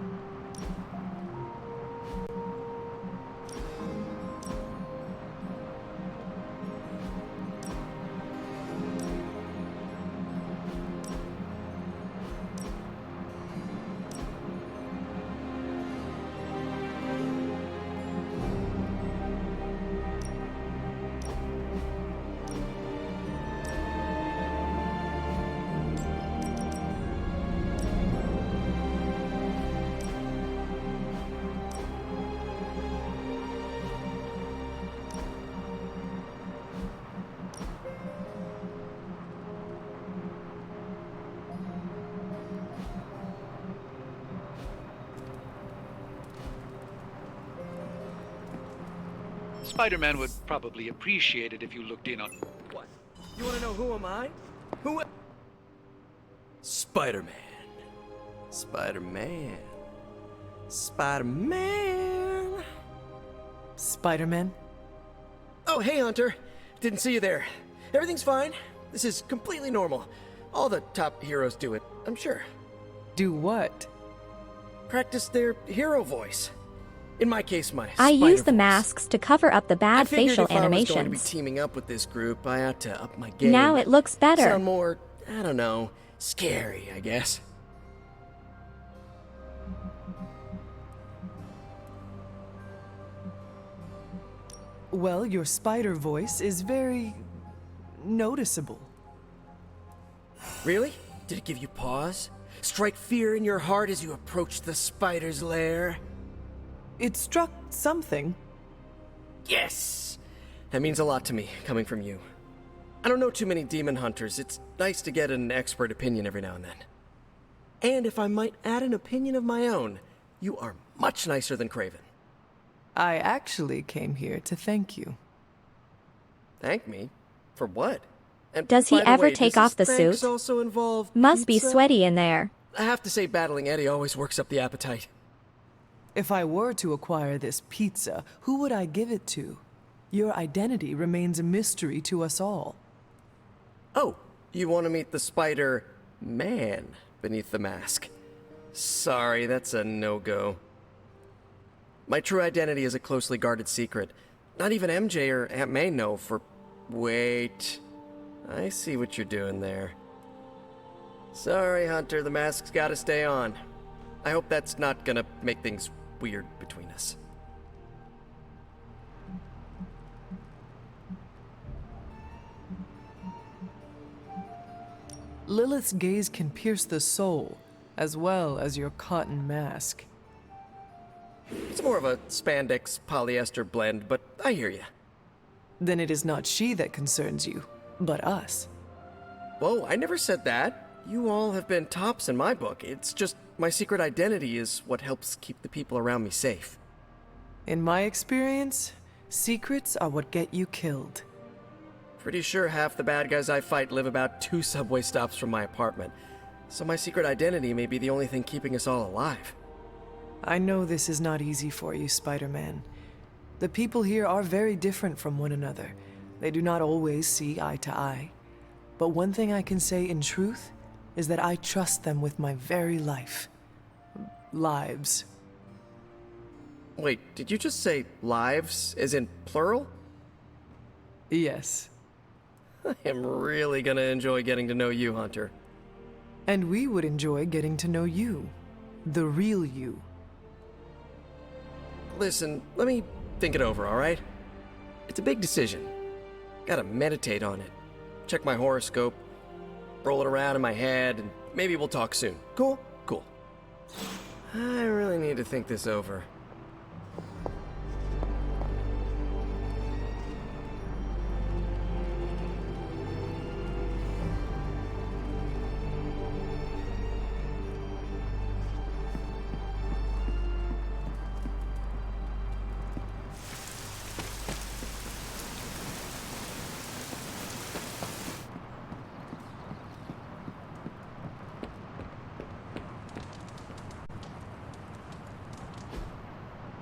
Spider-Man would probably appreciate it if you looked in on... What? You want to know who am I? Who am... Spider-Man. Spider-Man. Spider-Man. Spider-Man? Oh, hey, Hunter. Didn't see you there. Everything's fine. This is completely normal. All the top heroes do it, I'm sure. Do what? Practice their hero voice. In my case, my I use the voice. masks to cover up the bad facial if I was going to be animations. teaming up with this group, I had to up my game. Now it looks better. Sound more, I don't know, scary, I guess. Well, your spider voice is very noticeable. Really? Did it give you pause? Strike fear in your heart as you approach the spider's lair? It struck something. Yes! That means a lot to me, coming from you. I don't know too many demon hunters. It's nice to get an expert opinion every now and then. And if I might add an opinion of my own, you are much nicer than Craven. I actually came here to thank you. Thank me? For what? And Does he by the ever way, take does off the his thanks suit? also involve Must be pizza? sweaty in there. I have to say, battling Eddie always works up the appetite. If I were to acquire this pizza, who would I give it to? Your identity remains a mystery to us all. Oh, you want to meet the Spider-Man beneath the mask? Sorry, that's a no-go. My true identity is a closely guarded secret. Not even MJ or Aunt May know for... Wait. I see what you're doing there. Sorry, Hunter, the mask's gotta stay on. I hope that's not gonna make things weird between us. Lilith's gaze can pierce the soul, as well as your cotton mask. It's more of a spandex polyester blend, but I hear you. Then it is not she that concerns you, but us. Whoa, I never said that. You all have been tops in my book. It's just my secret identity is what helps keep the people around me safe. In my experience, secrets are what get you killed. Pretty sure half the bad guys I fight live about 2 subway stops from my apartment. So my secret identity may be the only thing keeping us all alive. I know this is not easy for you, Spider-Man. The people here are very different from one another. They do not always see eye to eye. But one thing I can say in truth is that I trust them with my very life. Lives. Wait, did you just say lives, as in plural? Yes. I am really gonna enjoy getting to know you, Hunter. And we would enjoy getting to know you. The real you. Listen, let me think it over, alright? It's a big decision. Gotta meditate on it. Check my horoscope, roll it around in my head, and maybe we'll talk soon. Cool? Cool. I really need to think this over.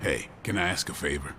Hey, can I ask a favor?